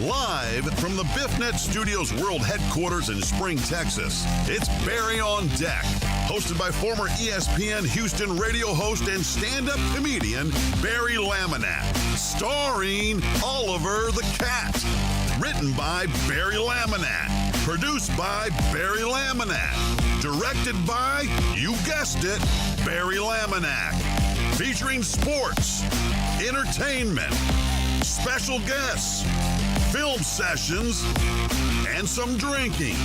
Live from the BiffNet Studios World Headquarters in Spring, Texas, it's Barry on Deck, hosted by former ESPN Houston radio host and stand-up comedian Barry Laminack, starring Oliver the Cat. Written by Barry Laminack, produced by Barry Laminack, directed by, you guessed it, Barry Laminack, featuring sports, entertainment, special guests, film sessions, and some drinking.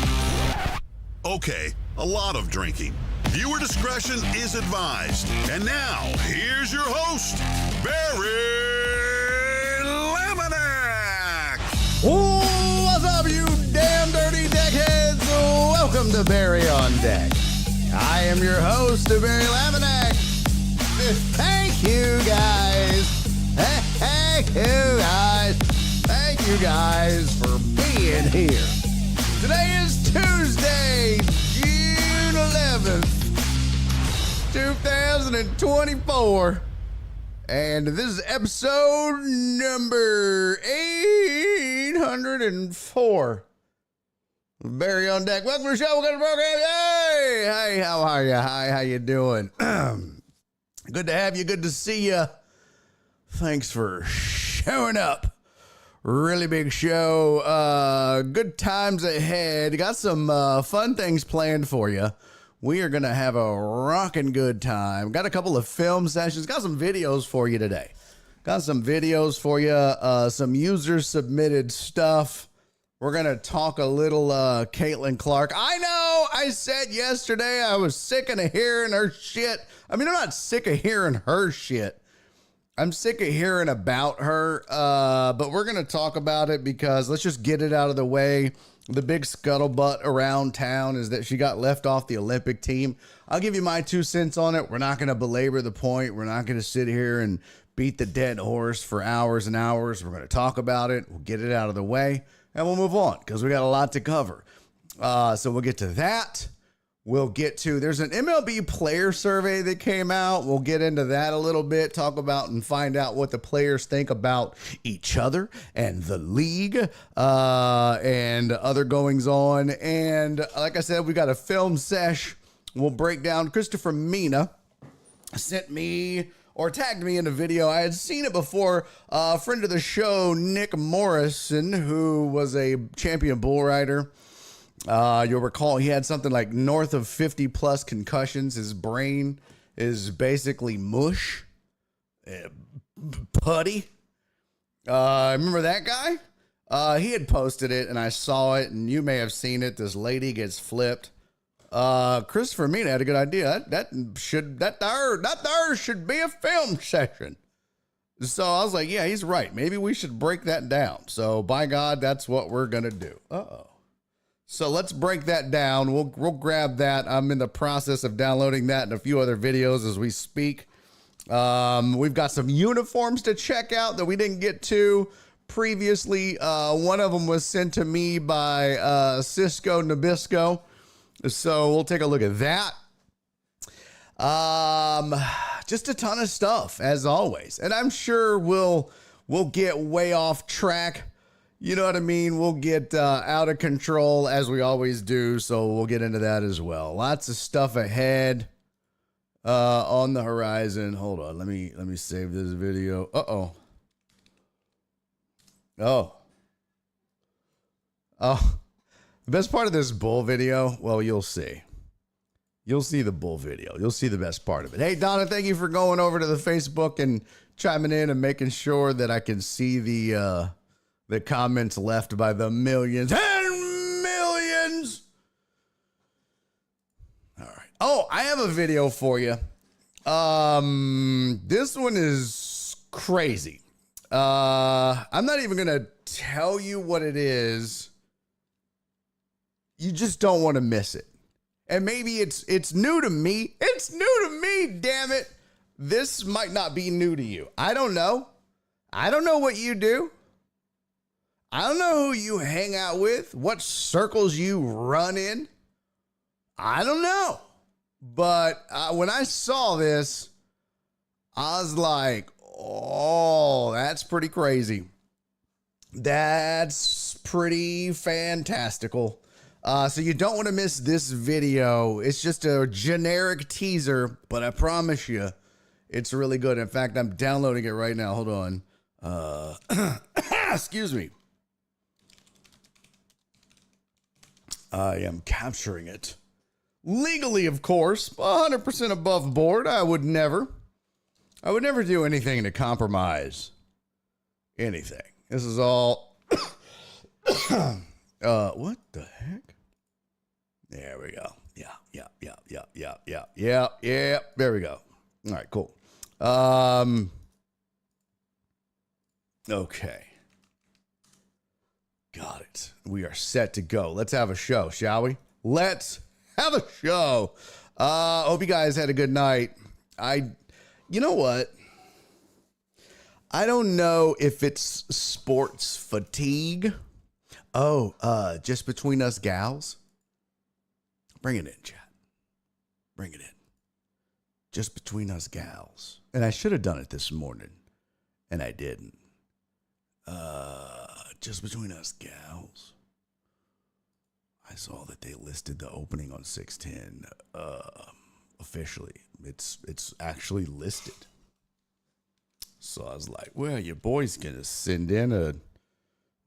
Okay, a lot of drinking. Viewer discretion is advised. And now, here's your host, Barry Laminack. What's up, you damn dirty deckheads? Welcome to Barry on Deck. I am your host, Barry Laminack. Thank you, guys. Thank you, guys. Thank you guys for being here. Today is Tuesday, June 11th, 2024. And this is episode number 804. Barry on Deck. Welcome to the show. Welcome to the program. Hey, how are you? Hi, how you doing? Good to have you. Good to see you. Thanks for showing up. Really big show. Good times ahead. Got some fun things planned for you. We are going to have a rockin' good time. Got a couple of film sessions. Got some videos for you today. Got some videos for you. Some user submitted stuff. We're going to talk a little Caitlin Clark. I know I said yesterday I was sick of hearing her shit. I mean, I'm not sick of hearing her shit. I'm sick of hearing about her, but we're going to talk about it because let's just get it out of the way. The big scuttlebutt around town is that she got left off the Olympic team. I'll give you my 2 cents on it. We're not going to belabor the point. We're not going to sit here and beat the dead horse for hours and hours. We're going to talk about it. We'll get it out of the way, and we'll move on because we got a lot to cover. So we'll get to that. We'll get to, there's an MLB player survey that came out. We'll get into that a little bit, talk about and find out what the players think about each other and the league and other goings on. And like I said, we got a film sesh. We'll break down. Christopher Mina sent me or tagged me in a video. I had seen it before. A friend of the show, Nick Morrison, who was a champion bull rider. You'll recall he had something like north of 50 plus concussions. His brain is basically mush, putty. Remember that guy? He had posted it, and I saw it, and you may have seen it. This lady gets flipped. Christopher Mina had a good idea. That should be a film session. So I was like, yeah, he's right. Maybe we should break that down. So by God, that's what we're going to do. Uh-oh. So let's break that down. We'll grab that. I'm in the process of downloading that and a few other videos as we speak. We've got some uniforms to check out that we didn't get to previously. One of them was sent to me by Cisco Nabisco. So we'll take a look at that. Just a ton of stuff as always. And I'm sure we'll get way off track. You know what I mean? We'll get out of control as we always do. So we'll get into that as well. Lots of stuff ahead on the horizon. Hold on. Let me save this video. Oh. The best part of this bull video, well, you'll see. You'll see the bull video. You'll see the best part of it. Hey, Donna, thank you for going over to the Facebook and chiming in and making sure that I can see the comments left by the millions and millions. All right. Oh, I have a video for you. This one is crazy. I'm not even going to tell you what it is. You just don't want to miss it. And maybe it's new to me. It's new to me, damn it. This might not be new to you. I don't know. I don't know what you do. I don't know who you hang out with, what circles you run in. I don't know. But when I saw this, I was like, oh, that's pretty crazy. That's pretty fantastical. So you don't want to miss this video. It's just a generic teaser, but I promise you, it's really good. In fact, I'm downloading it right now. Hold on. Excuse me. I am capturing it. Legally, of course, 100% above board. I would never do anything to compromise anything. This is all, what the heck? There we go. Yeah. There we go. All right, cool. Okay. Got it. We are set to go. Let's have a show, shall we? Let's have a show. Hope you guys had a good night. You know what? I don't know if it's sports fatigue. Oh, just between us gals. Bring it in, chat. Bring it in. Just between us gals. And I should have done it this morning, and I didn't. Just between us gals. I saw that they listed the opening on 610 officially. It's actually listed. So I was like, well, your boy's gonna send in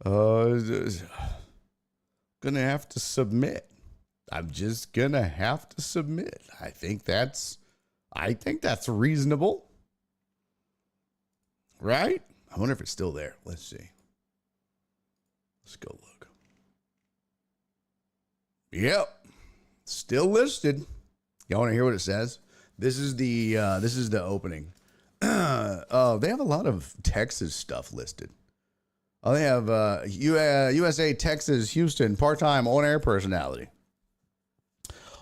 gonna have to submit. I'm just gonna have to submit. I think that's reasonable. Right? I wonder if it's still there. Let's see. Let's go look. Yep. Still listed. Y'all want to hear what it says? This is the opening. Oh, they have a lot of Texas stuff listed. Oh, they have USA, Texas, Houston, part-time on-air personality.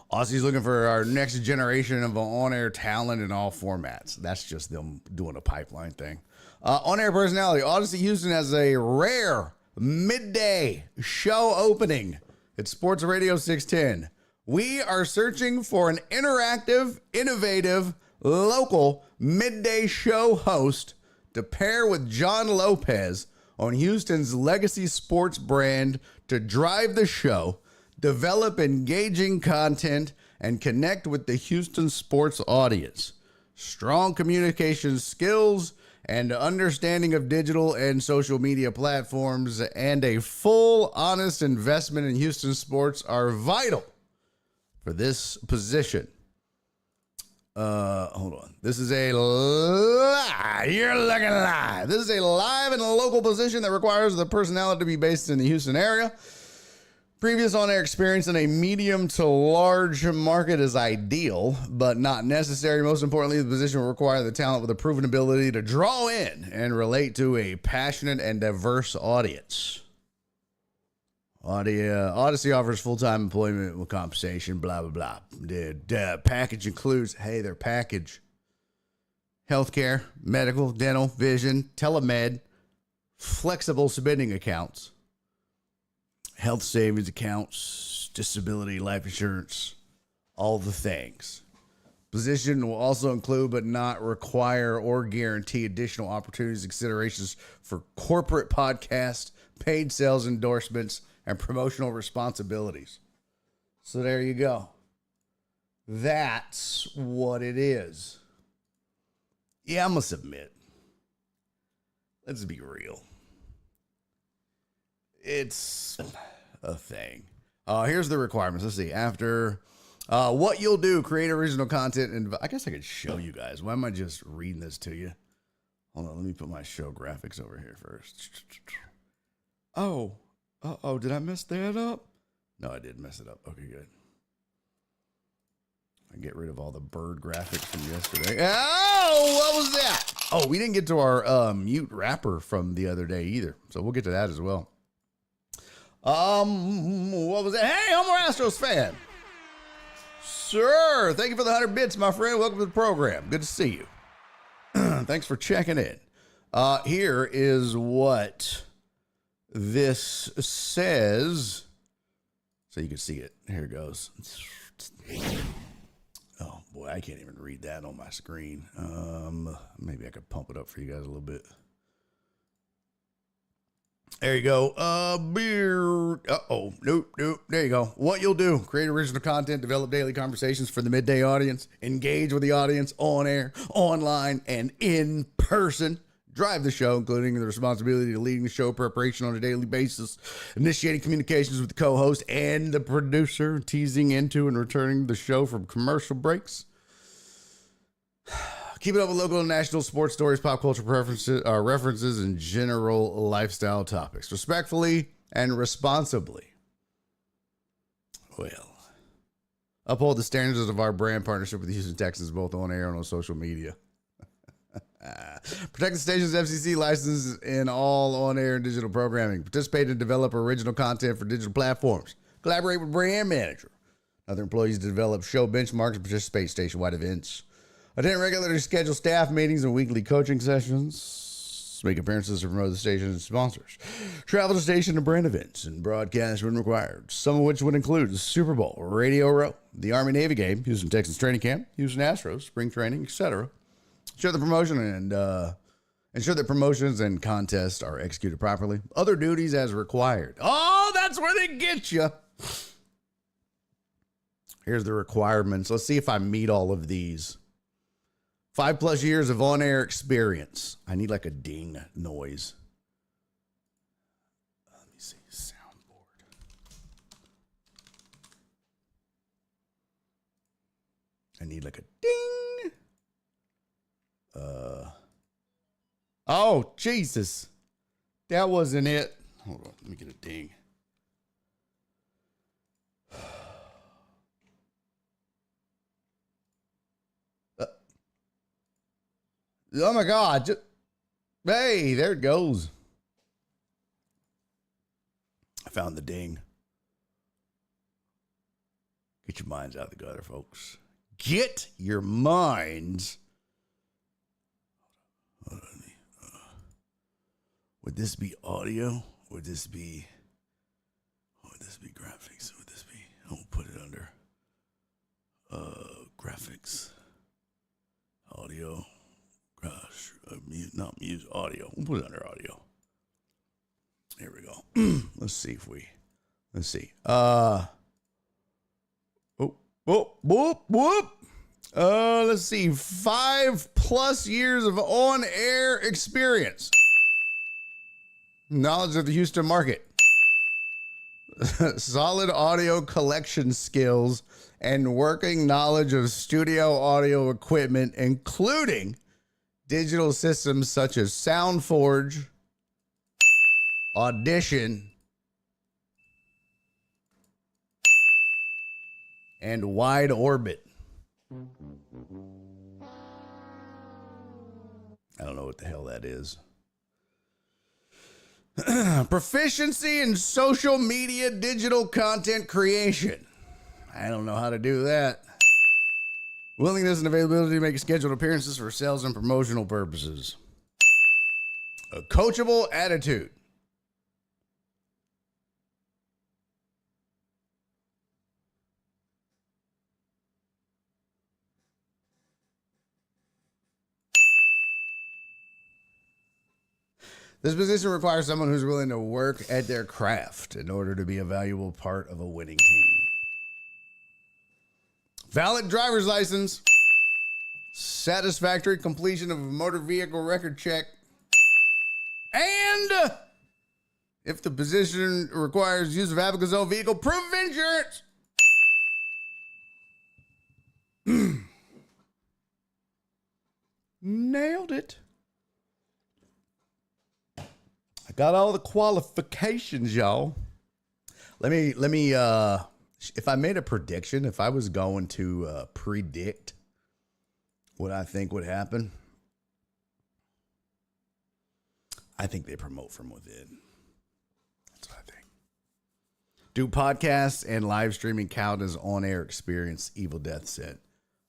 Aussie's looking for our next generation of on-air talent in all formats. That's just them doing a pipeline thing. On-air personality. Odyssey Houston has a rare midday show opening at Sports Radio 610. We are searching for an interactive, innovative, local midday show host to pair with John Lopez on Houston's legacy sports brand to drive the show, develop engaging content, and connect with the Houston sports audience. Strong communication skills and understanding of digital and social media platforms and a full, honest investment in Houston sports are vital for this position. Hold on. This is a live. You're looking live. This is a live and local position that requires the personality to be based in the Houston area. Previous on-air experience in a medium to large market is ideal, but not necessary. Most importantly, the position will require the talent with a proven ability to draw in and relate to a passionate and diverse audience. Odyssey offers full-time employment with compensation, blah, blah, blah. The package includes, their package. Healthcare, medical, dental, vision, telemed, flexible spending accounts, health savings accounts, disability, life insurance, all the things. Position will also include but not require or guarantee additional opportunities and considerations for corporate podcasts, paid sales endorsements, and promotional responsibilities. So there you go. That's what it is. Yeah, I'm going to submit. Let's be real. It's a thing. Here's the requirements. Let's see. After what you'll do, create original content. And I guess I could show you guys. Why am I just reading this to you? Hold on. Let me put my show graphics over here first. Oh, did I mess that up? No, I didn't mess it up. Okay, good. I get rid of all the bird graphics from yesterday. Oh, what was that? Oh, we didn't get to our mute wrapper from the other day either. So we'll get to that as well. What was that? Hey, I'm an Astros fan. Sir, thank you for the 100 bits, my friend. Welcome to the program. Good to see you. Thanks for checking in. Here is what this says, so you can see it. Here it goes. Oh boy, I can't even read that on my screen. Maybe I could pump it up for you guys a little bit. There you go. Nope. There you go. What you'll do: create original content, develop daily conversations for the midday audience, engage with the audience on air, online, and in person. Drive the show, including the responsibility of leading the show preparation on a daily basis, initiating communications with the co-host and the producer, teasing into and returning the show from commercial breaks. Keep it up with local and national sports stories, pop culture preferences, references, and general lifestyle topics. Respectfully and responsibly. Well, uphold the standards of our brand partnership with the Houston Texans, both on air and on social media. Protect the station's FCC license in all on-air and digital programming. Participate and develop original content for digital platforms. Collaborate with brand manager. Other employees to develop show benchmarks and participate in statewide events. Attend regularly scheduled staff meetings and weekly coaching sessions. Make appearances to promote the station and sponsors. Travel to station and brand events and broadcast when required. Some of which would include the Super Bowl, Radio Row, the Army-Navy game, Houston Texans training camp, Houston Astros, spring training, etc. Ensure the promotion and ensure that promotions and contests are executed properly. Other duties as required. Oh, that's where they get you. Here's the requirements. Let's see if I meet all of these. 5+ years of on-air experience. I need like a ding noise. Let me see. Soundboard. I need like a ding. Oh, Jesus. That wasn't it. Hold on. Let me get a ding. Oh, my God. Hey, there it goes. I found the ding. Get your minds out of the gutter, folks. Get your minds. Hold on. Would this be audio? Would this be graphics? Would this be, I'll put it under graphics, audio, gosh, not music, audio. We'll put it under audio. Here we go. Let's see. Let's see. Let's see. 5+ years of on-air experience. Knowledge of the Houston market. solid audio collection skills, and working knowledge of studio audio equipment, including digital systems such as SoundForge, Audition, and Wide Orbit. I don't know what the hell that is. Proficiency in social media digital content creation. I don't know how to do that. Willingness and availability to make scheduled appearances for sales and promotional purposes. A coachable attitude. This position requires someone who's willing to work at their craft in order to be a valuable part of a winning team. Valid driver's license. Satisfactory completion of a motor vehicle record check. And if the position requires use of applicant's own vehicle, proof of insurance. Nailed it. I got all the qualifications, y'all. Let me, if I made a prediction, if I was going to predict what I think would happen, I think they promote from within. That's what I think. Do podcasts and live streaming count as on-air experience? Evil Death said.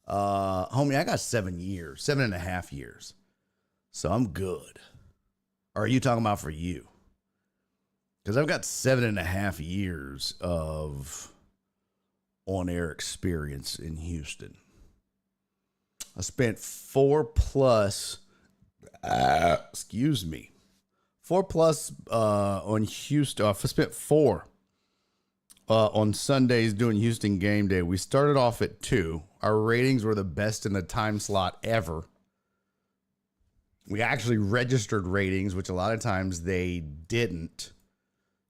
Homie, I got 7.5 years. So I'm good. Or are you talking about for you? Because I've got 7.5 years of on-air experience in Houston. I spent 4 plus on Houston. I spent 4 on Sundays doing Houston game day. We started off at 2. Our ratings were the best in the time slot ever. We actually registered ratings, which a lot of times they didn't.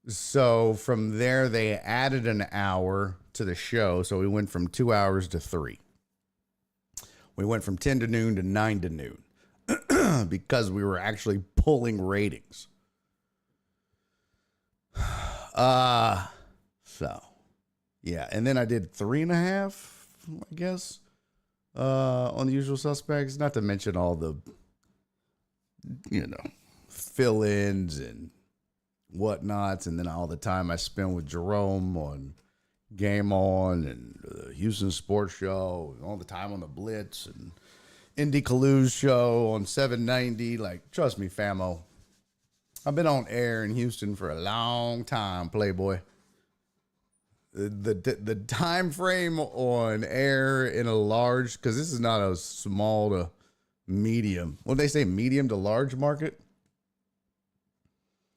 So from there, they added an hour to the show. So we went from 2 hours to 3. We went from 10 to noon to 9 to noon because we were actually pulling ratings. So, yeah. And then I did 3.5, I guess, on The Usual Suspects, not to mention all the, fill-ins and whatnots, and then all the time I spent with Jerome on Game On and the Houston Sports Show, and all the time on the Blitz and Indy Kalu's show on 790. Like, trust me, famo, I've been on air in Houston for a long time, Playboy. The time frame on air in a large, because this is not a small to medium. What they say, medium to large market?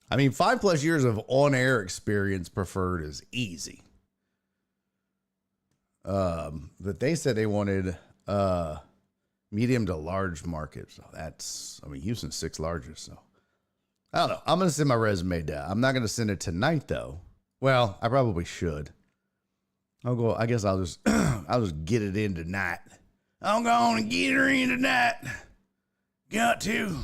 I mean, 5+ years of on-air experience preferred is easy. But they said they wanted medium to large market. So Houston's 6th largest. So I don't know. I'm going to send my resume down. I'm not going to send it tonight, though. Well, I probably should. I guess I'll just get it in tonight. I'm going to get her in tonight. Got to.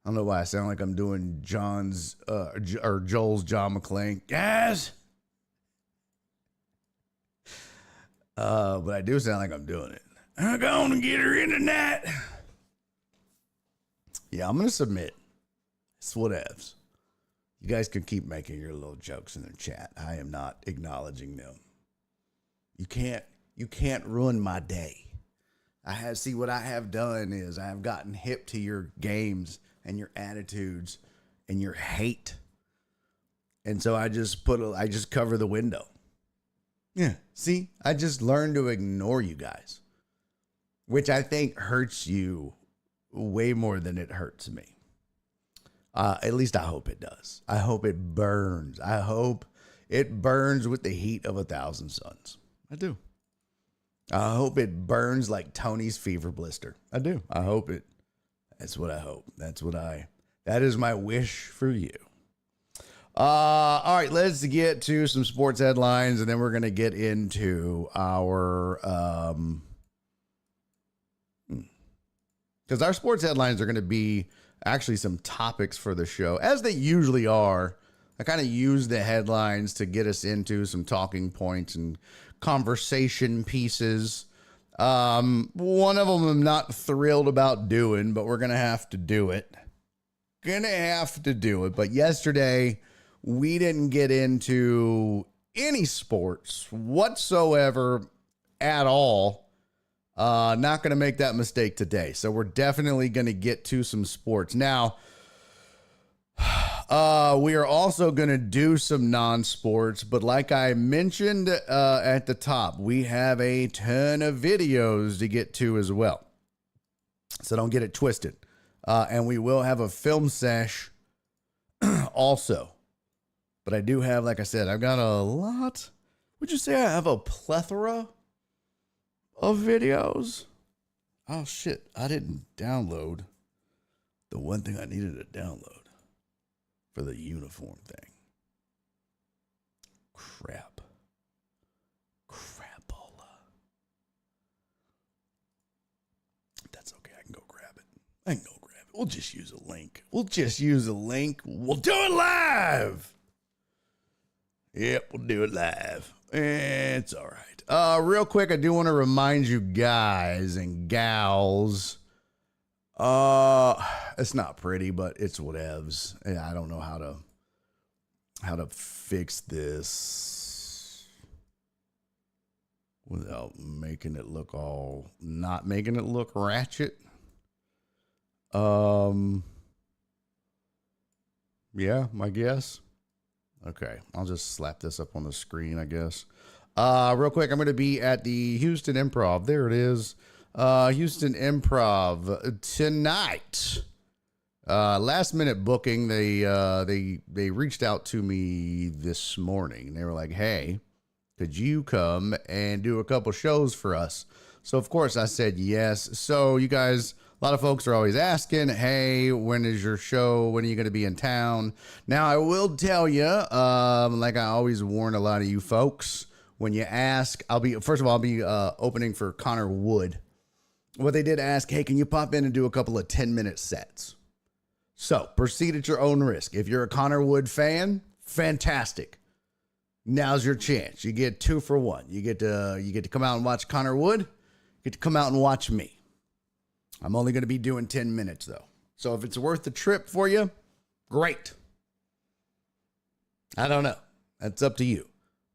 I don't know why I sound like I'm doing Joel's John McClane. Guys. But I do sound like I'm doing it. I'm going to get her in tonight. Yeah, I'm going to submit. It's whatevs. You guys can keep making your little jokes in the chat. I am not acknowledging them. You can't ruin my day. See what I have done is I have gotten hip to your games and your attitudes and your hate. And so I just cover the window. Yeah. See, I just learned to ignore you guys, which I think hurts you way more than it hurts me. At least I hope it does. I hope it burns. I hope it burns with the heat of 1,000 suns. I do. I hope it burns like Tony's fever blister. I do. I hope it. That's what I hope. That is my wish for you. All right, let's get to some sports headlines, and then we're going to get into our because our sports headlines are going to be actually some topics for the show, as they usually are. I kind of use the headlines to get us into some talking points and conversation pieces. One of them I'm not thrilled about doing, but we're going to have to do it. But yesterday, we didn't get into any sports whatsoever at all. Not going to make that mistake today. So we're definitely going to get to some sports. Now, we are also going to do some non-sports, but like I mentioned at the top, we have a ton of videos to get to as well. So don't get it twisted. And we will have a film sesh also. But I do have, like I said, I've got a lot. Would you say I have a plethora of videos? Oh, shit. I didn't download the one thing I needed to download for the uniform thing. Crapola. That's okay. I can go grab it. We'll just use a link. We'll do it live. Yep, we'll do it live. It's all right. Real quick, I do want to remind you guys and gals. It's not pretty, but it's whatevs. I don't know how to fix this without making it look not making it look ratchet. Yeah, I guess. Okay, I'll just slap this up on the screen, I guess. Real quick, I'm going to be at the Houston Improv. There it is. Houston Improv tonight. Last minute booking. They reached out to me this morning. They were like, "Hey, could you come and do a couple shows for us?" So of course I said yes. So you guys, a lot of folks are always asking, "Hey, when is your show? When are you going to be in town?" Now I will tell you, like I always warn a lot of you folks, when you ask, I'll be opening for Connor Wood. Well, they did ask, "Hey, can you pop in and do a couple of 10-minute sets?" So proceed at your own risk. If you're a Connor Wood fan, fantastic. Now's your chance. You get 2 for 1. You get to come out and watch Connor Wood. You get to come out and watch me. I'm only going to be doing 10 minutes though. So if it's worth the trip for you, great. I don't know. That's up to you.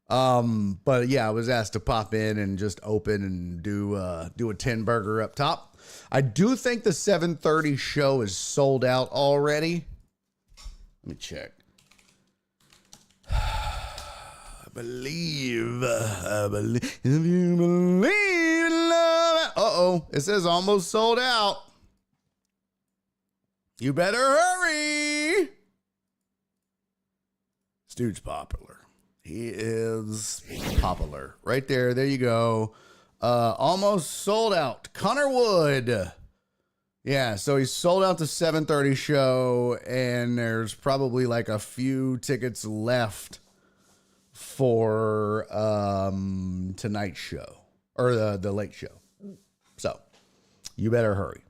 But yeah, I was asked to pop in and just open and do a 10 burger up top. I do think the 7:30 show is sold out already. Let me check. I believe if you believe in love. Uh-oh, it says almost sold out. You better hurry. This dude's popular. He is popular. Right there. There you go. Almost sold out. Connor Wood. Yeah, so he's sold out the 7:30 show, and there's probably like a few tickets left for tonight's show. Or the late show. So, you better hurry.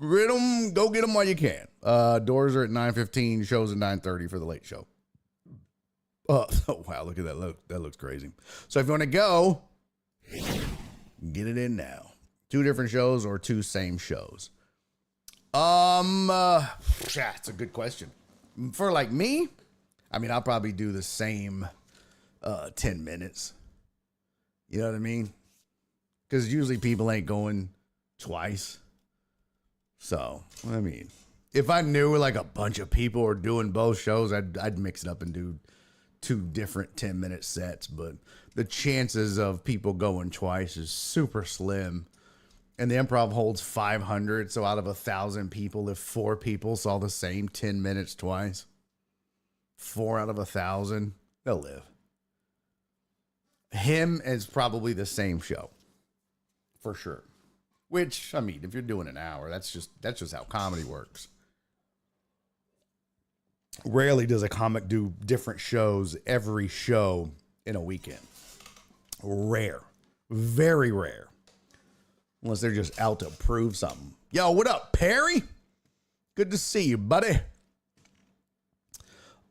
Go get them while you can. Doors are at 9:15, shows at 9:30 for the late show. Oh, wow, look at that. That looks crazy. So if you want to go, get it in now. 2 different shows or 2 same shows? It's a good question. For like me, I mean, I'll probably do the same 10 minutes. You know what I mean? Because usually people ain't going twice. So, I mean, if I knew like a bunch of people were doing both shows, I'd mix it up and do 2 different 10-minute sets, but the chances of people going twice is super slim. And the Improv holds 500, so out of 1,000 people, if 4 people saw the same 10 minutes twice, 4 out of 1,000, they'll live. Him is probably the same show, for sure. Which, I mean, if you're doing an hour, that's just how comedy works. Rarely does a comic do different shows every show in a weekend. Rare. Very rare. Unless they're just out to prove something. Yo, what up, Perry? Good to see you, buddy.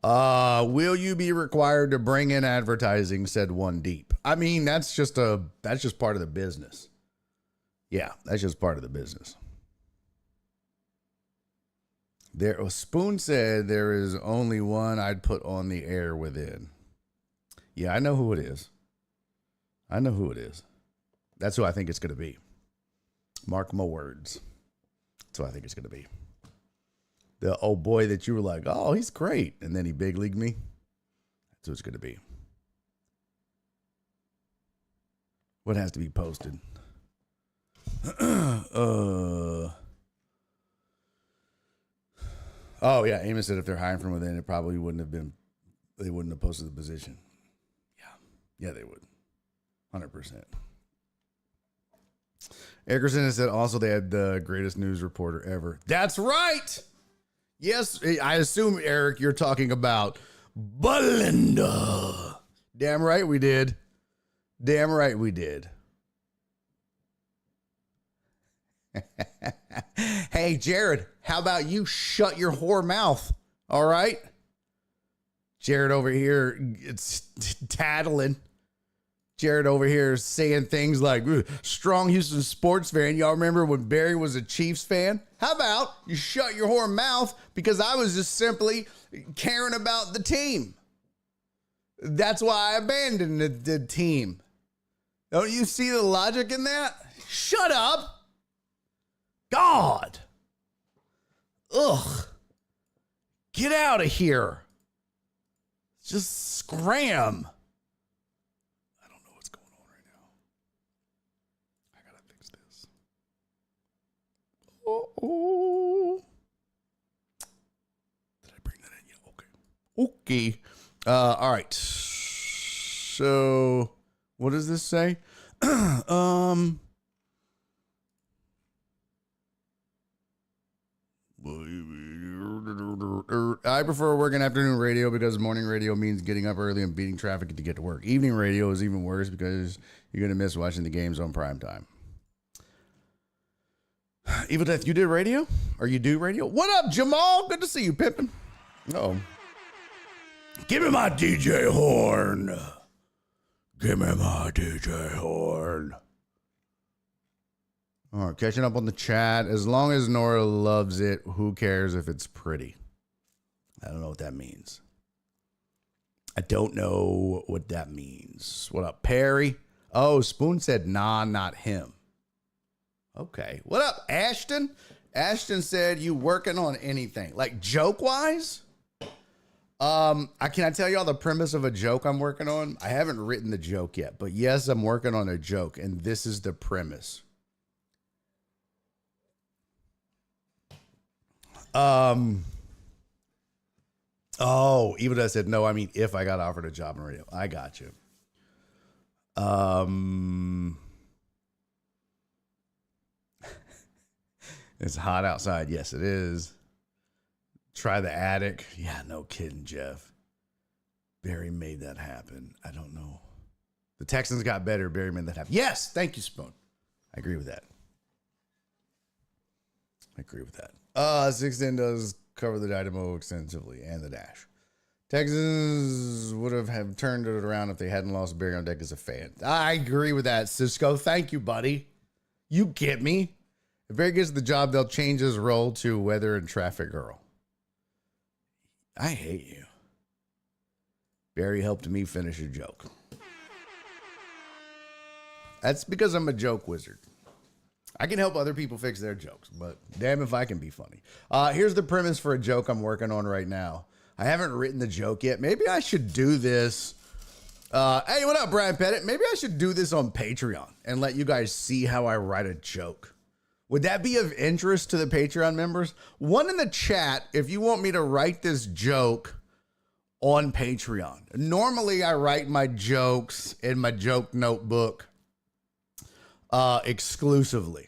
Will you be required to bring in advertising, said One Deep. I mean, that's just part of the business. Yeah, that's just part of the business. Spoon said there is only one I'd put on the air within. Yeah, I know who it is. That's who I think it's going to be. Mark my words. That's who I think it's going to be. The old boy that you were like, oh, he's great. And then he big leagued me. That's who it's going to be. What has to be posted? Oh, yeah. Amos said if they're hiring from within, it probably they wouldn't have posted the position. Yeah, they would. 100%. Eckerson has said also they had the greatest news reporter ever. That's right. Yes, I assume, Eric, you're talking about Belinda. Damn right we did. Hey, Jared, how about you shut your whore mouth? All right? Jared over here, it's tattling. Jared over here is saying things like, strong Houston sports fan. Y'all remember when Barry was a Chiefs fan? How about you shut your whore mouth because I was just simply caring about the team. That's why I abandoned the team. Don't you see the logic in that? Shut up. God. Ugh. Get out of here. Just scram. Oh. Did I bring that in yet? Okay. All right. So, what does this say? I prefer working afternoon radio because morning radio means getting up early and beating traffic to get to work. Evening radio is even worse because you're going to miss watching the games on prime time. Evil Death, you did radio? Or you do radio? What up, Jamal? Good to see you, Pippin. Uh-oh. Give me my DJ horn. All right, catching up on the chat. As long as Nora loves it, who cares if it's pretty? I don't know what that means. What up, Perry? Oh, Spoon said, nah, not him. Okay. What up, Ashton? Ashton said, you working on anything? Like joke-wise? Can I tell y'all the premise of a joke I'm working on? I haven't written the joke yet, but yes, I'm working on a joke, and this is the premise. Oh, Evil Dad said, no, I mean, if I got offered a job in radio. I got you. It's hot outside. Yes, it is. Try the attic. Yeah, no kidding, Jeff. Barry made that happen. I don't know. The Texans got better. Barry made that happen. Yes, thank you, Spoon. I agree with that. 610 does cover the Dynamo extensively and the Dash. Texans would have turned it around if they hadn't lost Barry on deck as a fan. I agree with that, Cisco. Thank you, buddy. You get me. If Barry gets the job, they'll change his role to weather and traffic girl. I hate you. Barry helped me finish a joke. That's because I'm a joke wizard. I can help other people fix their jokes, but damn if I can be funny. Here's the premise for a joke I'm working on right now. I haven't written the joke yet. Maybe I should do this. Hey, what up, Brian Pettit? Maybe I should do this on Patreon and let you guys see how I write a joke. Would that be of interest to the Patreon members? One in the chat if you want me to write this joke on Patreon. Normally, I write my jokes in my joke notebook exclusively.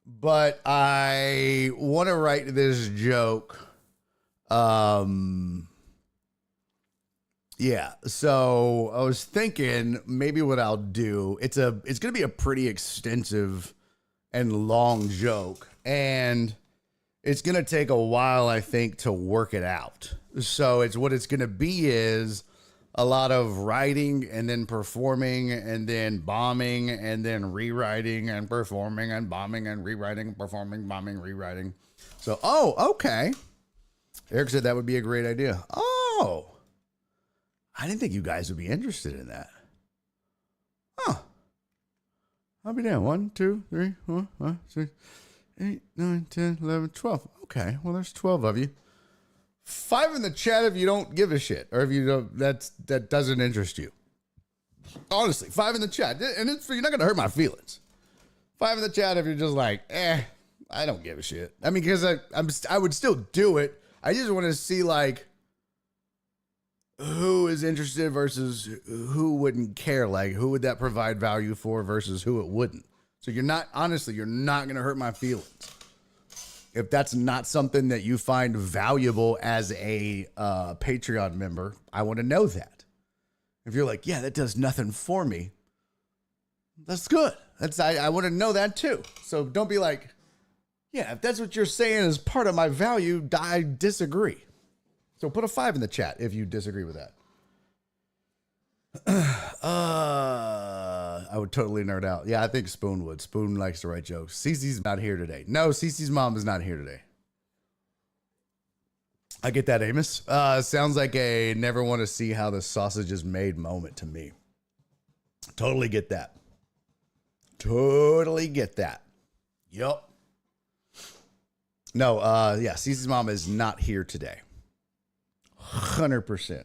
But I want to write this joke Yeah, so I was thinking maybe what I'll do, it's going to be a pretty extensive and long joke, and it's going to take a while, I think, to work it out. So what it's going to be is a lot of writing and then performing and then bombing and then rewriting and performing and bombing and rewriting, performing, bombing, rewriting. So, okay. Eric said that would be a great idea. Oh, I didn't think you guys would be interested in that. Huh. I'll be down. 1, 2, 3, 4, 5, 6, 8, 9, 10, 11, 12. Okay. Well, there's 12 of you. 5 in the chat if you don't give a shit, or if you don't, that doesn't interest you. Honestly, 5 in the chat. And you're not going to hurt my feelings. 5 in the chat if you're just like, I don't give a shit. I mean, because I would still do it. I just want to see, like, who is interested versus who wouldn't care. Like, who would that provide value for versus who it wouldn't. So you're not going to hurt my feelings. If that's not something that you find valuable as a Patreon member, I want to know that. If you're like, yeah, that does nothing for me, that's good. I want to know that too. So don't be like, yeah, if that's what you're saying is part of my value, I disagree. So put a 5 in the chat if you disagree with that. I would totally nerd out. Yeah, I think Spoon would. Spoon likes to write jokes. Cece's not here today. No, Cece's mom is not here today. I get that, Amos. Sounds like a never want to see how the sausage is made moment to me. Totally get that. Totally get that. Yup. No, yeah, Cece's mom is not here today. 100%.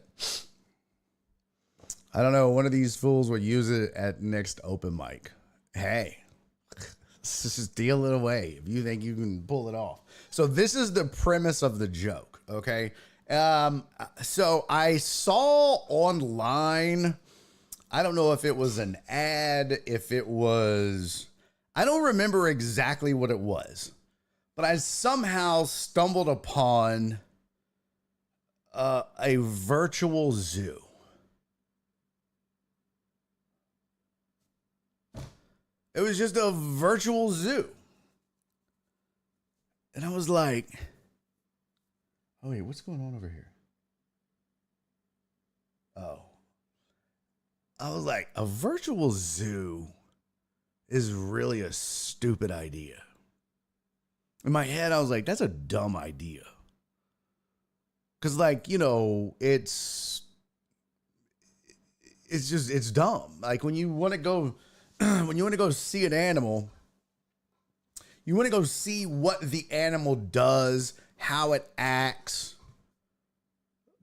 I don't know. One of these fools will use it at next open mic. Hey, just deal it away if you think you can pull it off. So this is the premise of the joke. Okay. So I saw online, I don't know if it was an ad, I don't remember exactly what it was, but I somehow stumbled upon a virtual zoo. It was just a virtual zoo. And I was like, oh, wait, what's going on over here? Oh. I was like, a virtual zoo is really a stupid idea. In my head, I was like, that's a dumb idea. Because, like, you know, it's dumb. Like, when you want to go see an animal, you want to go see what the animal does, how it acts.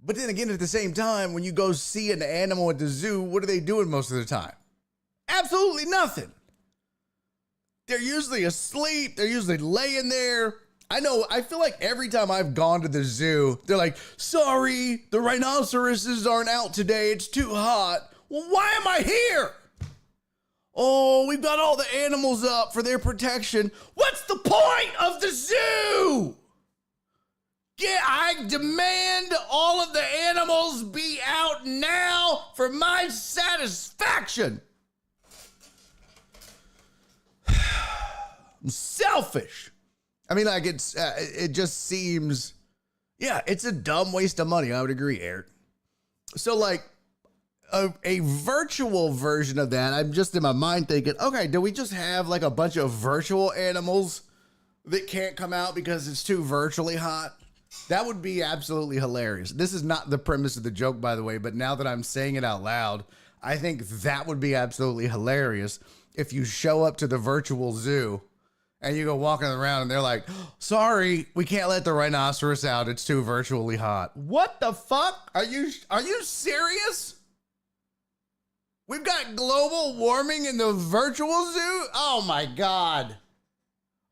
But then again, at the same time, when you go see an animal at the zoo, what are they doing most of the time? Absolutely nothing. They're usually asleep. They're usually laying there. I feel like every time I've gone to the zoo, they're like, sorry, the rhinoceroses aren't out today. It's too hot. Well, why am I here? Oh, we've got all the animals up for their protection. What's the point of the zoo? Yeah, I demand all of the animals be out now for my satisfaction. I'm selfish. I mean, like, it just seems, yeah, it's a dumb waste of money. I would agree, Eric. So, like, a virtual version of that, I'm just in my mind thinking, okay, do we just have like a bunch of virtual animals that can't come out because it's too virtually hot? That would be absolutely hilarious. This is not the premise of the joke, by the way, but now that I'm saying it out loud, I think that would be absolutely hilarious if you show up to the virtual zoo and you go walking around and they're like, sorry, we can't let the rhinoceros out. It's too virtually hot. What the fuck? Are you serious? We've got global warming in the virtual zoo? Oh my God.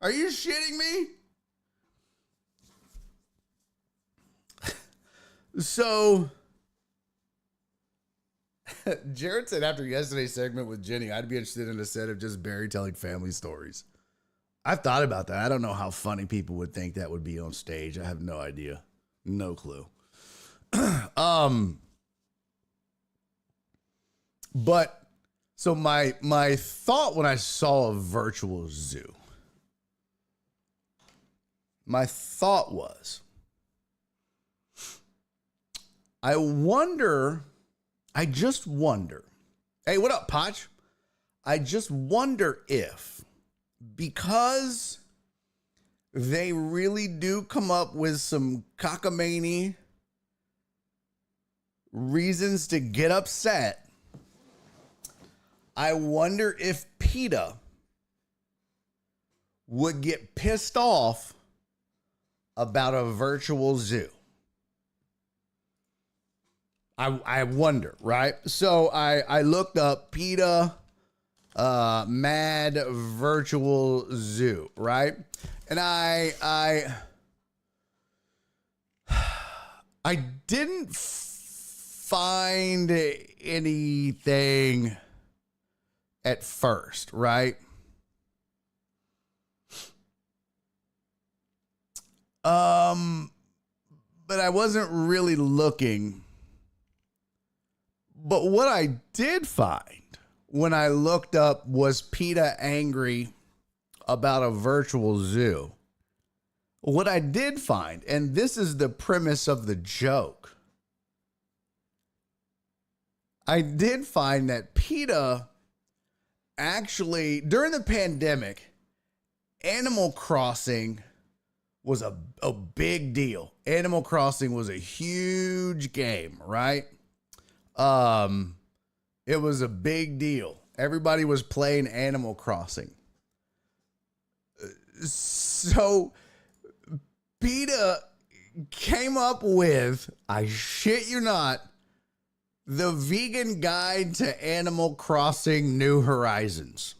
Are you shitting me? So, Jared said after yesterday's segment with Jenny, I'd be interested in a set of just Barry telling family stories. I've thought about that. I don't know how funny people would think that would be on stage. I have no idea. No clue. But so my thought when I saw a virtual zoo, my thought was, I just wonder, hey, what up, Potch? I just wonder if, because they really do come up with some cockamamie reasons to get upset, I wonder if PETA would get pissed off about a virtual zoo. I wonder, right? So I looked up PETA mad virtual zoo, right? And I didn't find anything at first, right? But I wasn't really looking. But what I did find when I looked up was PETA angry about a virtual zoo. What I did find, and this is the premise of the joke, I did find that PETA actually, during the pandemic, Animal Crossing was a big deal. Animal Crossing was a huge game, right? It was a big deal. Everybody was playing Animal Crossing. So PETA came up with, I shit you not, the vegan guide to Animal Crossing New Horizons.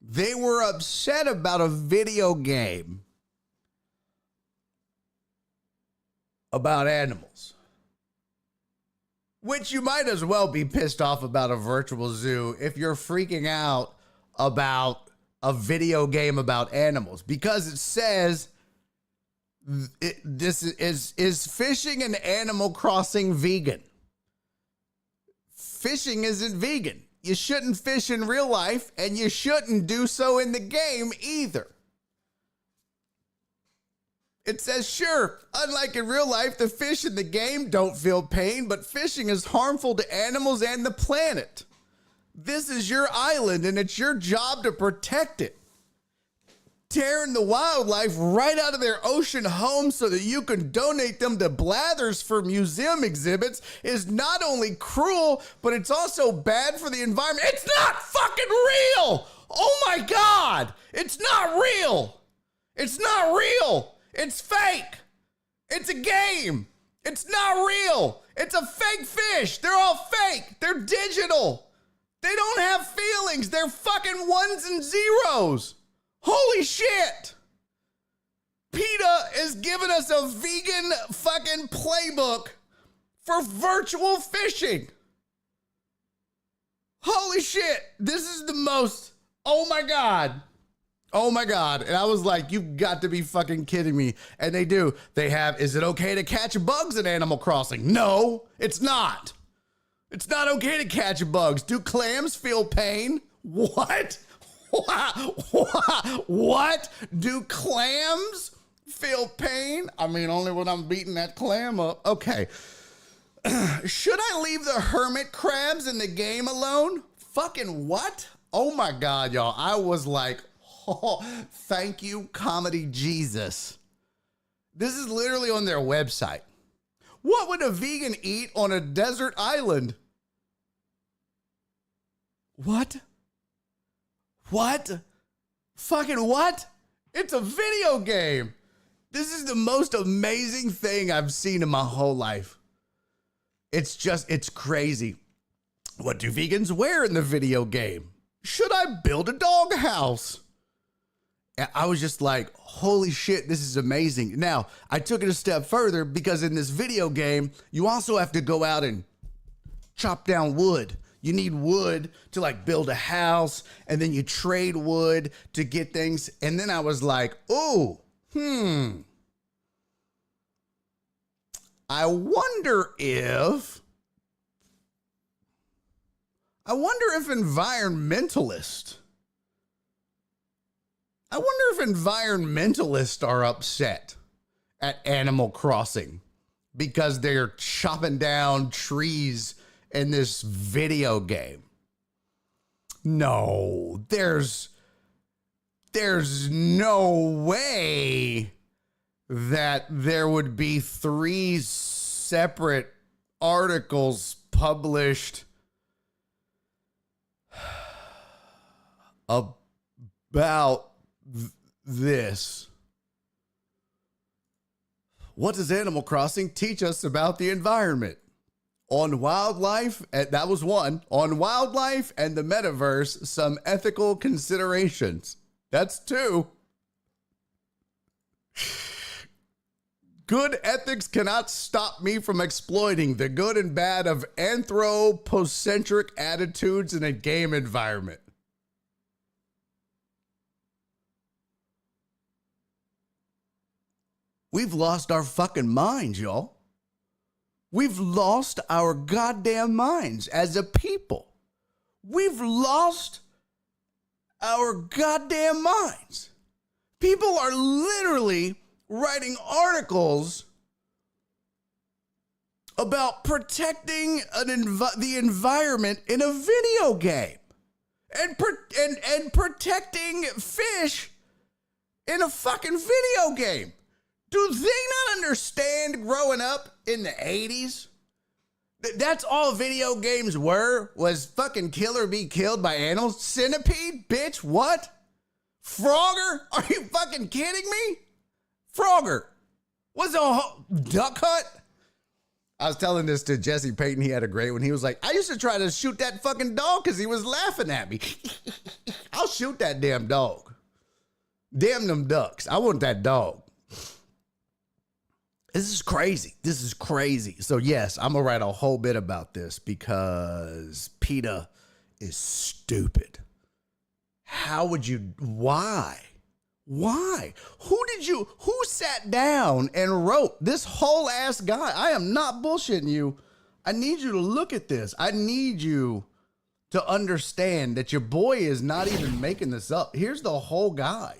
They were upset about a video game about animals, which you might as well be pissed off about a virtual zoo if you're freaking out about a video game about animals, because it says this is fishing and Animal Crossing vegan. Fishing isn't vegan. You shouldn't fish in real life, and you shouldn't do so in the game either. It says, sure, unlike in real life, the fish in the game don't feel pain, but fishing is harmful to animals and the planet. This is your island, and it's your job to protect it. Tearing the wildlife right out of their ocean home so that you can donate them to Blathers for museum exhibits is not only cruel, but it's also bad for the environment. It's not fucking real! Oh my God! It's not real! It's not real! It's fake! It's a game! It's not real! It's a fake fish! They're all fake! They're digital! They don't have feelings! They're fucking ones and zeros! Holy shit! PETA is giving us a vegan fucking playbook for virtual fishing. Holy shit. This is the most, oh my God. Oh my God. And I was like, you've got to be fucking kidding me. And they do. They have, is it okay to catch bugs in Animal Crossing? No, it's not. It's not okay to catch bugs. Do clams feel pain? What? What? Do clams feel pain? I mean, only when I'm beating that clam up. Okay. Should I leave the hermit crabs in the game alone? Fucking what? Oh my God, y'all. I was like, oh, thank you, Comedy Jesus. This is literally on their website. What would a vegan eat on a desert island? What? What? Fucking what? It's a video game. This is the most amazing thing I've seen in my whole life. It's crazy. What do vegans wear in the video game? Should I build a doghouse? I was just like, holy shit, this is amazing. Now, I took it a step further because in this video game, you also have to go out and chop down wood. You need wood to like build a house, and then you trade wood to get things. And then I was like, oh, I wonder if environmentalists are upset at Animal Crossing because they're chopping down trees in this video game. No, there's no way that there would be 3 separate articles published about this. What does Animal Crossing teach us about the environment? On wildlife, that was one. On wildlife and the metaverse, some ethical considerations. That's 2. Good ethics cannot stop me from exploiting the good and bad of anthropocentric attitudes in a game environment. We've lost our fucking minds, y'all. We've lost our goddamn minds as a people. We've lost our goddamn minds. People are literally writing articles about protecting the environment in a video game and protecting fish in a fucking video game. Do they not understand growing up in the 80s? That's all video games was fucking kill or be killed by animals. Centipede? Bitch, what? Frogger? Are you fucking kidding me? Frogger. What's a duck hunt? I was telling this to Jesse Payton. He had a great one. He was like, I used to try to shoot that fucking dog because he was laughing at me. I'll shoot that damn dog. Damn them ducks. I want that dog. This is crazy. This is crazy. So yes, I'm going to write a whole bit about this because PETA is stupid. How would you, why? Why? Who sat down and wrote this whole ass guy? I am not bullshitting you. I need you to look at this. I need you to understand that your boy is not even making this up. Here's the whole guide.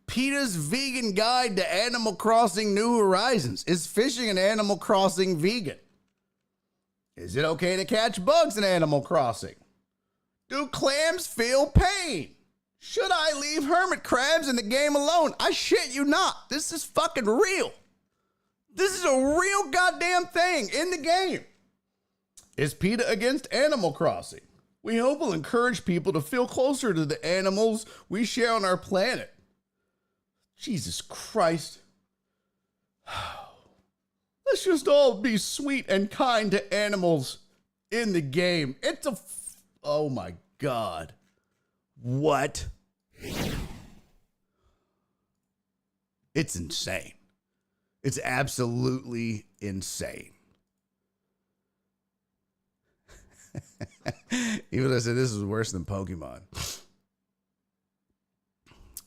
PETA's vegan guide to Animal Crossing New Horizons. Is fishing in Animal Crossing vegan? Is it okay to catch bugs in Animal Crossing? Do clams feel pain? Should I leave hermit crabs in the game alone? I shit you not. This is fucking real. This is a real goddamn thing in the game. Is PETA against Animal Crossing? We hope will encourage people to feel closer to the animals we share on our planet. Jesus Christ. Let's just all be sweet and kind to animals in the game. Oh my God. What? It's insane. It's absolutely insane. Even though I said this is worse than Pokemon.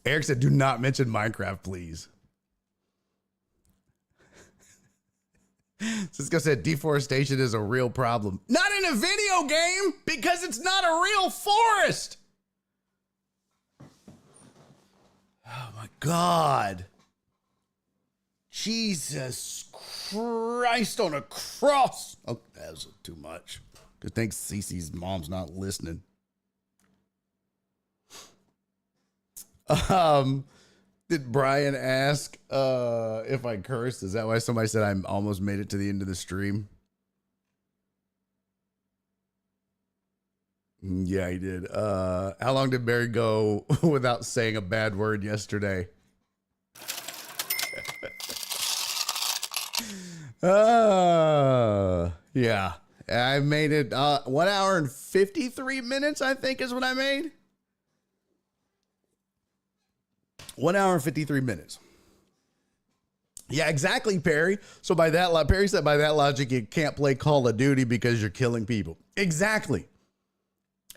Eric said, do not mention Minecraft, please. Cisco said, deforestation is a real problem. Not in a video game, because it's not a real forest. Oh, my God. Jesus Christ on a cross. Oh, that was too much. Good thing Cece's mom's not listening. Did Brian ask if I cursed? Is that why somebody said I almost made it to the end of the stream? Yeah, he did. How long did Barry go without saying a bad word yesterday? Yeah. I made it 1 hour and 53 minutes, I think is what I made. 1 hour and 53 minutes. Yeah, exactly, Perry. So by that, Perry said by that logic, you can't play Call of Duty because you're killing people. Exactly.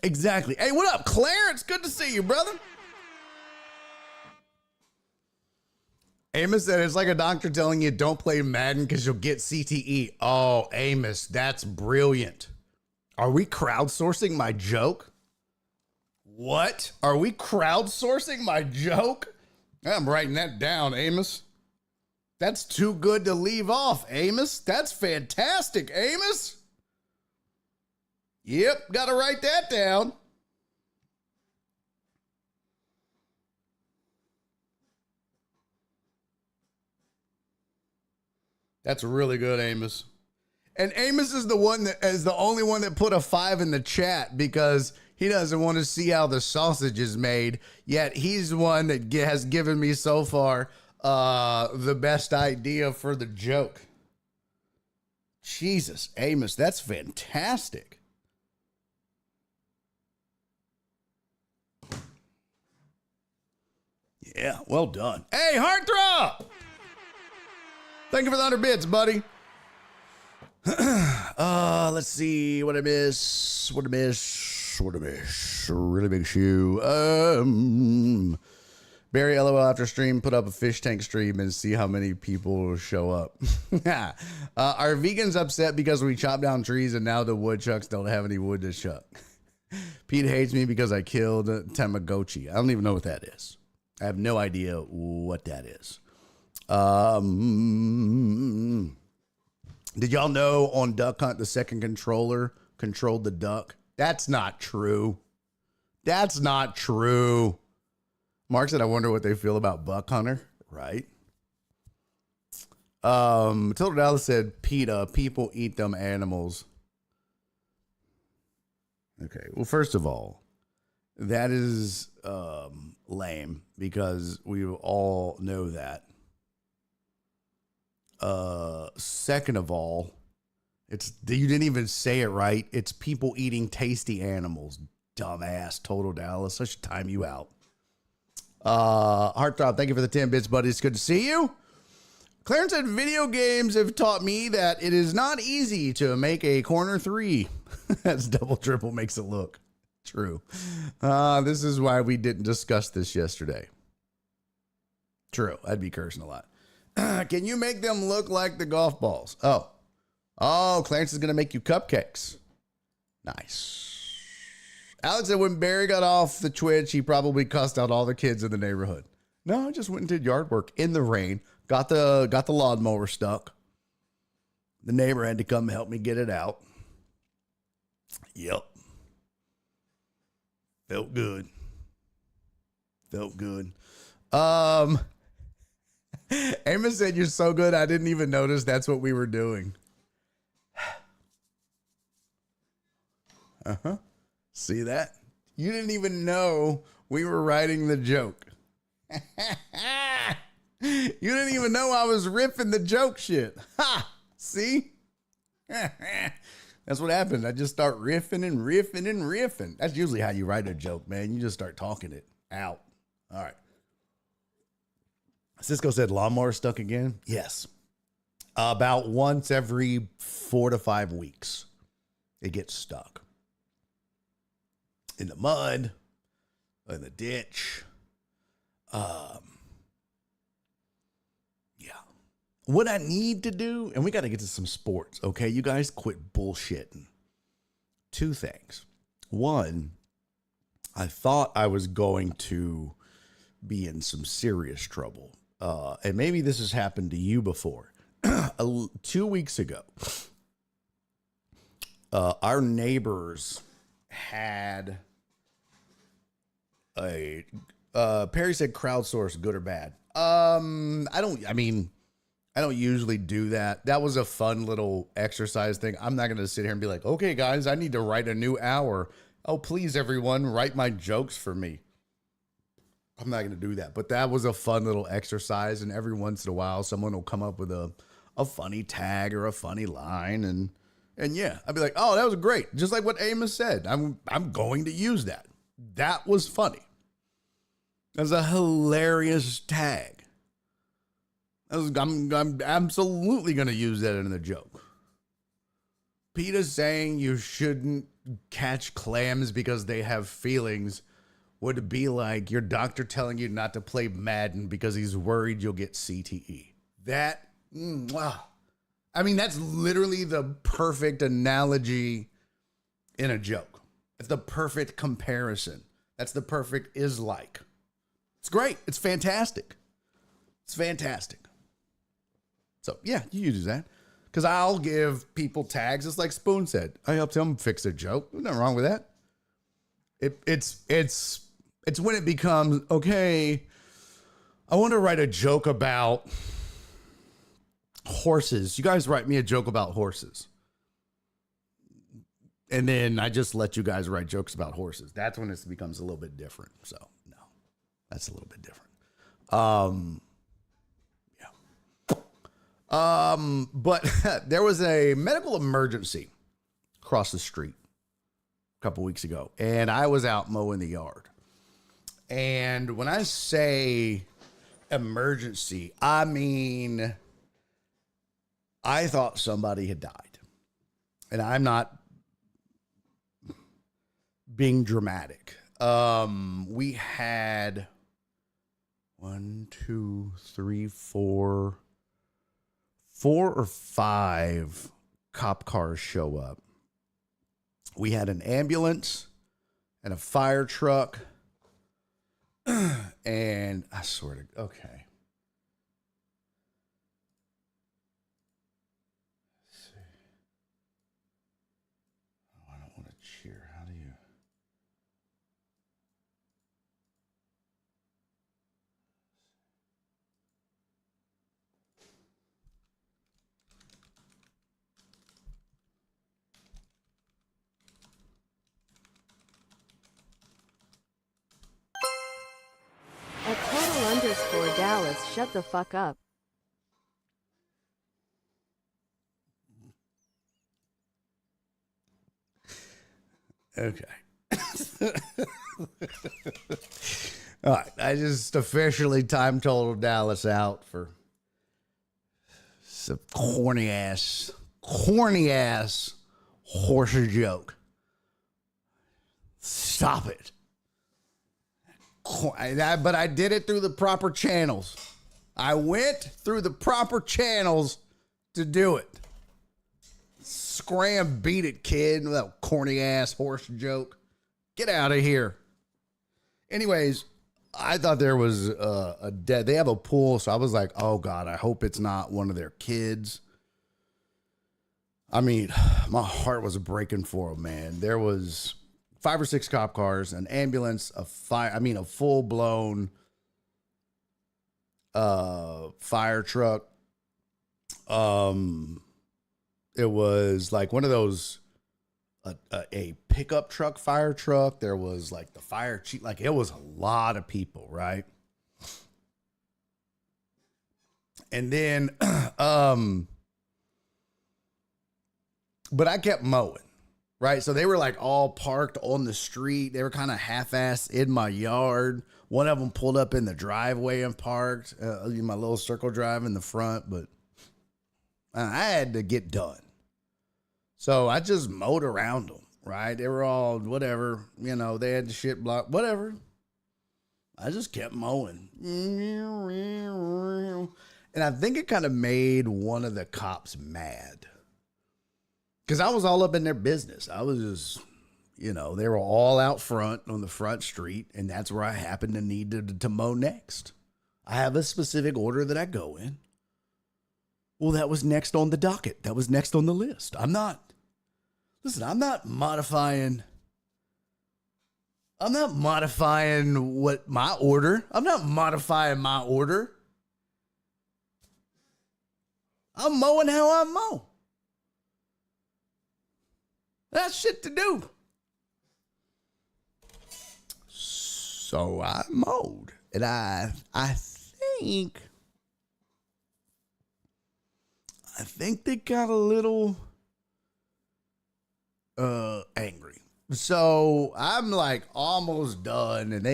Exactly. Hey, what up, Clarence? Good to see you, brother. Amos said it's like a doctor telling you don't play Madden because you'll get CTE. Oh, Amos, that's brilliant. Are we crowdsourcing my joke? What? Are we crowdsourcing my joke? I'm writing that down, Amos. That's too good to leave off, Amos. That's fantastic, Amos. Yep, got to write that down. That's really good, Amos. And Amos is the only one that put a 5 in the chat because he doesn't want to see how the sausage is made. Yet he's the one that has given me so far the best idea for the joke. Jesus, Amos, that's fantastic. Yeah, well done. Hey, Heartthrob! Thank you for the 100 bits, buddy. Let's see what I miss. Really big shoe. Barry LOL after stream, put up a fish tank stream and see how many people show up. Are vegans upset because we chop down trees and now the woodchucks don't have any wood to chuck? Pete hates me because I killed Tamagotchi. I don't even know what that is. I have no idea what that is. Did y'all know on Duck Hunt the second controller controlled the duck? That's not true. That's not true. Mark said, I wonder what they feel about Buck Hunter. Right. Matilda Dallas said, PETA, people eat them animals. Okay. Well, first of all, that is lame because we all know that. Second of all, you didn't even say it right. It's people eating tasty animals. Dumbass, Total Dallas. I should time you out. Heartthrob, thank you for the 10 bits, buddy. It's good to see you. Clarence said, video games have taught me that it is not easy to make a corner three. As double triple makes it look. True. This is why we didn't discuss this yesterday. True. I'd be cursing a lot. Can you make them look like the golf balls? Oh, Clarence is going to make you cupcakes. Nice. Alex said when Barry got off the Twitch, he probably cussed out all the kids in the neighborhood. No, I just went and did yard work in the rain. Got the lawnmower stuck. The neighbor had to come help me get it out. Yep. Felt good. Amos said, you're so good, I didn't even notice that's what we were doing. Uh-huh. See that? You didn't even know we were writing the joke. You didn't even know I was riffing the joke shit. Ha! See? That's what happened. I just start riffing and riffing and riffing. That's usually how you write a joke, man. You just start talking it out. All right. Cisco said lawnmower stuck again. Yes. About once every 4 to 5 weeks, it gets stuck. In the mud, in the ditch. Yeah. What I need to do, and we got to get to some sports, okay? You guys quit bullshitting. 2 things. One, I thought I was going to be in some serious trouble. And maybe this has happened to you before. 2 weeks ago, our neighbors had a Perry said crowdsource, good or bad. I don't usually do that. That was a fun little exercise thing. I'm not going to sit here and be like, okay, guys, I need to write a new hour. Oh, please, everyone, write my jokes for me. I'm not going to do that. But that was a fun little exercise. And every once in a while, someone will come up with a funny tag or a funny line. And yeah, I'd be like, oh, that was great. Just like what Amos said. I'm going to use that. That was funny. That was a hilarious tag. I'm absolutely going to use that in the joke. Peter's saying you shouldn't catch clams because they have feelings. would be like your doctor telling you not to play Madden because he's worried you'll get CTE. Wow. I mean, that's literally the perfect analogy in a joke. It's the perfect comparison. That's the perfect is like. It's great. It's fantastic. It's fantastic. So, yeah, you use that. Because I'll give people tags. It's like Spoon said. I helped him fix a joke. There's nothing wrong with that. It's when it becomes, okay, I want to write a joke about horses. You guys write me a joke about horses. And then I just let you guys write jokes about horses. That's when it becomes a little bit different. So, no, that's a little bit different. But there was a medical emergency across the street a couple weeks ago, and I was out mowing the yard. And when I say emergency, I mean, I thought somebody had died. And I'm not being dramatic. We had 4 or 5 cop cars show up. We had an ambulance and a fire truck. And I swear to, okay. Let's see. Oh, I don't want to cheer. How do you? At _Dallas, shut the fuck up. Okay. All right. I just officially time totaled Dallas out for some corny ass horse joke. Stop it. But I did it through the proper channels. I went through the proper channels to do it. Scram, beat it, kid. With that corny ass horse joke. Get out of here. Anyways, I thought there was a dead. They have a pool, so I was like, oh God, I hope it's not one of their kids. I mean, my heart was breaking for them, man. There was 5 or 6 cop cars, an ambulance, a full-blown fire truck. It was like one of those, a pickup truck, fire truck. There was like the fire chief, like it was a lot of people, right? And then, but I kept mowing. Right. So they were like all parked on the street. They were kind of half-assed in my yard. One of them pulled up in the driveway and parked, my little circle drive in the front. But I had to get done. So I just mowed around them. Right. They were all whatever. You know, they had the shit blocked, whatever. I just kept mowing. And I think it kind of made one of the cops mad. Because I was all up in their business. I was just, they were all out front on the front street, and that's where I happened to need to mow next. I have a specific order that I go in. Well, that was next on the docket. That was next on the list. I'm not modifying what my order. I'm not modifying my order. I'm mowing how I mow. That's shit to do. So I mowed. And I think they got a little angry. So I'm like almost done, and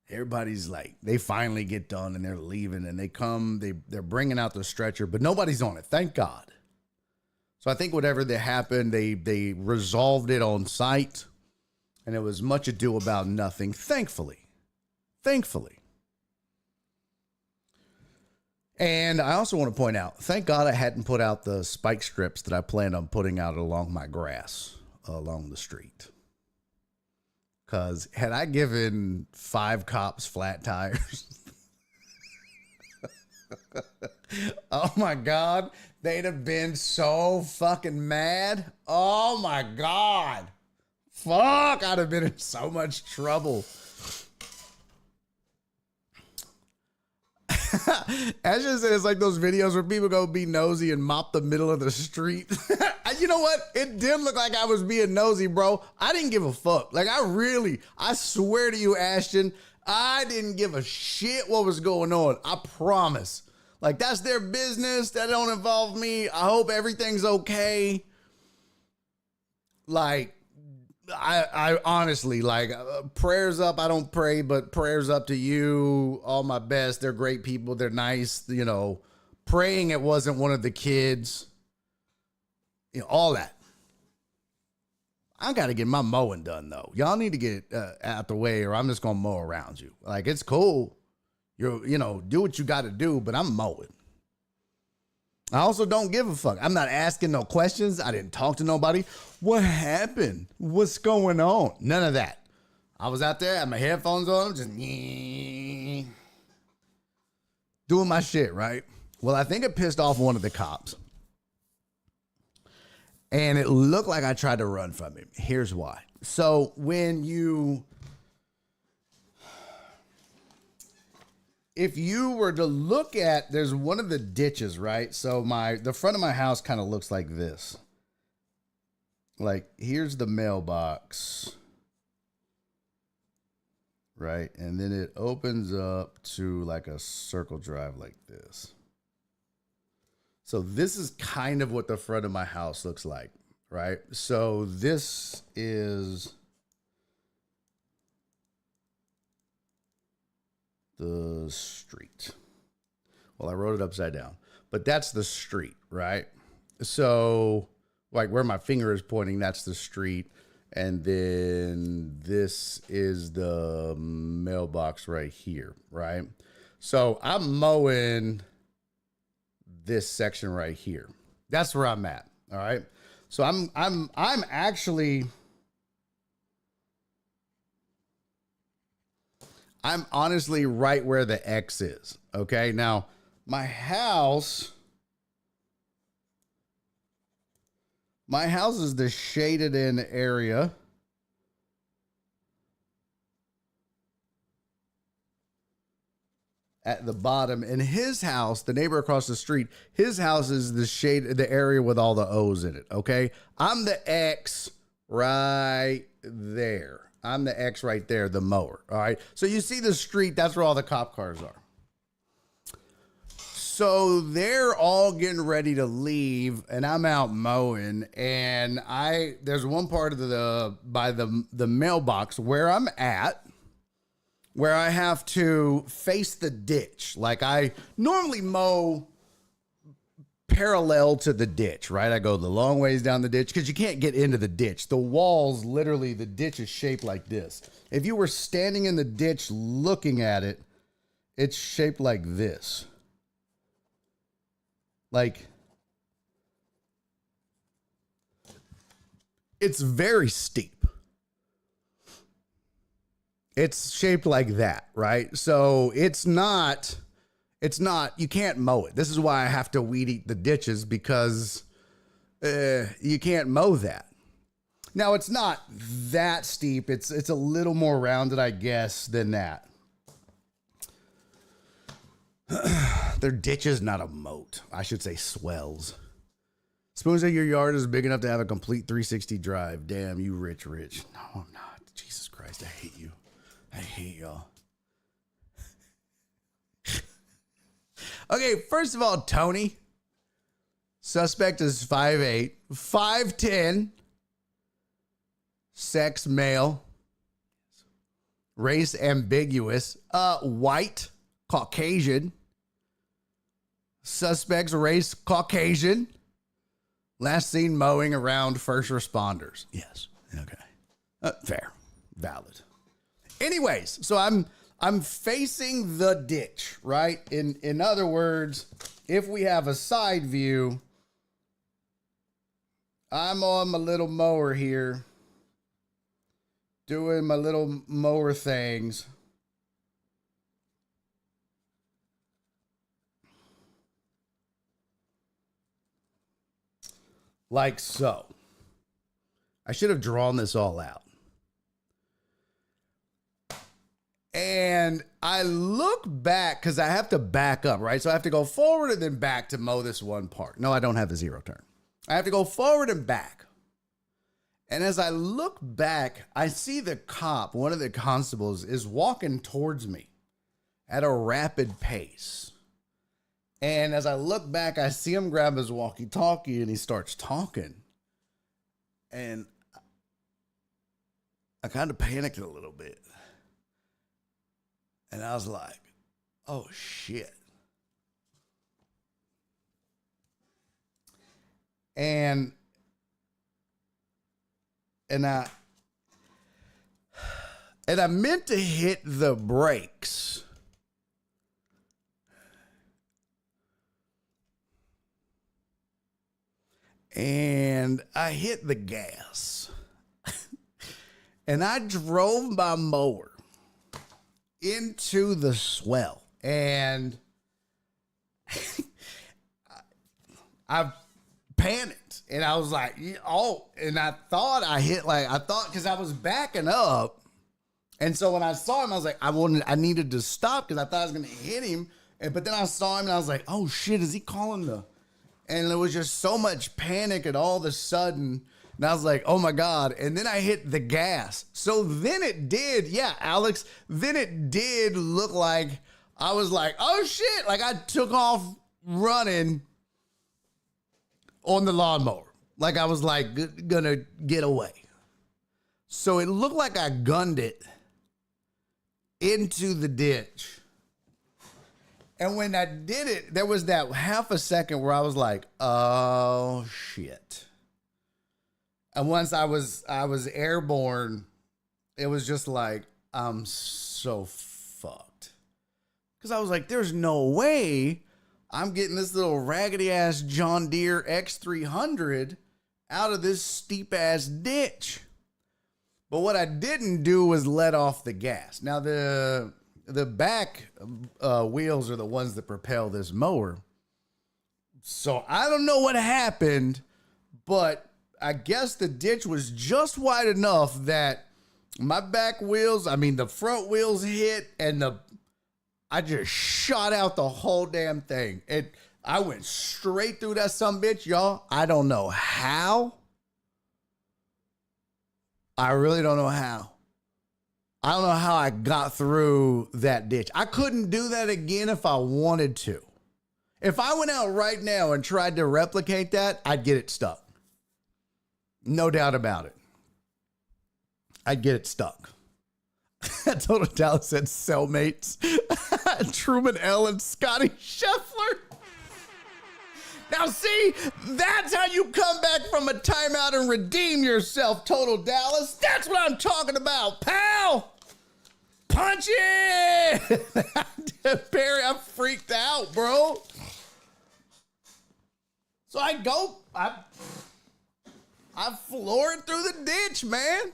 everybody's like, they finally get done and they're leaving, and they're bringing out the stretcher, but nobody's on it. Thank God. So I think whatever that happened, they resolved it on site, And it was much ado about nothing, thankfully. And I also want to point out, thank God I hadn't put out the spike strips that I planned on putting out along my grass, along the street. Because had I given 5 cops flat tires, oh my God, they'd have been so fucking mad. Oh my God. Fuck, I'd have been in so much trouble. As you said, it's like those videos where people go be nosy and mop the middle of the street. You know what? It did look like I was being nosy, bro. I didn't give a fuck. Like, I swear to you, Ashton, I didn't give a shit what was going on. I promise. Like, that's their business. That don't involve me. I hope everything's okay. Like, I honestly, like, prayers up. I don't pray, but prayers up to you. All my best. They're great people. They're nice. You know, praying it wasn't one of the kids. You know, all that. I got to get my mowing done, though. Y'all need to get out the way or I'm just going to mow around you. Like, it's cool. You know, do what you got to do, but I'm mowing. I also don't give a fuck. I'm not asking no questions. I didn't talk to nobody. What happened? What's going on? None of that. I was out there, had my headphones on, just doing my shit, right? Well, I think it pissed off one of the cops. And it looked like I tried to run from him. Here's why. So if you were to look at, there's one of the ditches, right? So the front of my house kind of looks like this. Like, here's the mailbox, right? And then it opens up to like a circle drive like this. So this is kind of what the front of my house looks like, right? So this is the street. Well, I wrote it upside down, but that's the street, right? So like where my finger is pointing, that's the street. And then this is the mailbox right here, right? So I'm mowing this section right here. That's where I'm at. All right. So I'm honestly right where the X is. Okay. Now my house is the shaded in area. At the bottom, and his house, the neighbor across the street, his house is the area with all the O's in it. Okay. I'm the X right there. I'm the X right there, the mower. All right. So you see the street, that's where all the cop cars are. So they're all getting ready to leave and I'm out mowing and there's one part of by the mailbox where I'm at, where I have to face the ditch. Like I normally mow parallel to the ditch, right? I go the long ways down the ditch because you can't get into the ditch. The walls, literally, the ditch is shaped like this. If you were standing in the ditch looking at it, it's shaped like this. Like, it's very steep. It's shaped like that, right? So it's not, you can't mow it. This is why I have to weed eat the ditches because you can't mow that. Now it's not that steep. It's a little more rounded, I guess, than that. Their ditch is not a moat. I should say swells. Suppose that your yard is big enough to have a complete 360 drive. Damn, you rich. No, I'm not. Jesus Christ, I hate you. I hate y'all. Okay, first of all, Tony. Suspect is 5'8", 5'10", sex male, race ambiguous, white, Caucasian. Suspect's race Caucasian. Last seen mowing around first responders. Yes. Okay. Fair. Valid. Anyways, so I'm facing the ditch, right? In other words, if we have a side view, I'm on my little mower here, doing my little mower things. Like so. I should have drawn this all out. And I look back because I have to back up, right? So I have to go forward and then back to mow this one part. No, I don't have a zero turn. I have to go forward and back. And as I look back, I see the cop, one of the constables, is walking towards me at a rapid pace. And as I look back, I see him grab his walkie-talkie and he starts talking. And I kind of panicked a little bit. And I was like, oh, shit. And I meant to hit the brakes. And I hit the gas. And I drove my mower into the swell. And I panicked. And I was like, oh, and I thought because I was backing up. And so when I saw him, I was like, I needed to stop because I thought I was going to hit him. But then I saw him and I was like, oh shit, is he calling the... And there was just so much panic and all of a sudden, and I was like, oh my God. And then I hit the gas. So then it did, yeah, Alex, then it did look like I was like, oh shit. Like I took off running on the lawnmower. Like I was like gonna get away. So it looked like I gunned it into the ditch. And when I did it, there was that half a second where I was like, oh shit. And once I was airborne, it was just like, I'm so fucked. Because I was like, there's no way I'm getting this little raggedy ass John Deere X300 out of this steep ass ditch. But what I didn't do was let off the gas. Now the back wheels are the ones that propel this mower. So I don't know what happened, but I guess the ditch was just wide enough that my back wheels, the front wheels hit and I just shot out the whole damn thing. I went straight through that sumbitch, y'all. I don't know how. I really don't know how. I don't know how I got through that ditch. I couldn't do that again if I wanted to. If I went out right now and tried to replicate that, I'd get it stuck. No doubt about it. I'd get it stuck. Total Dallas said cellmates. Truman L. and Scotty Scheffler. Now see, that's how you come back from a timeout and redeem yourself, Total Dallas. That's what I'm talking about, pal. Punch it. Barry, I'm freaked out, bro. So I floored through the ditch, man.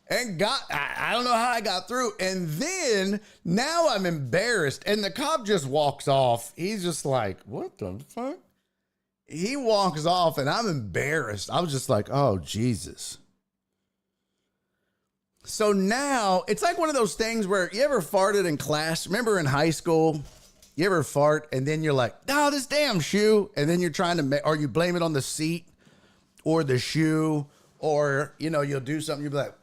And I don't know how I got through. And then now I'm embarrassed. And the cop just walks off. He's just like, what the fuck? He walks off and I'm embarrassed. I was just like, oh, Jesus. So now it's like one of those things where you ever farted in class? Remember in high school, you ever fart and then you're like, oh, this damn shoe. And then you're trying to, or you blame it on the seat or the shoe, or, you'll do something. You'll be like,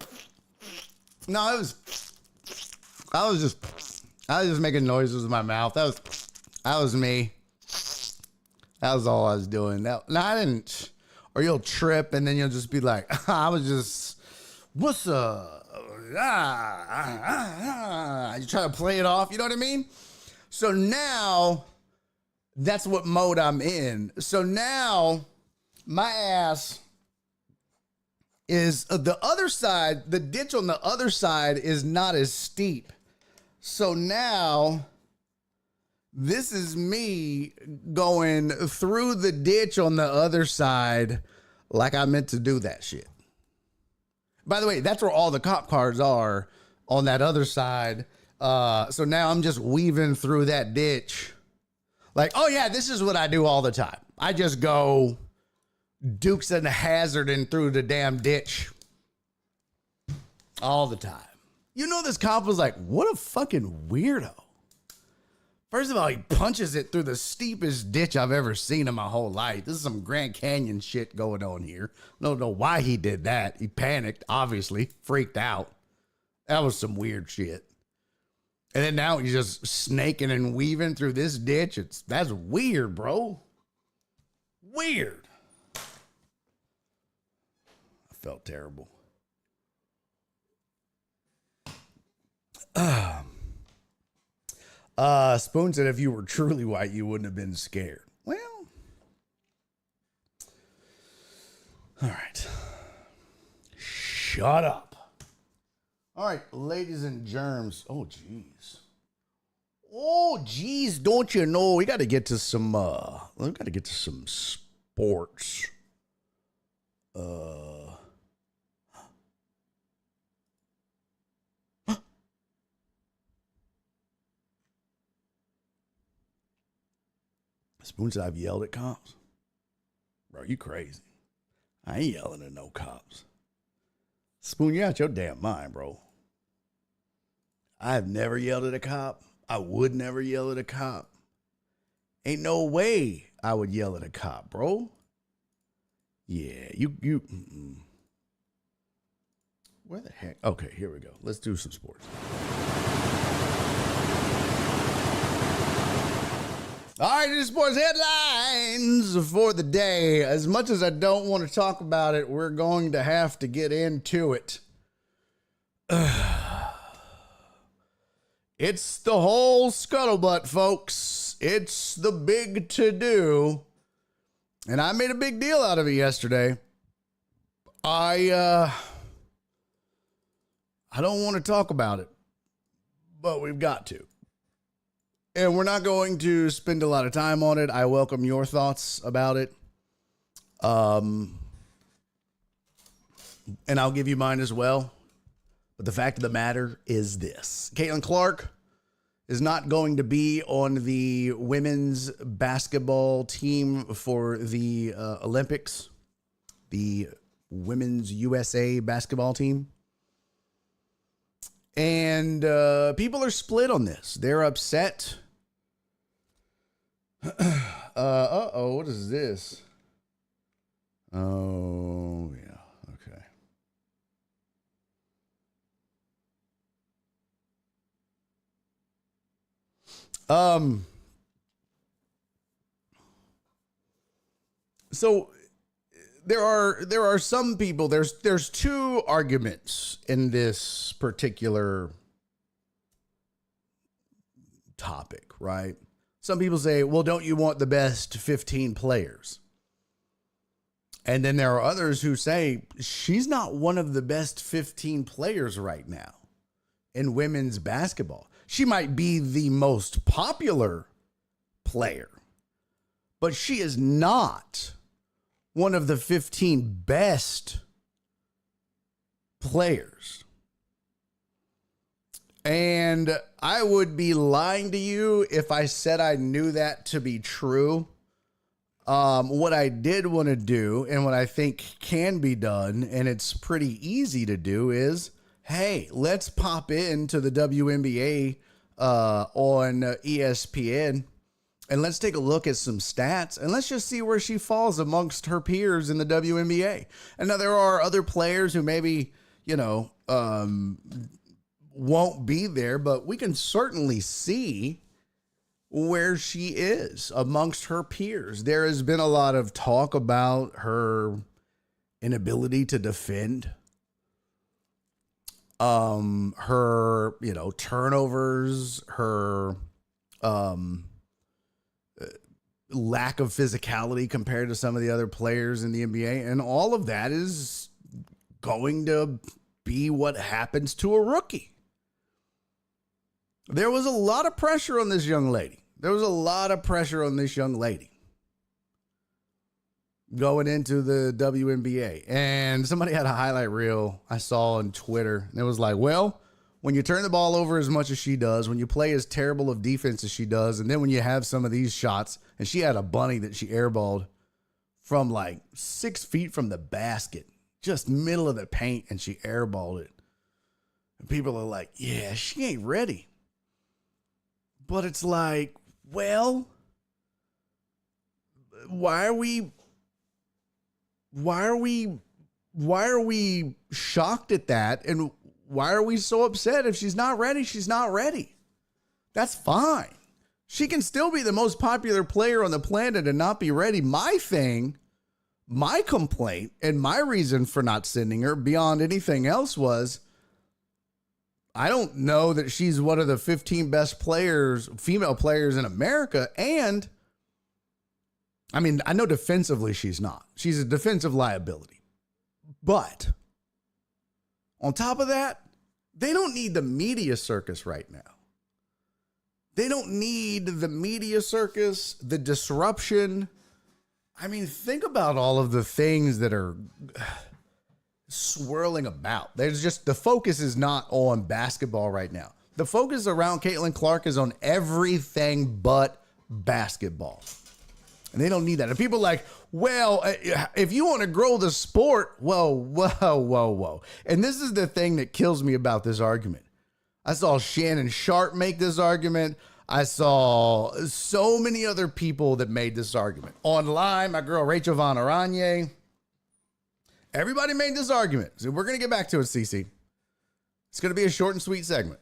no, I was just making noises with my mouth. That was me. That was all I was doing. I didn't, or you'll trip and then you'll just be like, I was just, what's up? You try to play it off. You know what I mean? So now that's what mode I'm in. So now my ass is the other side, the ditch on the other side is not as steep. So now this is me going through the ditch on the other side like I meant to do that shit. By the way, that's where all the cop cars are, on that other side. So now I'm just weaving through that ditch. Like, oh yeah, this is what I do all the time. I just go Dukes and Hazard and through the damn ditch all the time. You know, this cop was like, what a fucking weirdo. First of all, he punches it through the steepest ditch I've ever seen in my whole life. This is some Grand Canyon shit going on here. Don't know why he did that. He panicked, obviously, freaked out. That was some weird shit. And then now he's just snaking and weaving through this ditch. That's weird, bro. Weird. I felt terrible. Spoon said if you were truly white, you wouldn't have been scared. Well, all right. Shut up. All right, ladies and germs. Oh, geez. Oh, geez, don't you know? We got to get to some, sports. Spoon said I've yelled at cops. Bro, you crazy. I ain't yelling at no cops. Spoon, you out your damn mind, bro. I've never yelled at a cop. I would never yell at a cop. Ain't no way I would yell at a cop, bro. Yeah, you. Where the heck? Okay, here we go. Let's do some sports. All right, this is sports headlines for the day. As much as I don't want to talk about it, we're going to have to get into it. It's the whole scuttlebutt, folks. It's the big to-do. And I made a big deal out of it yesterday. I don't want to talk about it, but we've got to. And we're not going to spend a lot of time on it. I welcome your thoughts about it. And I'll give you mine as well. But the fact of the matter is this. Caitlin Clark is not going to be on the women's basketball team for the Olympics. The women's USA basketball team. And people are split on this. They're upset. Uh-oh, what is this? Oh, yeah, okay. So there are some people, there's two arguments in this particular topic, right? Some people say, well, don't you want the best 15 players? And then there are others who say she's not one of the best 15 players right now in women's basketball. She might be the most popular player, but she is not one of the 15 best players. And I would be lying to you if I said I knew that to be true. What I did want to do and what I think can be done, and it's pretty easy to do, is, hey, let's pop into the WNBA on ESPN and let's take a look at some stats and let's just see where she falls amongst her peers in the WNBA. And now there are other players who maybe, won't be there, but we can certainly see where she is amongst her peers. There has been a lot of talk about her inability to defend, her, turnovers, her lack of physicality compared to some of the other players in the NBA. And all of that is going to be what happens to a rookie. There was a lot of pressure on this young lady. Going into the WNBA. And somebody had a highlight reel I saw on Twitter. And it was like, well, when you turn the ball over as much as she does, when you play as terrible of defense as she does, and then when you have some of these shots, and she had a bunny that she airballed from like 6 feet from the basket, just middle of the paint, and she airballed it. And people are like, yeah, she ain't ready. But it's like, well, why are we shocked at that? And why are we so upset? If she's not ready, she's not ready. That's fine. She can still be the most popular player on the planet and not be ready. My complaint, and my reason for not sending her beyond anything else was, I don't know that she's one of the 15 best players, female players in America. And I mean, I know defensively she's not. She's a defensive liability. But on top of that, they don't need the media circus right now. They don't need the media circus, the disruption. I mean, think about all of the things that are swirling about. There's just, the focus is not on basketball right now. The focus around Caitlin Clark is on everything but basketball. And they don't need that. And people are like, well, if you want to grow the sport, whoa. And this is the thing that kills me about this argument. I saw Shannon Sharp make this argument. I saw so many other people that made this argument. Online, my girl Rachel Von Aranye. Everybody made this argument. So we're going to get back to it, CC. It's going to be a short and sweet segment.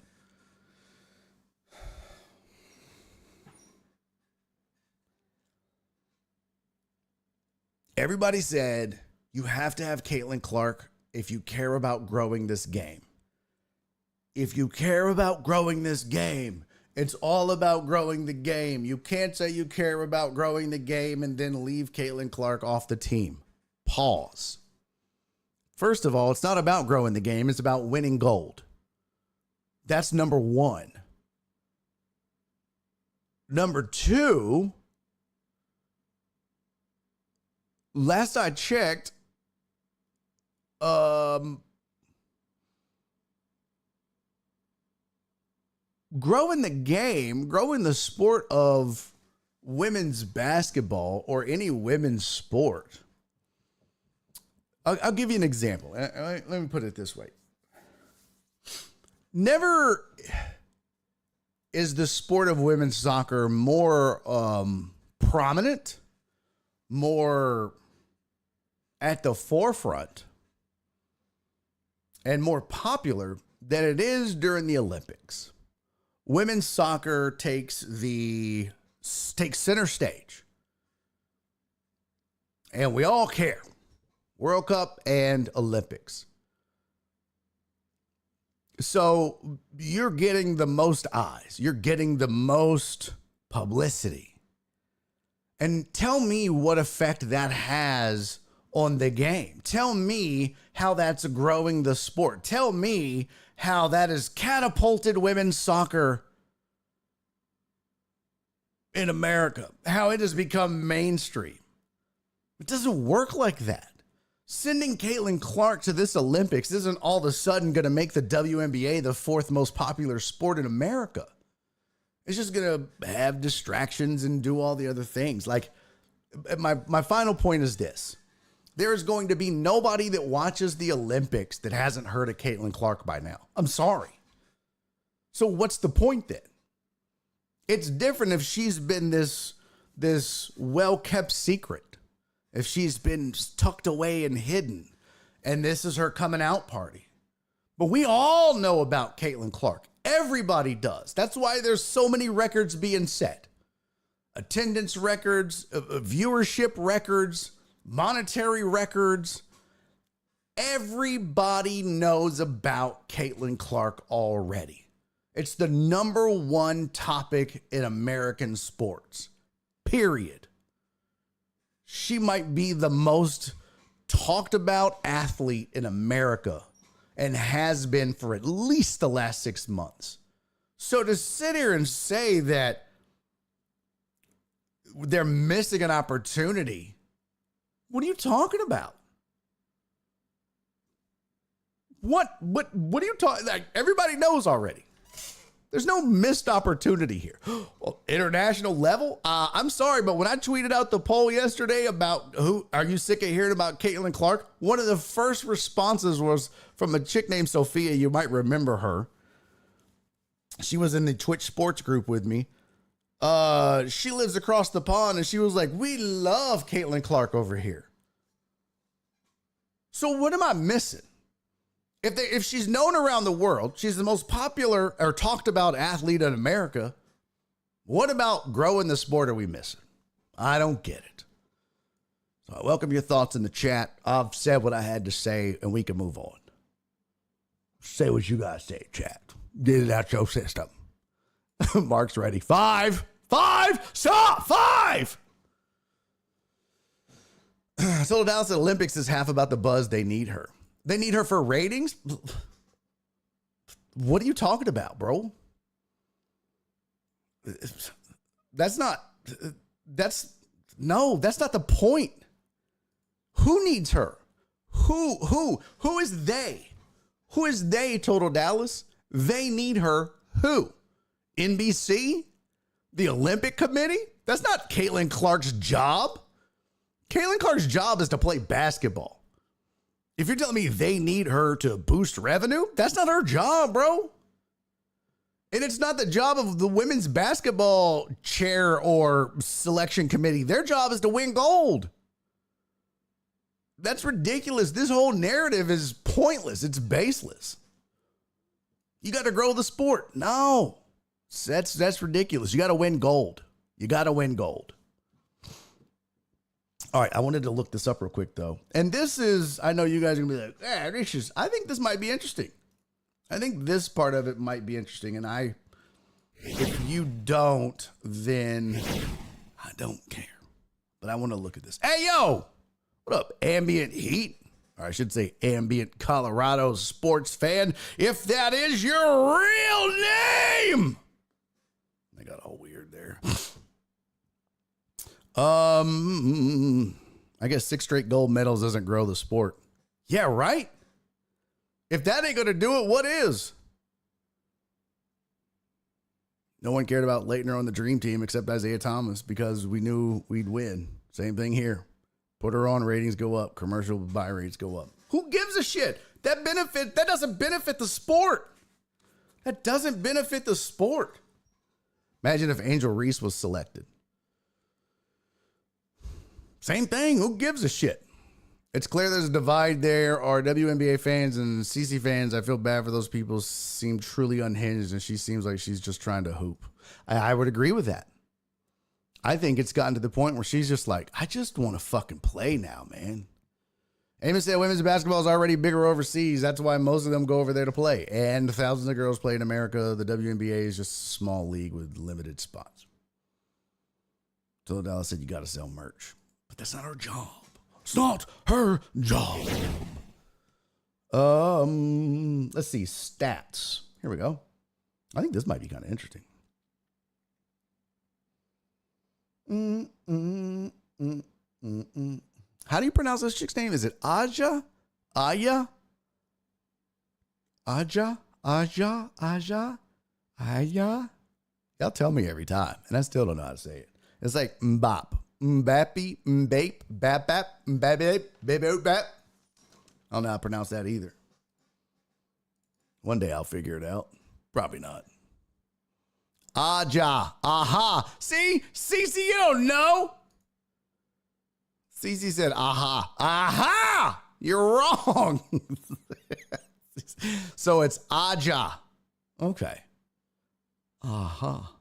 Everybody said you have to have Caitlin Clark if you care about growing this game. If you care about growing this game, it's all about growing the game. You can't say you care about growing the game and then leave Caitlin Clark off the team. Pause. First of all, it's not about growing the game. It's about winning gold. That's number one. Number two, last I checked, growing the game, growing the sport of women's basketball or any women's sport. I'll give you an example. Let me put it this way. Never is the sport of women's soccer more prominent, more at the forefront, and more popular than it is during the Olympics. Women's soccer takes center stage. And we all care. World Cup and Olympics. So you're getting the most eyes. You're getting the most publicity. And tell me what effect that has on the game. Tell me how that's growing the sport. Tell me how that has catapulted women's soccer in America, how it has become mainstream. It doesn't work like that. Sending Caitlin Clark to this Olympics isn't all of a sudden going to make the WNBA the fourth most popular sport in America. It's just going to have distractions and do all the other things. Like, my final point is this. There is going to be nobody that watches the Olympics that hasn't heard of Caitlin Clark by now. I'm sorry. So what's the point then? It's different if she's been this well-kept secret. If she's been tucked away and hidden, and this is her coming out party. But we all know about Caitlin Clark. Everybody does. That's why there's so many records being set. Attendance records, viewership records, monetary records. Everybody knows about Caitlin Clark already. It's the number one topic in American sports. Period. She might be the most talked about athlete in America and has been for at least the last 6 months. So to sit here and say that they're missing an opportunity, what are you talking about? What are you talking? Like, everybody knows already. There's no missed opportunity here. Well, international level? I'm sorry, but when I tweeted out the poll yesterday about who are you sick of hearing about Caitlin Clark, one of the first responses was from a chick named Sophia. You might remember her. She was in the Twitch sports group with me. She lives across the pond, and she was like, "We love Caitlin Clark over here." So what am I missing? If she's known around the world, she's the most popular or talked about athlete in America, what about growing the sport are we missing? I don't get it. So I welcome your thoughts in the chat. I've said what I had to say, and we can move on. Say what you guys say, chat. Get it out your system. Mark's ready. Five, stop, 5. I told Dallas the Olympics is half about the buzz. They need her. They need her for ratings? What are you talking about, bro? That's not the point. Who needs her? Who is they? Who is they, Total Dallas? They need her. Who? NBC? The Olympic Committee? That's not Caitlin Clark's job. Caitlin Clark's job is to play basketball. If you're telling me they need her to boost revenue, that's not her job, bro. And it's not the job of the women's basketball chair or selection committee. Their job is to win gold. That's ridiculous. This whole narrative is pointless. It's baseless. You got to grow the sport. No, that's ridiculous. You got to win gold. You got to win gold. All right, I wanted to look this up real quick, though. And this is, I know you guys are going to be like, I think this might be interesting. I think this part of it might be interesting. And if you don't, then I don't care. But I want to look at this. Hey, yo, what up, Ambient Heat? Or I should say Ambient Colorado sports fan, if that is your real name. They got all weird there. I guess 6 straight gold medals doesn't grow the sport. Yeah, right? If that ain't going to do it, what is? No one cared about Leitner on the dream team except Isaiah Thomas because we knew we'd win. Same thing here. Put her on, ratings go up. Commercial buy rates go up. Who gives a shit? That doesn't benefit the sport. That doesn't benefit the sport. Imagine if Angel Reese was selected. Same thing. Who gives a shit? It's clear there's a divide there. Our WNBA fans and CC fans, I feel bad for those people, seem truly unhinged, and she seems like she's just trying to hoop. I would agree with that. I think it's gotten to the point where she's just like, I just want to fucking play now, man. Amos said women's basketball is already bigger overseas. That's why most of them go over there to play. And thousands of girls play in America. The WNBA is just a small league with limited spots. So Dallas said you got to sell merch. But that's not her job. It's not her job. Let's see. Stats. Here we go. I think this might be kind of interesting. How do you pronounce this chick's name? Is it Aja? Aya? Aja? Aja? Aja? Aya? Y'all tell me every time, and I still don't know how to say it. It's like mbop. Mbappy, mbape, bap, bap, mbabe, babe, bap. I don't know how to pronounce that either. One day I'll figure it out. Probably not. Aja. Aha. See, you don't know. Cece said, aha. Aha. You're wrong. So it's Aja. Okay. Aha.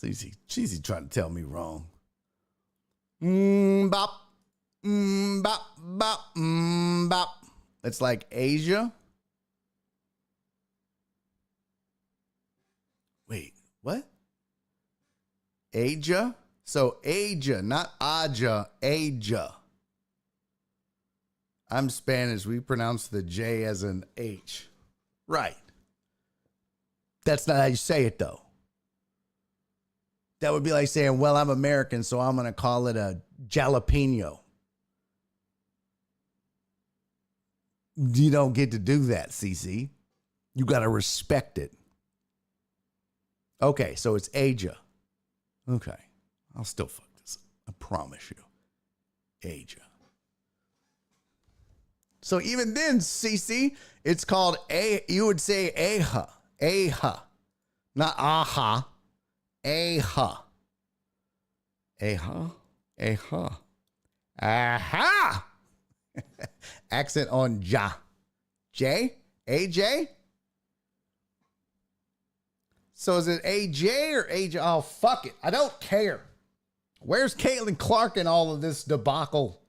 Cece trying to tell me wrong. Bop. Bop. Bop. Bop. It's like Asia. Wait, what? Aja? So Aja, not Aja, Aja. I'm Spanish. We pronounce the J as an H. Right. That's not how you say it, though. That would be like saying, well, I'm American, so I'm going to call it a jalapeno. You don't get to do that, CC. You got to respect it. Okay, so it's Aja. Okay. I'll still fuck this up. I promise you. Aja. So even then, CC, it's called you would say Aja. Aja. Not aha. Aja. Aja. Aja. Aha. Accent on ja. J? AJ? So is it AJ or AJ? Oh, fuck it. I don't care. Where's Caitlin Clark in all of this debacle?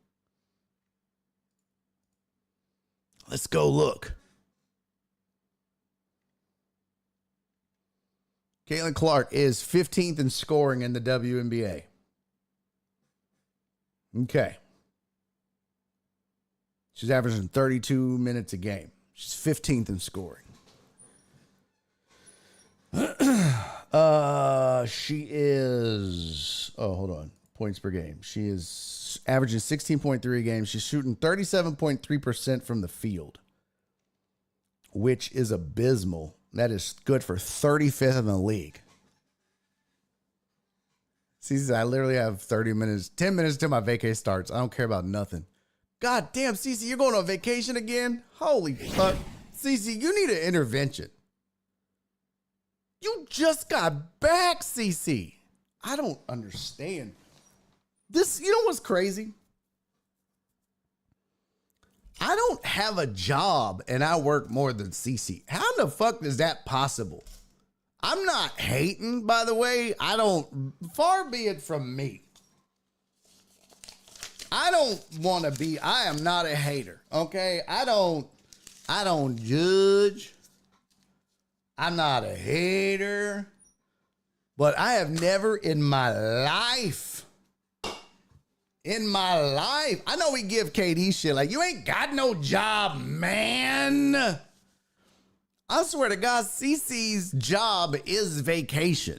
Let's go look. Caitlin Clark is 15th in scoring in the WNBA. Okay. She's averaging 32 minutes a game. She's 15th in scoring. She is, hold on. Points per game. She is averaging 16.3 a game. She's shooting 37.3% from the field, which is abysmal. That is good for 35th in the league. See, I literally have 10 minutes till my vacay starts. I don't care about nothing. God damn, Cece, you're going on vacation again? Holy fuck. Cece, you need an intervention. You just got back, Cece. I don't understand. This, you know what's crazy? I don't have a job and I work more than Cece. How the fuck is that possible? I'm not hating, by the way. Far be it from me. I am not a hater, okay? I don't judge. I'm not a hater. But I have never in my life, I know we give KD shit like, you ain't got no job, man. I swear to God, Cece's job is vacation.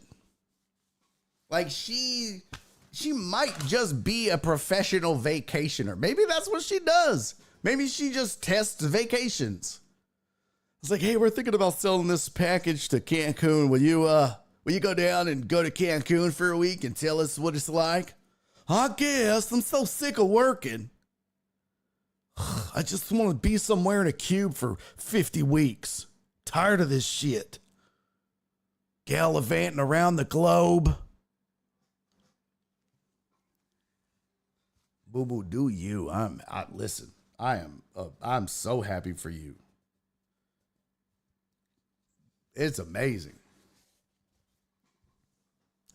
Like she might just be a professional vacationer. Maybe that's what she does. Maybe she just tests vacations. It's like, hey, we're thinking about selling this package to Cancun. Will you go down and go to Cancun for a week and tell us what it's like? I guess. I'm so sick of working. I just want to be somewhere in a cube for 50 weeks. Tired of this shit. Gallivanting around the globe. Boo boo, do you? Listen. I'm so happy for you. It's amazing.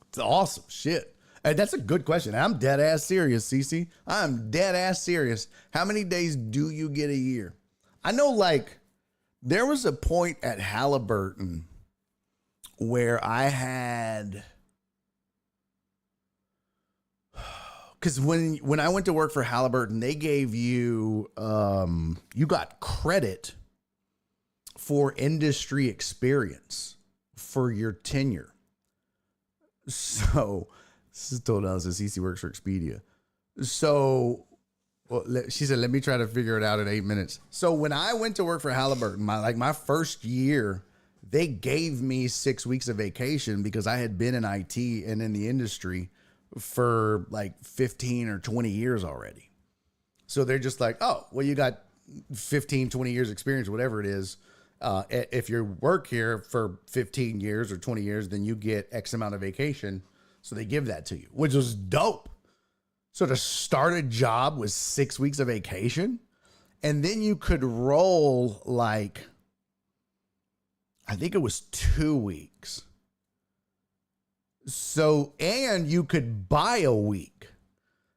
It's awesome shit. And that's a good question. I'm dead ass serious, Cece. I'm dead ass serious. How many days do you get a year? I know, like, there was a point at Halliburton where I had, because when I went to work for Halliburton, they gave you, you got credit for industry experience for your tenure. So this is told us that CC works for Expedia. So she said, let me try to figure it out in 8 minutes. So when I went to work for Halliburton, my first year, they gave me 6 weeks of vacation because I had been in IT and in the industry for like 15 or 20 years already. So they're just like, oh, well, you got 15, 20 years experience, whatever it is. If you work here for 15 years or 20 years, then you get X amount of vacation. So they give that to you, which was dope. So to start a job with 6 weeks of vacation, and then you could roll like, I think it was 2 weeks. So, and you could buy a week.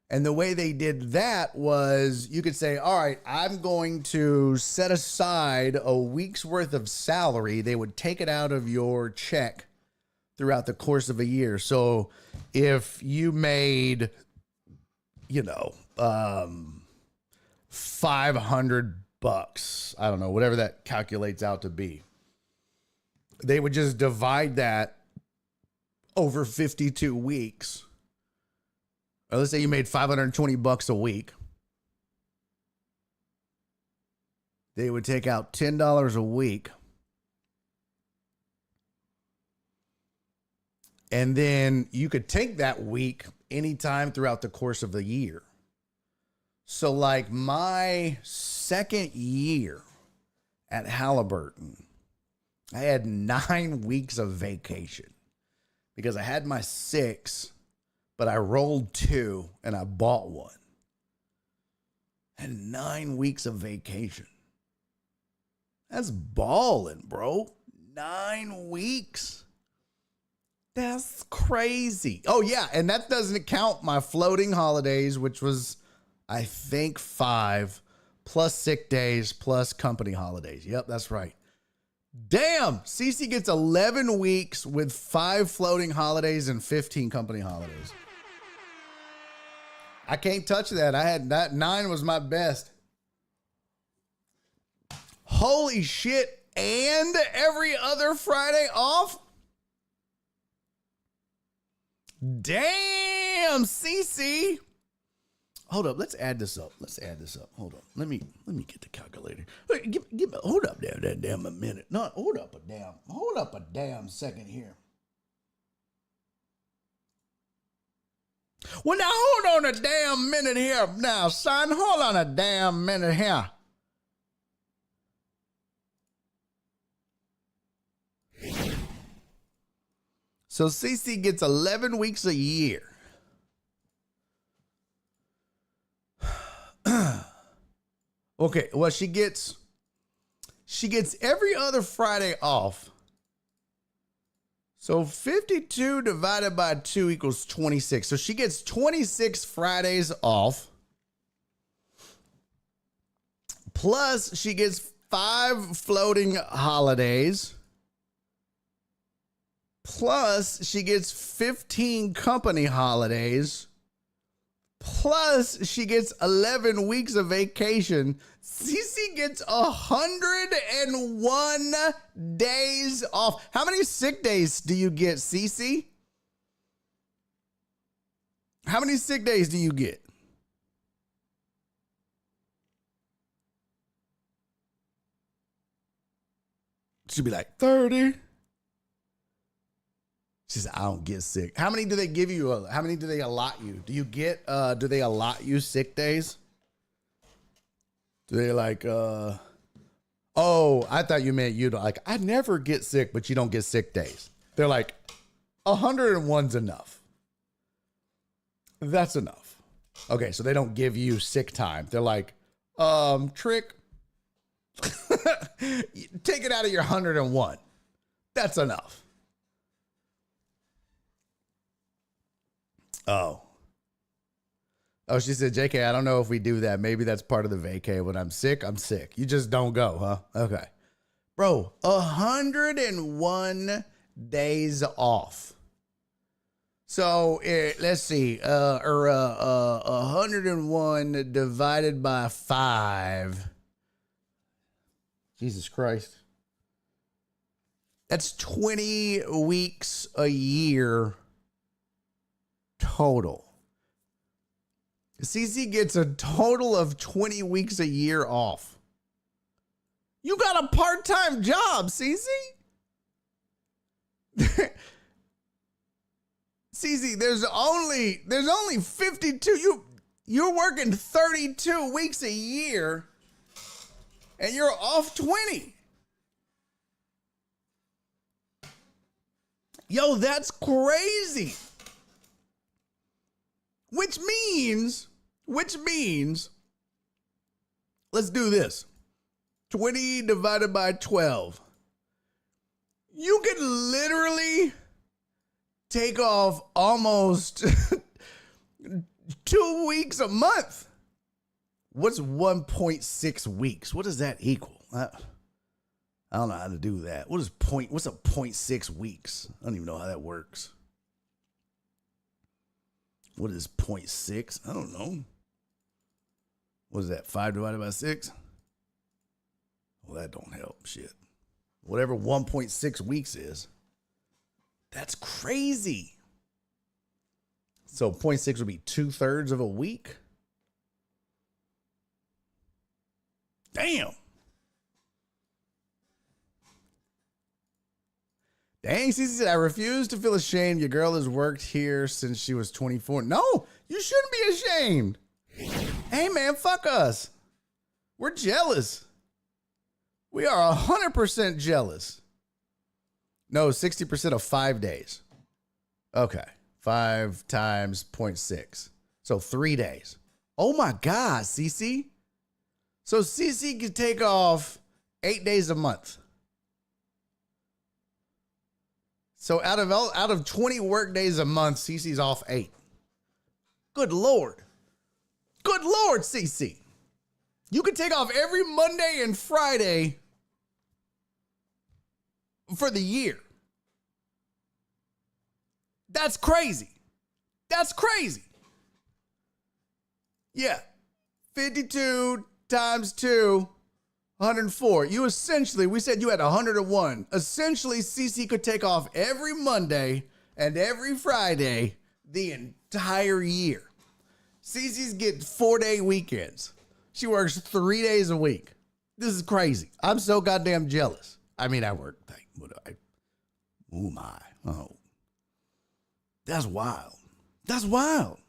And the way they did that was you could say, all right, I'm going to set aside a week's worth of salary. They would take it out of your check throughout the course of a year. So if you made, $500. I don't know, whatever that calculates out to be. They would just divide that over 52 weeks. Or let's say you made $520 a week. They would take out $10 a week. And then you could take that week anytime throughout the course of the year. So like my second year at Halliburton, I had 9 weeks of vacation because I had my 6, but I rolled 2 and I bought 1. I had 9 weeks of vacation. That's balling, bro. 9 weeks. That's crazy. Oh, yeah. And that doesn't count my floating holidays, which was, I think, 5 plus sick days plus company holidays. Yep, that's right. Damn. Cece gets 11 weeks with 5 floating holidays and 15 company holidays. I can't touch that. I had that 9 was my best. Holy shit. And every other Friday off? Damn, CC. Hold up, let's add this up. Hold on. Let me get the calculator. Hold up there, that damn a minute. No, hold up a damn second here. Well, now hold on a damn minute here. Now, son, hold on a damn minute here. So CC gets 11 weeks a year. Okay, well, she gets every other Friday off. So 52 divided by 2 equals 26. So she gets 26 Fridays off. Plus she gets 5 floating holidays. Plus she gets 15 company holidays. Plus she gets 11 weeks of vacation. Cece gets 101 days off. How many sick days do you get, Cece? How many sick days do you get? She'd be like 30. She said, I don't get sick. How many do they give you? How many do they allot you? Do you get, do they allot you sick days? Do they like, oh, I thought you meant you don't, like, I never get sick, but you don't get sick days. They're like, 101's enough. That's enough. Okay, so they don't give you sick time. They're like, Trick, take it out of your 101. That's enough. Oh, she said, JK, I don't know if we do that. Maybe that's part of the vacay. When I'm sick, I'm sick. You just don't go, huh? Okay. Bro, 101 days off. So let's see, 101 divided by 5. Jesus Christ. That's 20 weeks a year total. CC gets a total of 20 weeks a year off. You got a part-time job, CC. CC, there's only 52. You're working 32 weeks a year and you're off 20. Yo, that's crazy. Which means, let's do this. 20 divided by 12. You could literally take off almost 2 weeks a month. What's 1.6 weeks? What does that equal? I don't know how to do that. What's a 0.6 weeks? I don't even know how that works. What is 0.6? I don't know. What is that? 5 divided by 6? Well, that don't help. Shit. Whatever 1.6 weeks is. That's crazy. So 0.6 would be 2/3 of a week. Damn. Dang, Cece said, I refuse to feel ashamed. Your girl has worked here since she was 24. No, you shouldn't be ashamed. Hey, man, fuck us. We're jealous. We are 100% jealous. No, 60% of 5 days. Okay. 5 times 0.6. So 3 days. Oh, my God, Cece. So Cece could take off 8 days a month. So out of 20 work days a month, Cece's off 8. Good Lord. Good Lord, Cece. You could take off every Monday and Friday for the year. That's crazy. That's crazy. Yeah. 52 times 2, 104. You essentially, we said you had 101. Essentially, Cece could take off every Monday and every Friday the entire year. Cece's getting 4-day weekends. She works 3 days a week. This is crazy. I'm so goddamn jealous. I mean, I work. Oh my. Oh. That's wild. That's wild.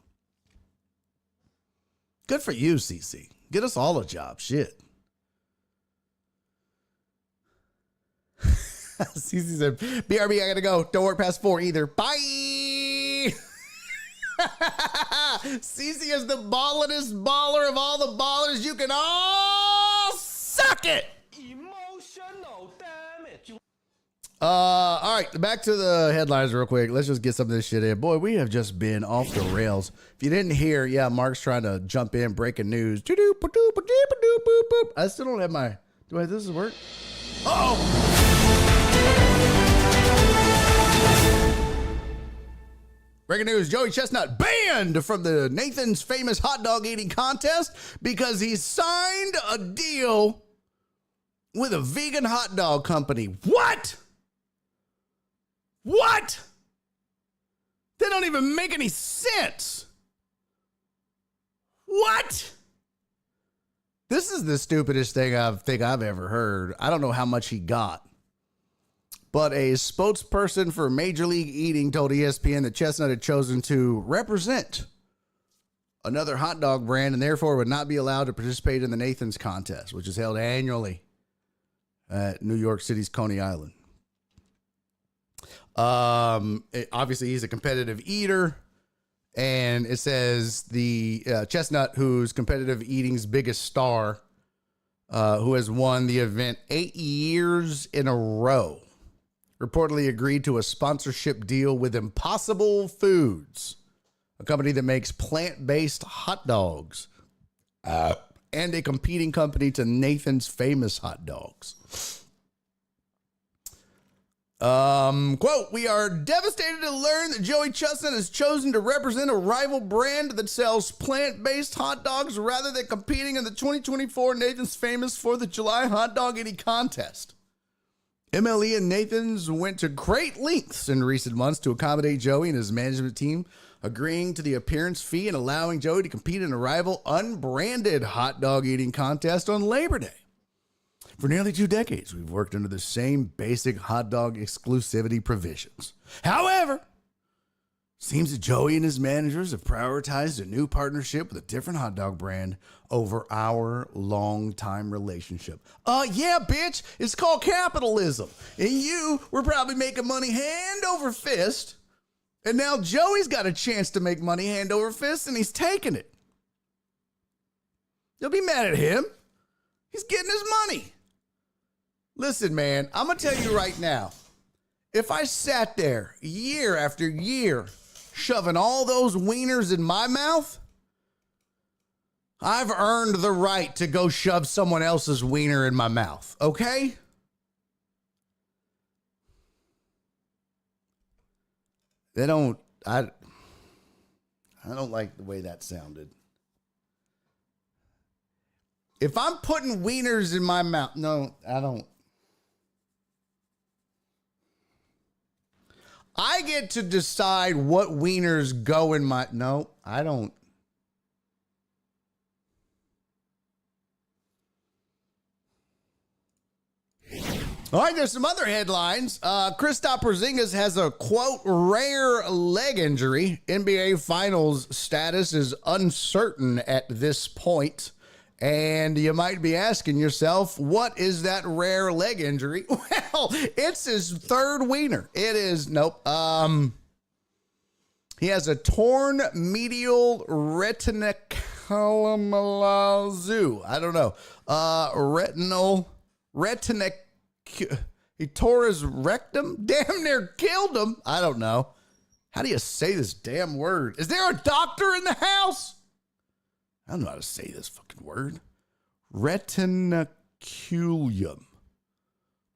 Good for you, Cece. Get us all a job. Shit. Cece said, BRB, I gotta go. Don't work past 4 either. Bye. Cece is the ballingest baller of all the ballers. You can all suck it. Emotional damage. All right, back to the headlines real quick. Let's just get some of this shit in. Boy, we have just been off the rails. If you didn't hear, yeah, Mark's trying to jump in, breaking news. I still don't have my, do I have this work? Oh! Breaking news, Joey Chestnut banned from the Nathan's Famous Hot Dog Eating Contest because he signed a deal with a vegan hot dog company. What? What? They don't even make any sense. What? This is the stupidest thing I've ever heard. I don't know how much he got. But a spokesperson for Major League Eating told ESPN that Chestnut had chosen to represent another hot dog brand and therefore would not be allowed to participate in the Nathan's contest, which is held annually at New York City's Coney Island. Obviously, he's a competitive eater, and it says the Chestnut, who's competitive eating's biggest star, who has won the event 8 years in a row, reportedly agreed to a sponsorship deal with Impossible Foods, a company that makes plant-based hot dogs, and a competing company to Nathan's Famous Hot Dogs. Quote, we are devastated to learn that Joey Chestnut has chosen to represent a rival brand that sells plant-based hot dogs rather than competing in the 2024 Nathan's Famous 4th of July Hot Dog Eating Contest. MLE and Nathan's went to great lengths in recent months to accommodate Joey and his management team, agreeing to the appearance fee and allowing Joey to compete in a rival unbranded hot dog eating contest on Labor Day. For nearly 2 decades, we've worked under the same basic hot dog exclusivity provisions. However, seems that Joey and his managers have prioritized a new partnership with a different hot dog brand over our long-time relationship. Yeah, bitch, it's called capitalism. And you were probably making money hand over fist. And now Joey's got a chance to make money hand over fist, and he's taking it. You'll be mad at him. He's getting his money. Listen, man, I'm going to tell you right now, if I sat there year after year shoving all those wieners in my mouth, I've earned the right to go shove someone else's wiener in my mouth, okay? I don't like the way that sounded. If I'm putting wieners in my mouth, no, I don't. I get to decide what wieners go in my, no, I don't. All right, there's some other headlines. Kristaps Porzingis has a, quote, rare leg injury. NBA Finals status is uncertain at this point. And you might be asking yourself, what is that rare leg injury? Well, it's his third wiener. It is, nope. He has a torn medial retinaculum. I don't know. He tore his rectum, damn near killed him. I don't know. How do you say this damn word? Is there a doctor in the house? I don't know how to say this fucking word. Retinaculum.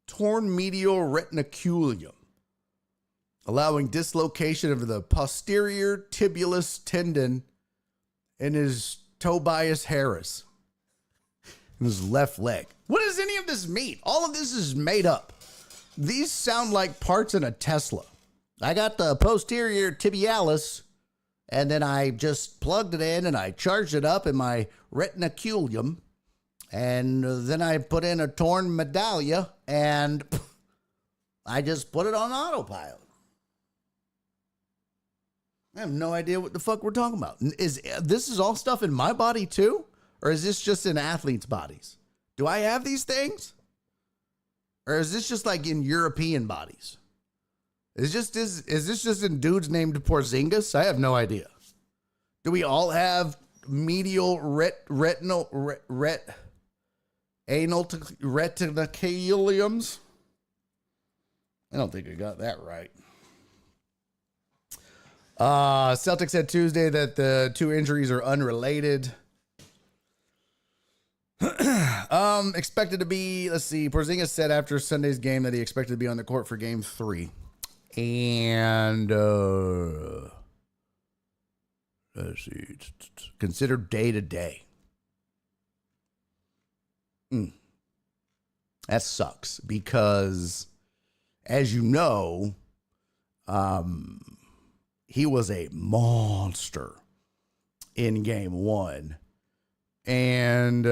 Torn medial retinaculum. Allowing dislocation of the posterior tibialis tendon in his Tobias Harris. In his left leg. What does any of this mean? All of this is made up. These sound like parts in a Tesla. I got the posterior tibialis, and then I just plugged it in and I charged it up in my retinaculum, and then I put in a torn medallia, and I just put it on autopilot. I have no idea what the fuck we're talking about. This is all stuff in my body too? Or is this just in athletes' bodies? Do I have these things? Or is this just like in European bodies? Is this just in dudes named Porzingis? I have no idea. Do we all have medial retinaculums? I don't think I got that right. Celtics said Tuesday that the two injuries are unrelated. Expected to be, let's see, Porzingis said after Sunday's game that he expected to be on the court for game 3. And, let's see, considered day to day. That sucks because, as you know, he was a monster in game 1. And,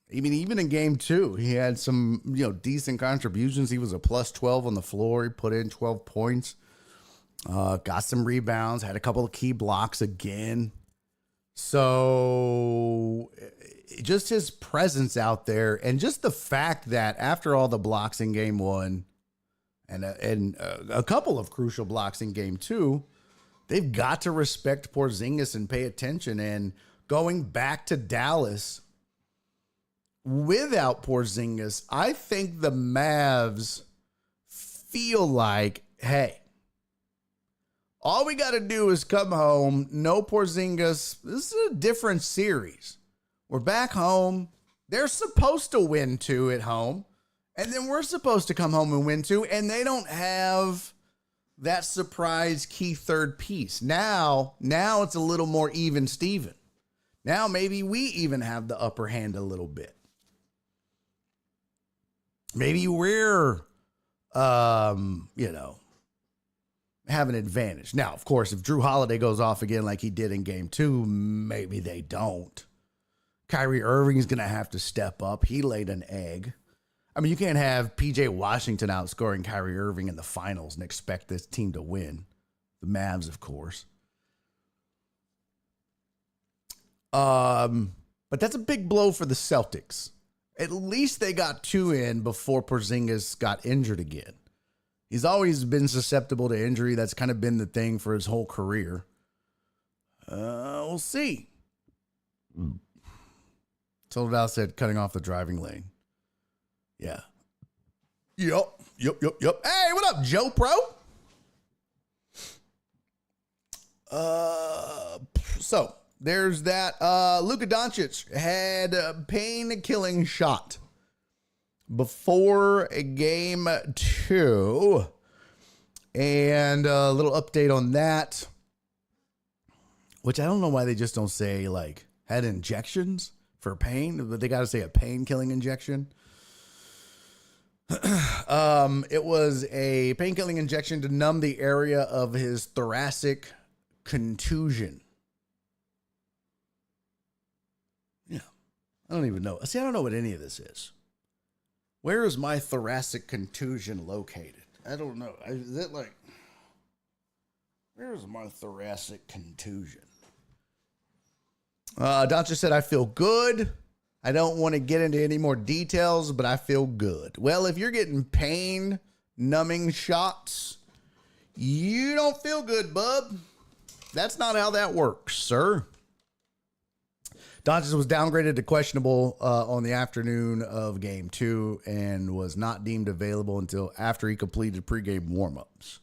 even in game 2, he had some, decent contributions. He was a plus 12 on the floor. He put in 12 points, got some rebounds, had a couple of key blocks again. So just his presence out there, and just the fact that after all the blocks in game 1 and a couple of crucial blocks in game 2, they've got to respect Porzingis and pay attention. And going back to Dallas without Porzingis, I think the Mavs feel like, hey, all we got to do is come home. No Porzingis. This is a different series. We're back home. They're supposed to win 2 at home. And then we're supposed to come home and win 2. And they don't have that surprise key third piece. Now it's a little more even Steven. Now maybe we even have the upper hand a little bit. Maybe we're, have an advantage. Now, of course, if Drew Holiday goes off again like he did in game 2, maybe they don't. Kyrie Irving's going to have to step up. He laid an egg. I mean, you can't have PJ Washington outscoring Kyrie Irving in the finals and expect this team to win. The Mavs, of course. But that's a big blow for the Celtics. At least they got 2 in before Porzingis got injured again. He's always been susceptible to injury. That's kind of been the thing for his whole career. We'll see. Total said cutting off the driving lane. Yeah. Yep. Hey, what up, Joe Pro? So there's that. Luka Doncic had a pain-killing shot before game 2. And a little update on that, which I don't know why they just don't say, like, had injections for pain, but they got to say a pain-killing injection. It was a pain-killing injection to numb the area of his thoracic contusion. Yeah, I don't even know. See, I don't know what any of this is. Where is my thoracic contusion located? I don't know. Is it like, where is my thoracic contusion? Doncic said, I feel good. I don't want to get into any more details, but I feel good. Well, if you're getting pain numbing shots, you don't feel good, bub. That's not how that works, sir. Doncic was downgraded to questionable on the afternoon of game 2 and was not deemed available until after he completed pregame warmups.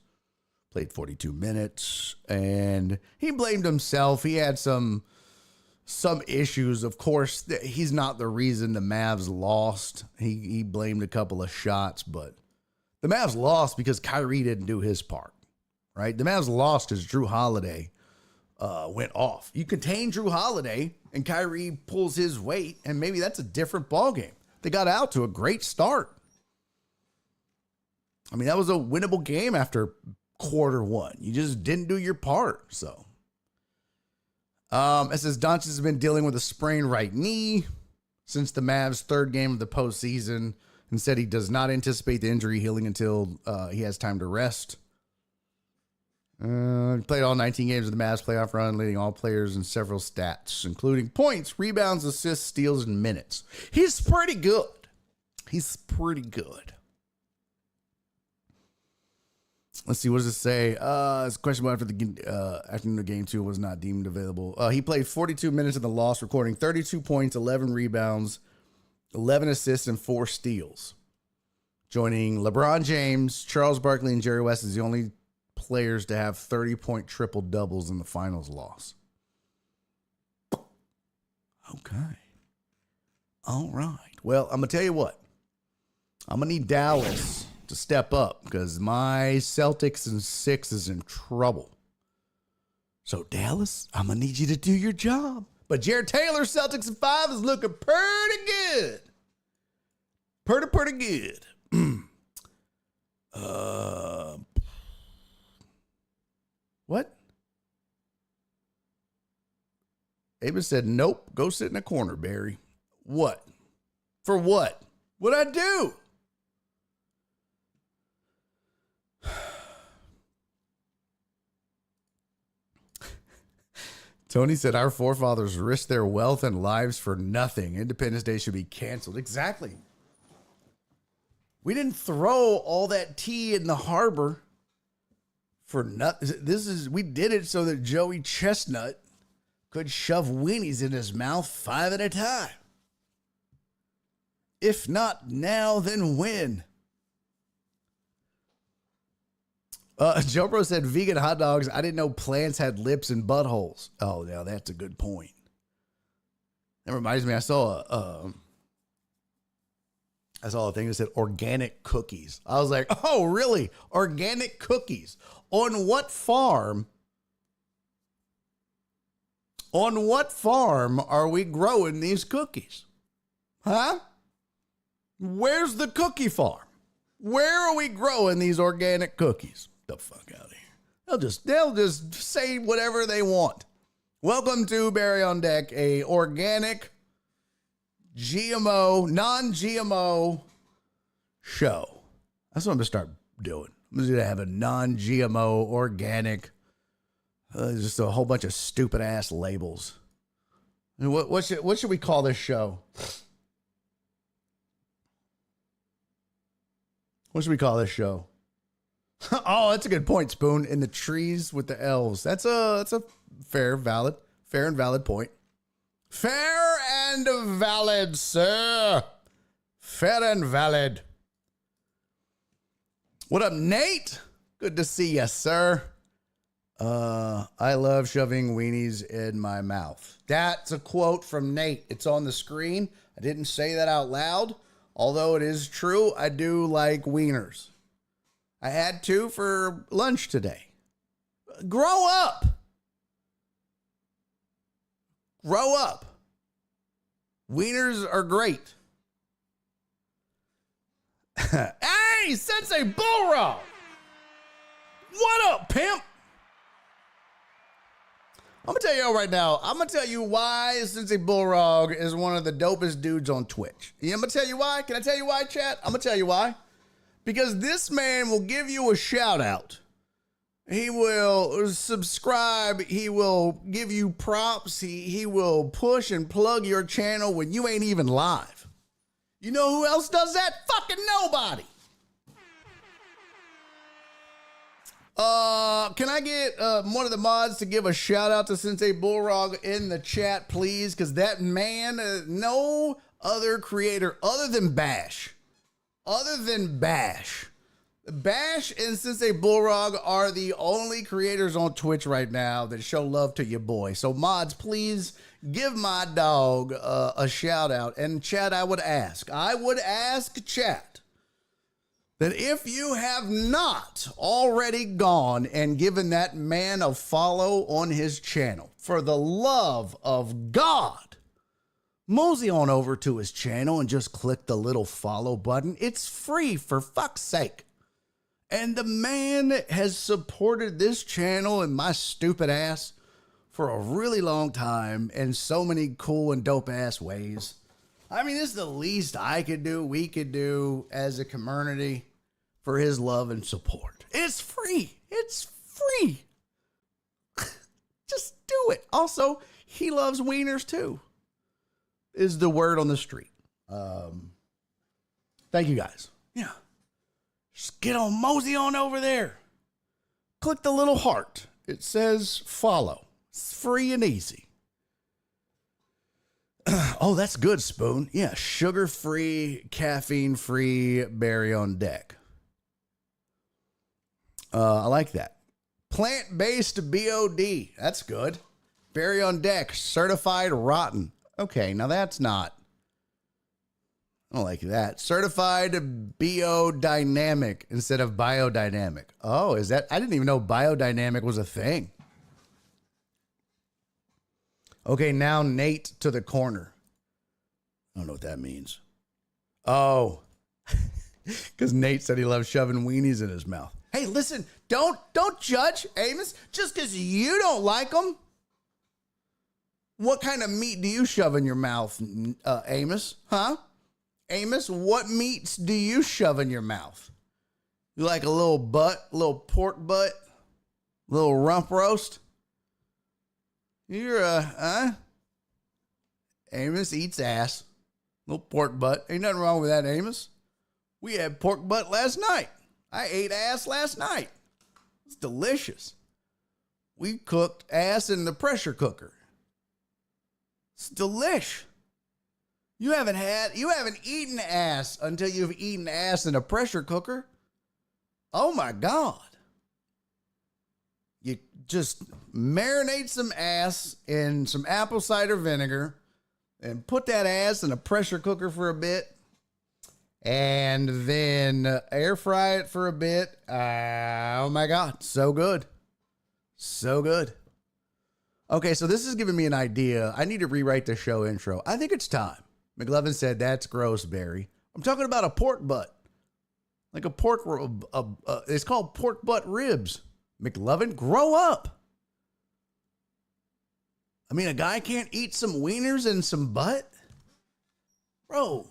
Played 42 minutes, and he blamed himself. He had some issues. Of course, he's not the reason the Mavs lost. He blamed a couple of shots, but the Mavs lost because Kyrie didn't do his part, right? The Mavs lost because Drew Holiday went off. You contain Drew Holiday, and Kyrie pulls his weight, and maybe that's a different ballgame. They got out to a great start. I mean, that was a winnable game after quarter 1. You just didn't do your part, so. It says Doncic has been dealing with a sprained right knee since the Mavs' third game of the postseason and said he does not anticipate the injury healing until he has time to rest. He played all 19 games of the Mavs playoff run, leading all players in several stats, including points, rebounds, assists, steals, and minutes. He's pretty good. He's pretty good. Let's see, what does it say? It's a question after the afternoon of game 2 was not deemed available. He played 42 minutes in the loss, recording 32 points, 11 rebounds, 11 assists, and 4 steals. Joining LeBron James, Charles Barkley, and Jerry West as the only players to have 30-point triple-doubles in the finals loss. Okay. All right. Well, I'm going to tell you what. I'm going to need Dallas to step up because my Celtics in 6 is in trouble. So, Dallas, I'm going to need you to do your job. But Jared Taylor, Celtics in 5 is looking pretty good. Pretty good. What? Amos said, nope, go sit in a corner, Barry. What? For what? What'd I do? Tony said, our forefathers risked their wealth and lives for nothing. Independence Day should be canceled. Exactly. We didn't throw all that tea in the harbor for nothing. We did it so that Joey Chestnut could shove weenies in his mouth 5 at a time. If not now, then when? Joe Bro said vegan hot dogs. I didn't know plants had lips and buttholes. Oh, now that's a good point. That reminds me, I saw a thing that said organic cookies. I was like, oh, really? Organic cookies. On what farm? On what farm are we growing these cookies? Huh? Where's the cookie farm? Where are we growing these organic cookies? The fuck out of here. They'll just say whatever they want. Welcome to Barry on Deck, a organic, GMO, non-GMO show. That's what I'm going to start doing. I'm just going to have a non-GMO, organic, just a whole bunch of stupid ass labels. And what should we call this show? What should we call this show? Oh, that's a good point, Spoon. In the trees with the elves. That's a fair and valid point. Fair and valid, sir. Fair and valid. What up, Nate? Good to see you, sir. I love shoving weenies in my mouth. That's a quote from Nate. It's on the screen. I didn't say that out loud. Although it is true, I do like wieners. I had 2 for lunch today. Grow up. Grow up. Wieners are great. Hey, Sensei Bullrog. What up, pimp? I'm going to tell you right now, I'm going to tell you why Sensei Bullrog is one of the dopest dudes on Twitch. Yeah, I'm going to tell you why. Can I tell you why, chat? I'm going to tell you why. Because this man will give you a shout out. He will subscribe. He will give you props. He will push and plug your channel when you ain't even live. You know who else does that? Fucking nobody. Can I get one of the mods to give a shout out to Sensei Bullrog in the chat, please? Because that man, no other creator other than Bash, Bash and Sensei Bullrog are the only creators on Twitch right now that show love to your boy. So mods, please give my dog a shout out. And chat, I would ask chat, that if you have not already gone and given that man a follow on his channel, for the love of God, mosey on over to his channel and just click the little follow button. It's free, for fuck's sake. And the man has supported this channel and my stupid ass for a really long time in so many cool and dope ass ways. I mean, this is the least I could do, we could do as a community for his love and support. It's free. It's free. Just do it. Also, he loves wieners too, is the word on the street. Thank you guys. Yeah. Just get on, mosey on over there. Click the little heart. It says follow. It's free and easy. Oh, that's good, Spoon. Yeah, sugar-free, caffeine-free berry on deck. I like that. Plant-based BOD. That's good. Berry on deck. Certified rotten. Okay, now that's not. I don't like that. Certified biodynamic instead of biodynamic. Oh, is that? I didn't even know biodynamic was a thing. Okay, now Nate to the corner. I don't know what that means. Oh, because Nate said he loves shoving weenies in his mouth. Hey, listen, don't judge, Amos, just because you don't like them. What kind of meat do you shove in your mouth, Amos? Huh? Amos, what meats do you shove in your mouth? You like a little butt, a little pork butt, a little rump roast? You're, Amos eats ass. Little pork butt. Ain't nothing wrong with that, Amos. We had pork butt last night. I ate ass last night. It's delicious. We cooked ass in the pressure cooker. It's delish. You haven't eaten ass until you've eaten ass in a pressure cooker. Oh my God. You just marinate some ass in some apple cider vinegar and put that ass in a pressure cooker for a bit and then air fry it for a bit. Oh my God. So good. So good. Okay, so this is giving me an idea. I need to rewrite the show intro. I think it's time. McLovin said, that's gross, Barry. I'm talking about a pork butt. Like a pork, it's called pork butt ribs. McLovin, grow up. I mean, a guy can't eat some wieners and some butt? Bro.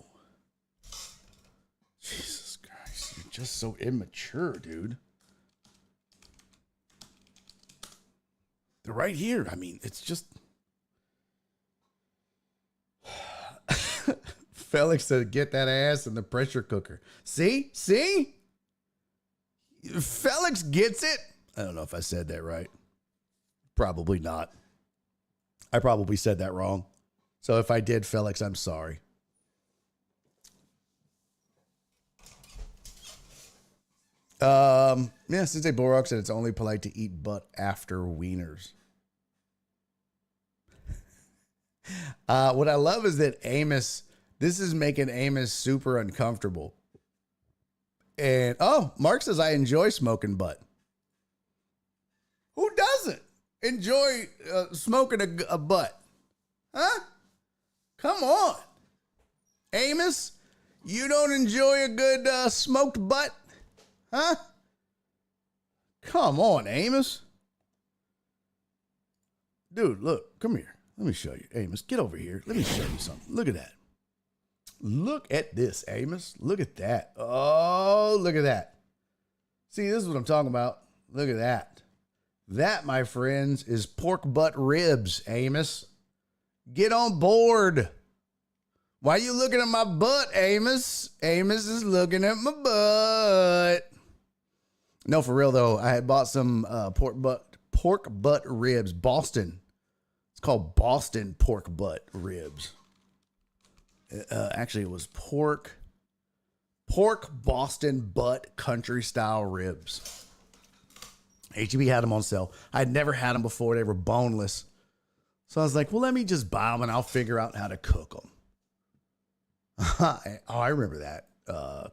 Jesus Christ, you're just so immature, dude. They're right here. I mean, it's just... Felix said, get that ass in the pressure cooker. See? See? Felix gets it. I don't know if I said that right. Probably not. I probably said that wrong. So if I did, Felix, I'm sorry. Yeah, Sensei Borok said it's only polite to eat butt after wieners. What I love is that Amos, this is making Amos super uncomfortable. And, oh, Mark says, I enjoy smoking butt. Who doesn't enjoy smoking a butt? Huh? Come on. Amos, you don't enjoy a good smoked butt? Huh? Come on, Amos. Dude, look, come here. Let me show you. Amos, get over here. Let me show you something. Look at that. Look at this, Amos. Look at that. Oh, look at that. See, this is what I'm talking about. Look at that. That, my friends, is pork butt ribs, Amos. Get on board. Why are you looking at my butt, Amos? Amos is looking at my butt. No, for real, though. I had bought some pork butt ribs. Boston. It's called Boston pork butt ribs. Actually, it was pork Boston butt country style ribs. H-E-B had them on sale. I'd never had them before. They were boneless. So I was like, well, let me just buy them and I'll figure out how to cook them. Oh, I remember that,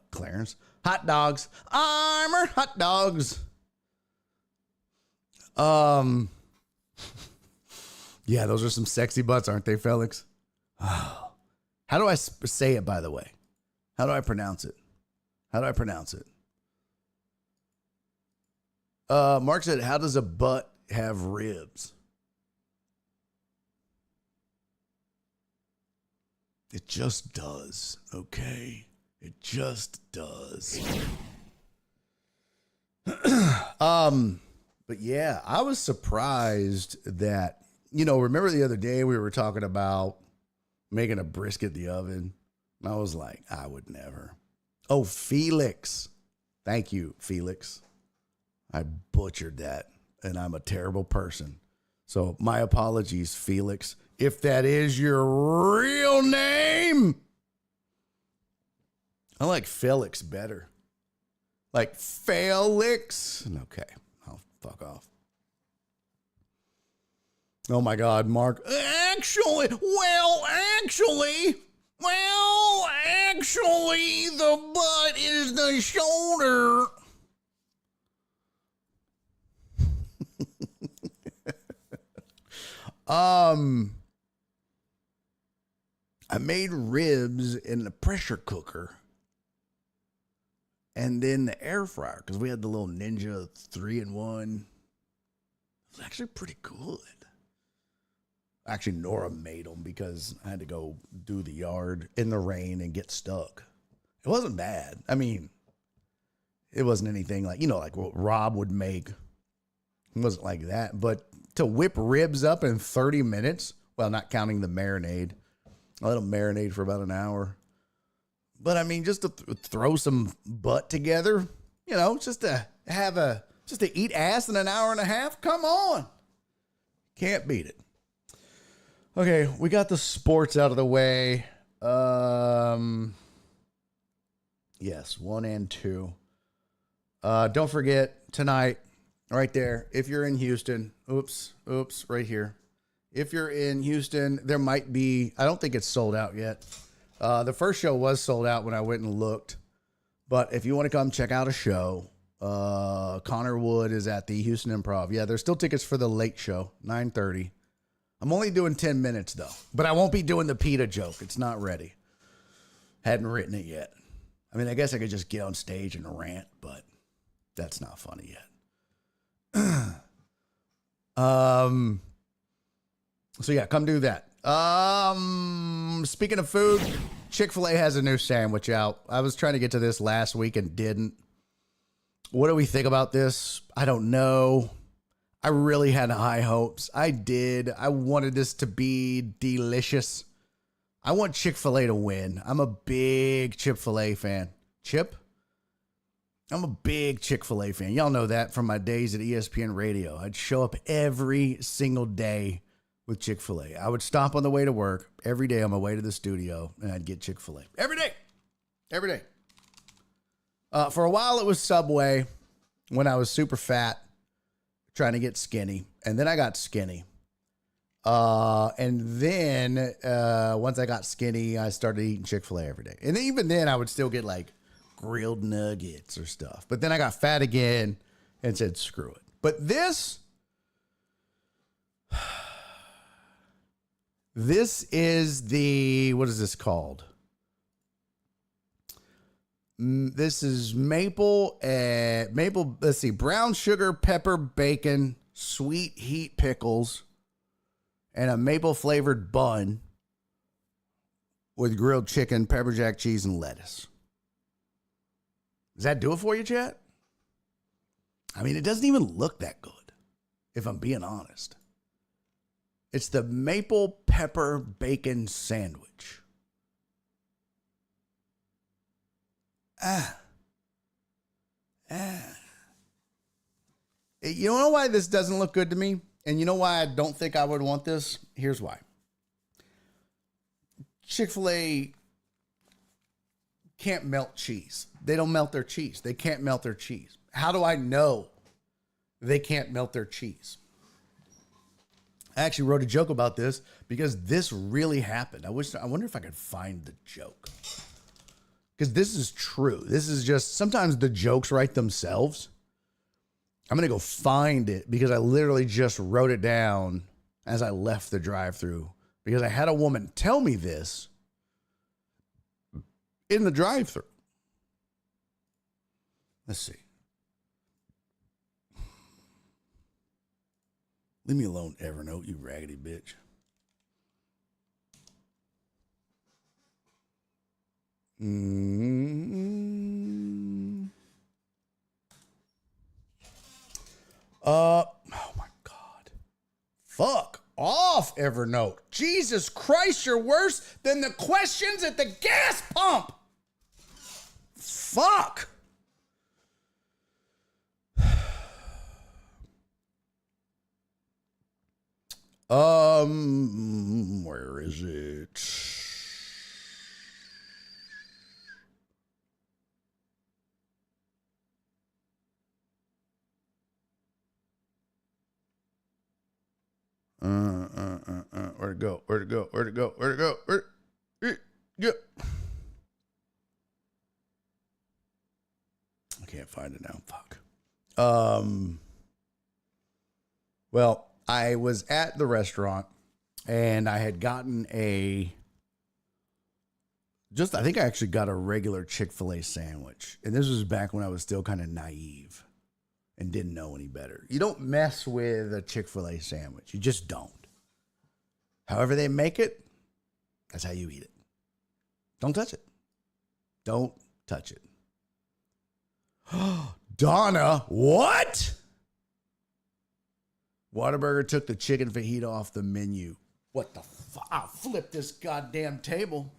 Clarence. Hot dogs. Armor hot dogs. Yeah, those are some sexy butts, aren't they, Felix? How do I say it, by the way? How do I pronounce it? Mark said, how does a butt have ribs? It just does, okay? It just does. But yeah, I was surprised that, remember the other day we were talking about making a brisket in the oven? And I was like, I would never. Oh, Felix. Thank you, Felix. I butchered that, and I'm a terrible person. So my apologies, Felix. If that is your real name. I like Felix better. Like Felix. Okay, I'll fuck off. Oh my God, Mark. Actually, the butt is the shoulder. I made ribs in the pressure cooker and then the air fryer because we had the little Ninja 3-in-1. It was actually pretty good. Actually, Nora made them because I had to go do the yard in the rain and get stuck. It wasn't bad. I mean, it wasn't anything like, like what Rob would make. It wasn't like that. But to whip ribs up in 30 minutes, well, not counting the marinade. I let them marinate for about an hour. But I mean, just to throw some butt together, just to eat ass in an hour and a half. Come on. Can't beat it. Okay, we got the sports out of the way. Yes, 1 and 2. Don't forget tonight, right there, if you're in Houston, oops, right here. If you're in Houston, there might be, I don't think it's sold out yet. The first show was sold out when I went and looked. But if you want to come check out a show, Connor Wood is at the Houston Improv. Yeah, there's still tickets for the late show, 9:30. I'm only doing 10 minutes, though. But I won't be doing the PETA joke. It's not ready. Hadn't written it yet. I mean, I guess I could just get on stage and rant, but that's not funny yet. So yeah, come do that. Speaking of food, Chick-fil-A has a new sandwich out. I was trying to get to this last week and didn't. What do we think about this? I don't know. I really had high hopes. I did. I wanted this to be delicious. I want Chick-fil-A to win. I'm a big Chick-fil-A fan. Chip? I'm a big Chick-fil-A fan. Y'all know that from my days at ESPN Radio. I'd show up every single day with Chick-fil-A. I would stop on the way to work every day on my way to the studio, and I'd get Chick-fil-A. Every day. Every day. For a while, it was Subway when I was super fat, trying to get skinny. And then I got skinny. And then once I got skinny, I started eating Chick-fil-A every day. And even then, I would still get like grilled nuggets or stuff. But then I got fat again and said, screw it. But this This is the, what is this called? This is maple, let's see, brown sugar, pepper, bacon, sweet heat pickles, and a maple flavored bun with grilled chicken, pepper jack cheese, and lettuce. Does that do it for you, chat? I mean, it doesn't even look that good, if I'm being honest. It's the maple pepper bacon sandwich. You know why this doesn't look good to me? And you know why I don't think I would want this? Here's why. Chick-fil-A can't melt cheese. They don't melt their cheese. They can't melt their cheese. How do I know they can't melt their cheese? I actually wrote a joke about this because this really happened. I wonder if I could find the joke. Because this is true. This is just, sometimes the jokes write themselves. I'm going to go find it because I literally just wrote it down as I left the drive-thru. Because I had a woman tell me this in the drive-thru. Let's see. Leave me alone, Evernote, you raggedy bitch. Oh my God. Fuck off, Evernote. Jesus Christ, you're worse than the questions at the gas pump. Fuck. Where is it? Where'd it go? Where'd it go? Where'd it go? Where'd it go? Where'd it go? I can't find it now. Fuck. Well, I was at the restaurant and I had gotten I think I actually got a regular Chick-fil-A sandwich. And this was back when I was still kind of naive and didn't know any better. You don't mess with a Chick-fil-A sandwich. You just don't. However they make it, that's how you eat it. Don't touch it. Don't touch it. Donna, what? Whataburger took the chicken fajita off the menu. What the fuck? I'll flip this goddamn table.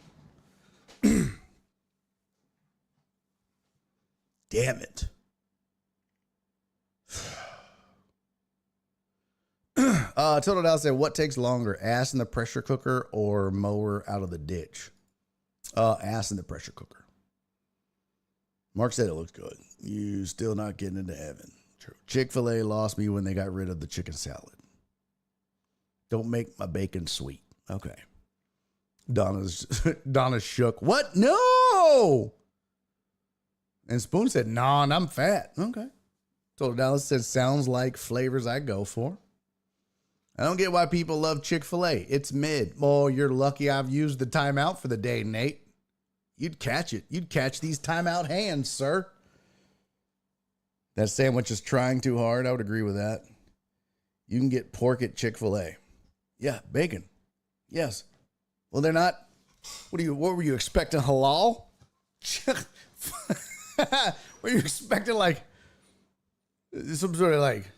Damn it. Total Dow said, what takes longer, ass in the pressure cooker or mower out of the ditch? Ass in the pressure cooker. Mark said it looks good. You still not getting into heaven. True. Chick-fil-A lost me when they got rid of the chicken salad. Don't make my bacon sweet. Okay. Donna's shook. What? No! And Spoon said, nah, and I'm fat. Okay. Total Dallas said, sounds like flavors I go for. I don't get why people love Chick-fil-A. It's mid. Oh, you're lucky I've used the timeout for the day, Nate. You'd catch it. You'd catch these timeout hands, sir. That sandwich is trying too hard. I would agree with that. You can get pork at Chick-fil-A. Yeah, bacon. Yes. Well, they're not. What were you expecting? Halal? Were you expecting like some sort of like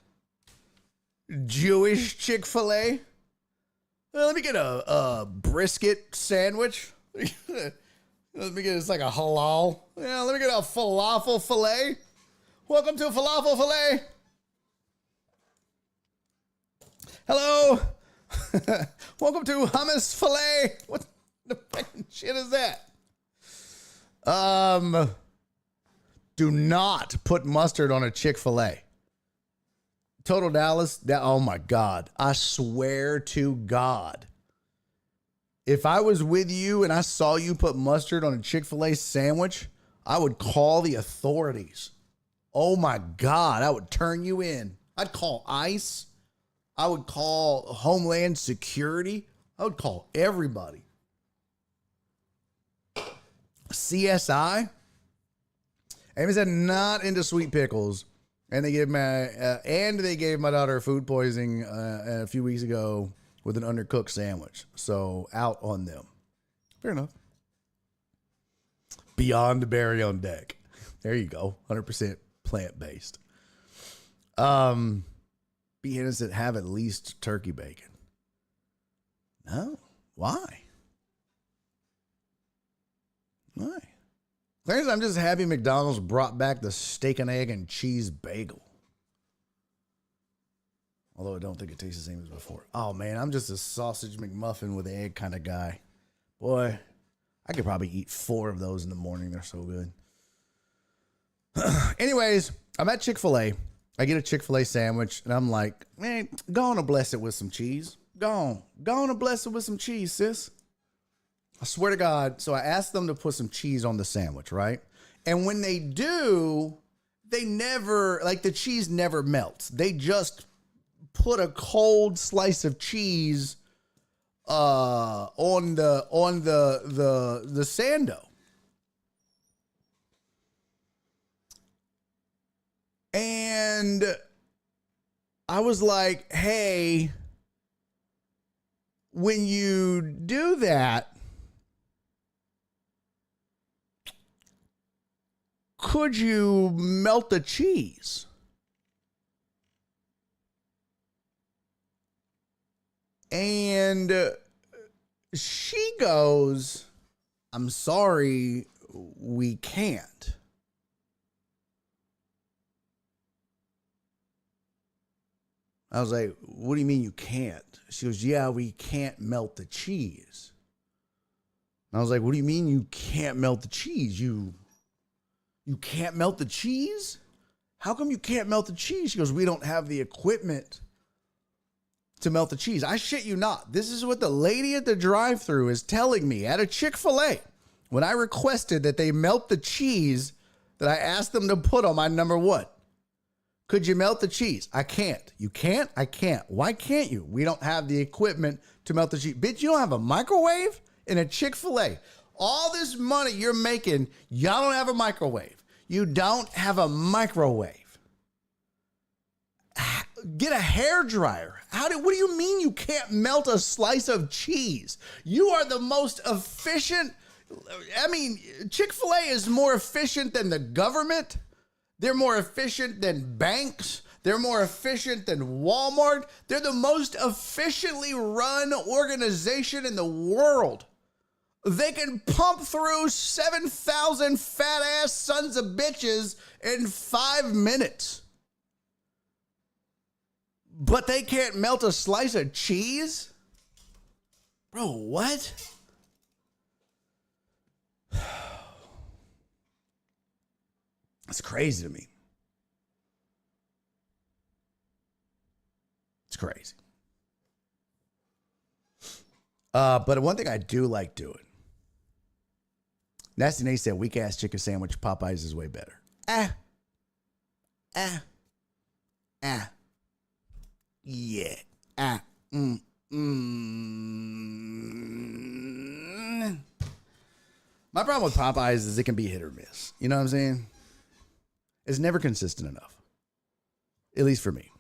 Jewish Chick-fil-A? Let me get a brisket sandwich. Let me get, it's like a halal. Yeah, let me get a falafel fillet. Welcome to falafel fillet. Hello. Welcome to hummus fillet. What the fucking shit is that? Do not put mustard on a Chick-fil-A. Total Dallas, oh my God. I swear to God. If I was with you and I saw you put mustard on a Chick-fil-A sandwich, I would call the authorities. Oh my God, I would turn you in. I'd call ICE. I would call Homeland Security. I would call everybody. CSI. Amy said not into sweet pickles, and they gave my daughter food poisoning a few weeks ago with an undercooked sandwich. So out on them. Fair enough. Beyond the berry on deck. There you go. 100% plant-based. Be innocent, have at least turkey bacon. No. Why? Why? Clarence, I'm just happy McDonald's brought back the steak and egg and cheese bagel. Although I don't think it tastes the same as before. Oh, man, I'm just a sausage McMuffin with egg kind of guy. Boy, I could probably eat 4 of those in the morning. They're so good. Anyways, I'm at Chick-fil-A. I get a Chick-fil-A sandwich, and I'm like, man, go on and bless it with some cheese. Go on and bless it with some cheese, sis. I swear to God. So I asked them to put some cheese on the sandwich, right? And when they do, they never, like the cheese never melts. They just put a cold slice of cheese on the sando. And I was like, hey, when you do that, could you melt the cheese? And she goes, I'm sorry, we can't. I was like, what do you mean you can't? She goes, yeah, we can't melt the cheese. And I was like, what do you mean you can't melt the cheese? You can't melt the cheese? How come you can't melt the cheese? She goes, we don't have the equipment to melt the cheese. I shit you not. This is what the lady at the drive-thru is telling me at a Chick-fil-A when I requested that they melt the cheese that I asked them to put on my number 1. Could you melt the cheese? I can't. You can't? I can't. Why can't you? We don't have the equipment to melt the cheese. Bitch, you don't have a microwave in a Chick-fil-A. All this money you're making, y'all don't have a microwave. You don't have a microwave. Get a hairdryer. What do you mean you can't melt a slice of cheese? You are the most efficient. I mean, Chick-fil-A is more efficient than the government. They're more efficient than banks. They're more efficient than Walmart. They're the most efficiently run organization in the world. They can pump through 7,000 fat ass sons of bitches in 5 minutes. But they can't melt a slice of cheese? Bro, what? It's crazy to me. It's crazy. But one thing I do like doing. Nasty Nate said, weak ass chicken sandwich, Popeyes is way better. Yeah. My problem with Popeyes is it can be hit or miss. You know what I'm saying? It's never consistent enough. At least for me.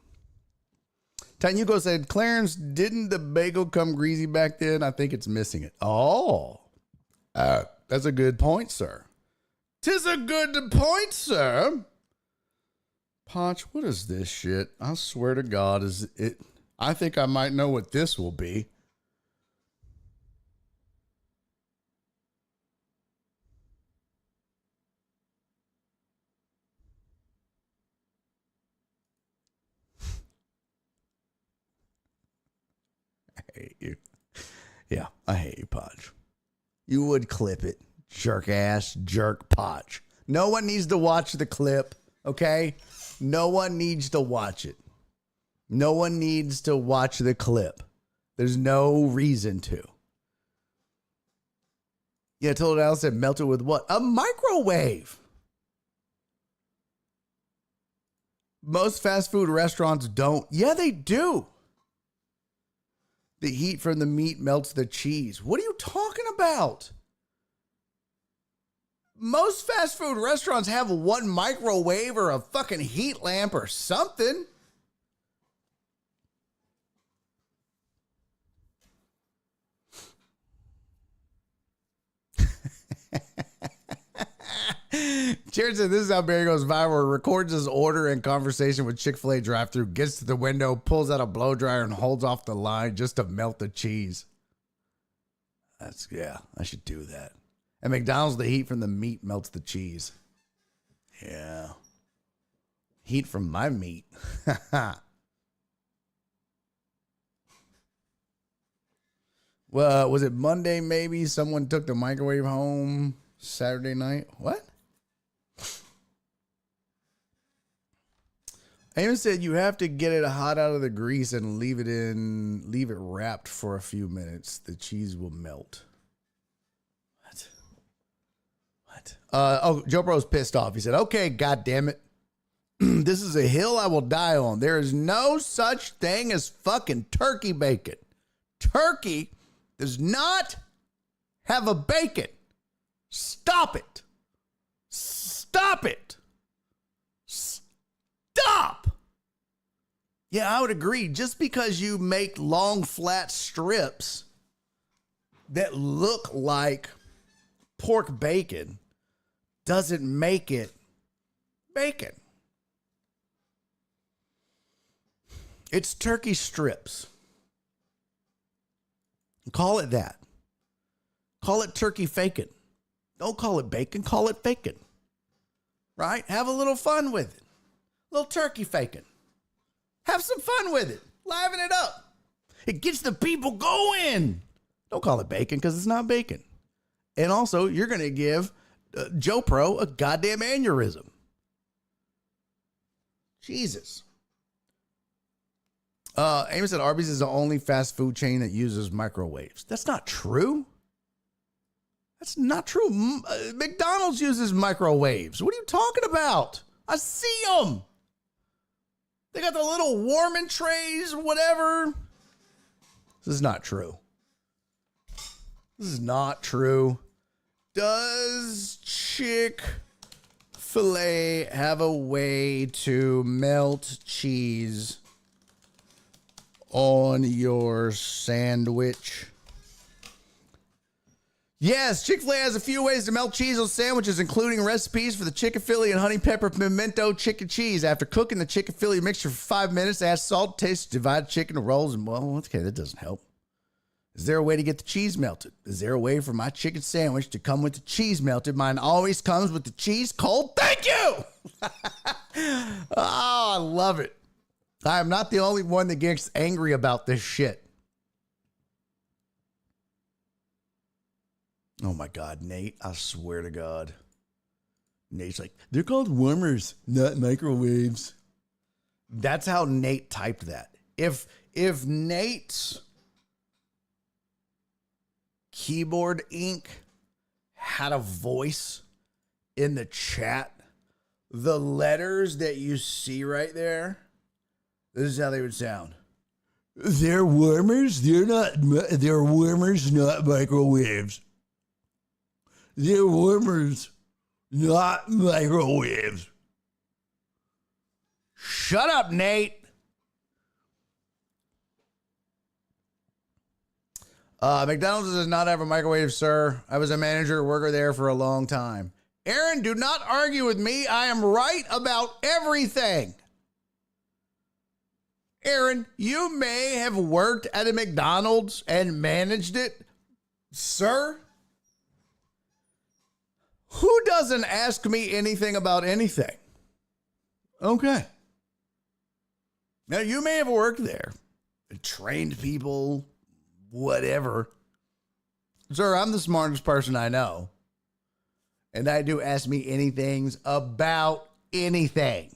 Tanyuko said, Clarence, didn't the bagel come greasy back then? I think it's missing it. Oh. That's a good point, sir. 'Tis a good point, sir. Ponch, what is this shit? I swear to God, is it? I think I might know what this will be. I hate you. Yeah, I hate you, Podge. You would clip it. Jerk ass, jerk Podge. No one needs to watch the clip, okay? No one needs to watch it. No one needs to watch the clip. There's no reason to. Yeah, I told Alice said melt it with what? A microwave. Most fast food restaurants don't. Yeah, they do. The heat from the meat melts the cheese. What are you talking about? Most fast food restaurants have one microwave or a fucking heat lamp or something. Jared said, this is how Barry goes viral. Records his order and conversation with Chick-fil-A drive-thru, gets to the window, pulls out a blow dryer, and holds off the line just to melt the cheese. Yeah, I should do that. At McDonald's, the heat from the meat melts the cheese. Yeah. Heat from my meat. Well, was it Monday maybe? Someone took the microwave home Saturday night. What? Amos said you have to get it hot out of the grease and leave it wrapped for a few minutes. The cheese will melt. What? Joe Bro's pissed off. He said, okay, God damn it. This is a hill I will die on. There is no such thing as fucking turkey bacon. Turkey does not have a bacon. Stop it. Stop it. Stop. Yeah, I would agree. Just because you make long, flat strips that look like pork bacon doesn't make it bacon. It's turkey strips. Call it that. Call it turkey fakin'. Don't call it bacon. Call it bacon. Right? Have a little fun with it. A little turkey fakin'. Have some fun with it. Liven it up. It gets the people going. Don't call it bacon because it's not bacon. And also, you're going to give Joe Pro a goddamn aneurysm. Jesus. Amos said Arby's is the only fast food chain that uses microwaves. That's not true. That's not true. McDonald's uses microwaves. What are you talking about? I see them. They got the little warming trays or whatever. This is not true. This is not true. Does Chick-fil-A have a way to melt cheese on your sandwich? Yes, Chick-fil-A has a few ways to melt cheese on sandwiches, including recipes for the chicken Philly and honey pepper pimento chicken cheese. After cooking the chicken Philly mixture for 5 minutes, add salt, taste, divide chicken rolls, and well, okay, that doesn't help. Is there a way to get the cheese melted? Is there a way for my chicken sandwich to come with the cheese melted? Mine always comes with the cheese cold. Thank you! Oh, I love it. I am not the only one that gets angry about this shit. Oh my God, Nate, I swear to God. Nate's like, they're called warmers, not microwaves. That's how Nate typed that. If Nate's keyboard ink had a voice in the chat, the letters that you see right there, this is how they would sound. They're warmers, they're warmers, not microwaves. They're warmers, not microwaves. Shut up, Nate. McDonald's does not have a microwave, sir. I was a manager worker there for a long time. Aaron, do not argue with me. I am right about everything. Aaron, you may have worked at a McDonald's and managed it, sir. Who doesn't ask me anything about anything? Okay. Now, you may have worked there, trained people, whatever. Sir, I'm the smartest person I know. And I do ask me anything about anything.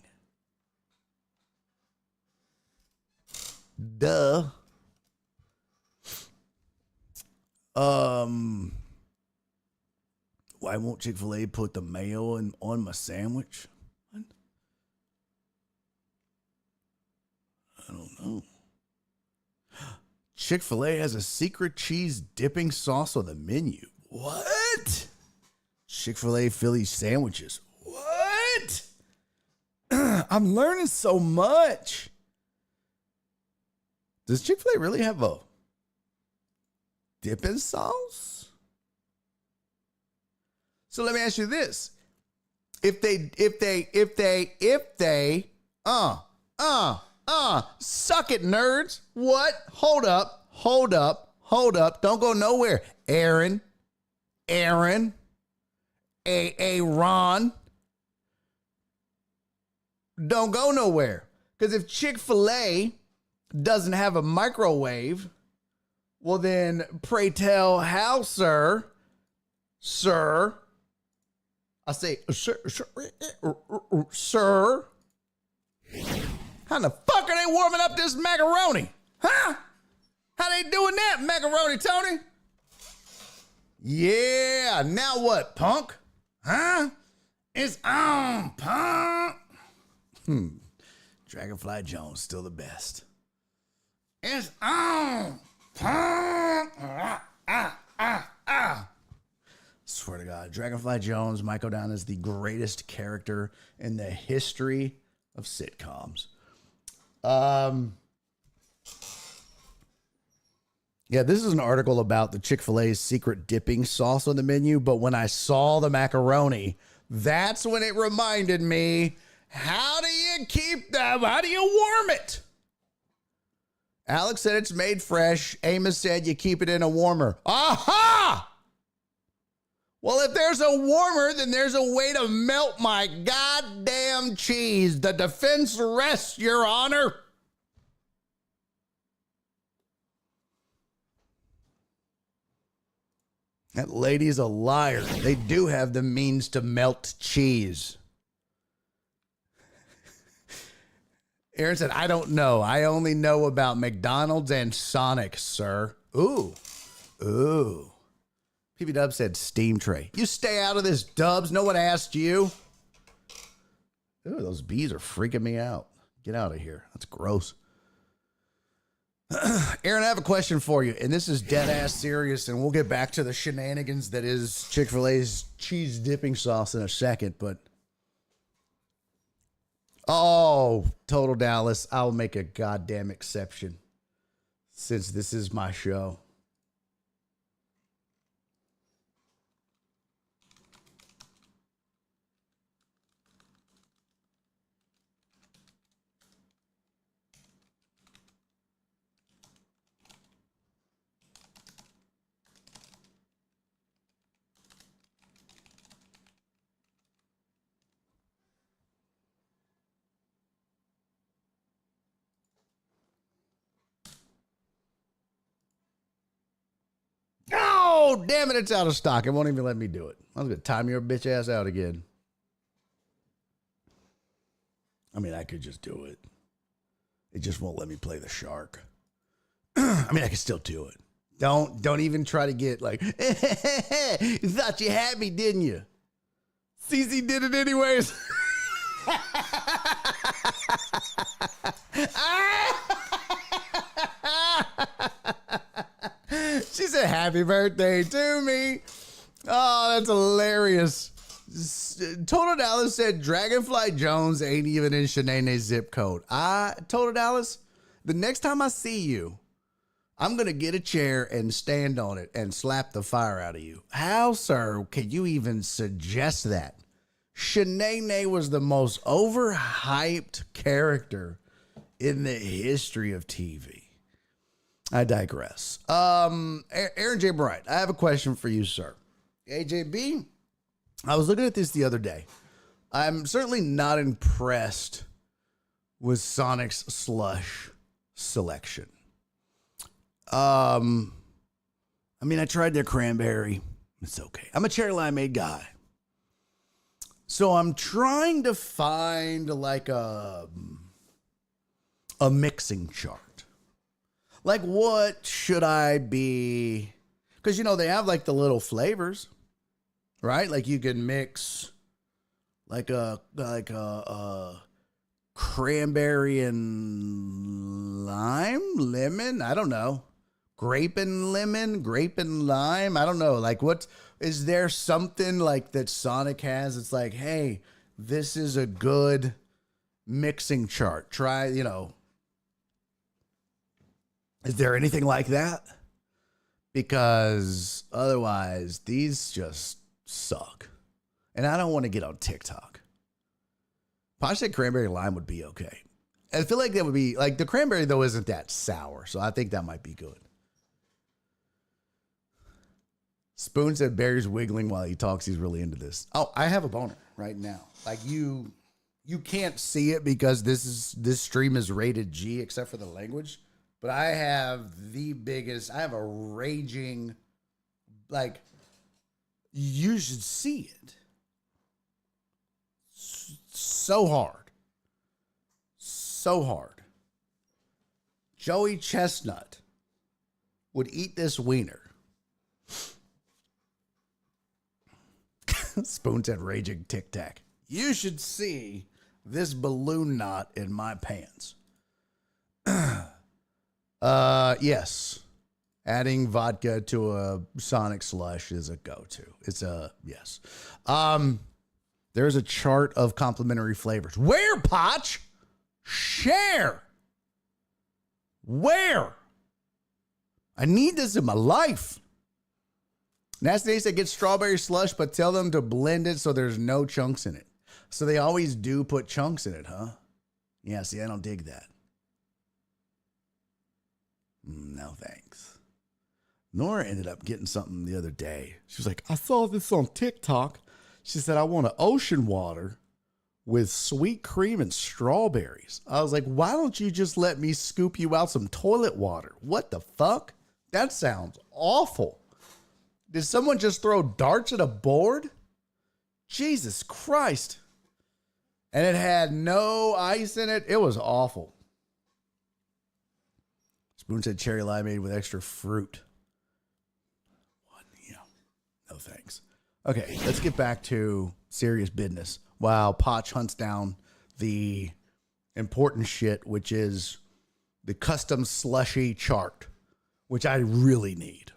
Duh. Why won't Chick-fil-A put the mayo on my sandwich? What? I don't know. Chick-fil-A has a secret cheese dipping sauce on the menu. What? Chick-fil-A Philly sandwiches. What? I'm learning so much. Does Chick-fil-A really have a dipping sauce? So let me ask you this. If they, suck it, nerds. What? Hold up. Don't go nowhere. Aaron, Ron. Don't go nowhere. Because if Chick-fil-A doesn't have a microwave, well then, pray tell how, sir? I say, sir. How the fuck are they warming up this macaroni? Huh? How they doing that, macaroni, Tony? Yeah, now what, punk? Huh? It's on, punk. Dragonfly Jones, still the best. It's on, punk. Swear to God, Dragonfly Jones might go down as the greatest character in the history of sitcoms. Yeah, this is an article about the Chick-fil-A's secret dipping sauce on the menu, but when I saw the macaroni, that's when it reminded me, how do you keep them? How do you warm it? Alex said it's made fresh. Amos said you keep it in a warmer. Aha! Well, if there's a warmer, then there's a way to melt my goddamn cheese. The defense rests, Your Honor. That lady's a liar. They do have the means to melt cheese. Aaron said, I don't know. I only know about McDonald's and Sonic, sir. Ooh. PB Dub said steam tray. You stay out of this, Dubs. No one asked you. Ooh, those bees are freaking me out. Get out of here. That's gross. Aaron, I have a question for you, and this is dead ass serious, and we'll get back to the shenanigans that is Chick-fil-A's cheese dipping sauce in a second, but Total Dallas, I'll make a goddamn exception since this is my show. Oh, damn it, it's out of stock. It won't even let me do it. I was going to time your bitch ass out again. I mean, I could just do it. It just won't let me play the shark. I mean, I can still do it. Don't even try to get like, you thought you had me, didn't you? CC did it anyways. She said, happy birthday to me. Oh, that's hilarious. Total Dallas said, Dragonfly Jones ain't even in Shanae's zip code. Total Dallas, the next time I see you, I'm going to get a chair and stand on it and slap the fire out of you. How, sir, can you even suggest that? Shanae was the most overhyped character in the history of TV. I digress. Aaron J. Bright, I have a question for you, sir. AJB, I was looking at this the other day. I'm certainly not impressed with Sonic's slush selection. I mean, I tried their cranberry. It's okay. I'm a cherry limeade guy. So I'm trying to find like a mixing chart. Like, what should I be? Because, you know, they have like the little flavors, right? Like you can mix like a cranberry and lemon. I don't know. grape and lemon, grape and lime. I don't know. Like, is there something like that Sonic has? It's like, hey, this is a good mixing chart. Try, is there anything like that? Because otherwise, these just suck. And I don't want to get on TikTok. Posh said cranberry lime would be okay. I feel like that would be, like, the cranberry, though, isn't that sour. So I think that might be good. Spoon said Barry's wiggling while he talks. He's really into this. Oh, I have a boner right now. Like, you can't see it because this stream is rated G except for the language. But I have a raging, like, you should see it. So hard. So hard. Joey Chestnut would eat this wiener. Spoon said raging tic tac. You should see this balloon knot in my pants. Yes. Adding vodka to a Sonic slush is a go-to. It's a yes. There's a chart of complimentary flavors. Where, Potch? Share. Where? I need this in my life. Nasty Nate said get strawberry slush, but tell them to blend it so there's no chunks in it. So they always do put chunks in it, huh? Yeah, see, I don't dig that. No, thanks. Nora ended up getting something the other day. She was like, I saw this on TikTok. She said, I want an ocean water with sweet cream and strawberries. I was like, why don't you just let me scoop you out some toilet water? What the fuck? That sounds awful. Did someone just throw darts at a board? Jesus Christ. And it had no ice in it. It was awful. Spoon said cherry limeade with extra fruit. What? Yeah. No thanks. Okay, let's get back to serious business. While Potch hunts down the important shit, which is the custom slushy chart, which I really need.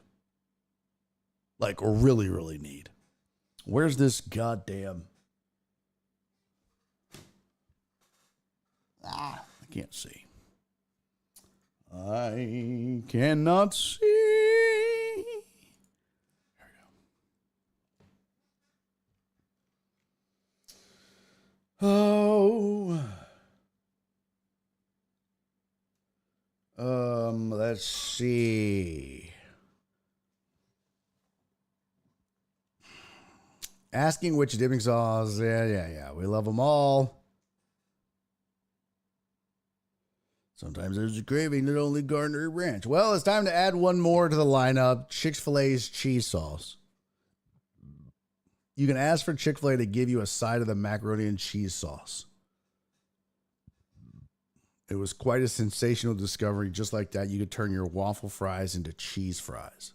Like, really, really need. Where's this goddamn... I can't see. I cannot see. There we go. Oh. Let's see. Asking which dipping sauce. Yeah. We love them all. Sometimes there's a craving that only Gardner Ranch. Well, it's time to add one more to the lineup. Chick-fil-A's cheese sauce. You can ask for Chick-fil-A to give you a side of the macaroni and cheese sauce. It was quite a sensational discovery. Just like that, you could turn your waffle fries into cheese fries.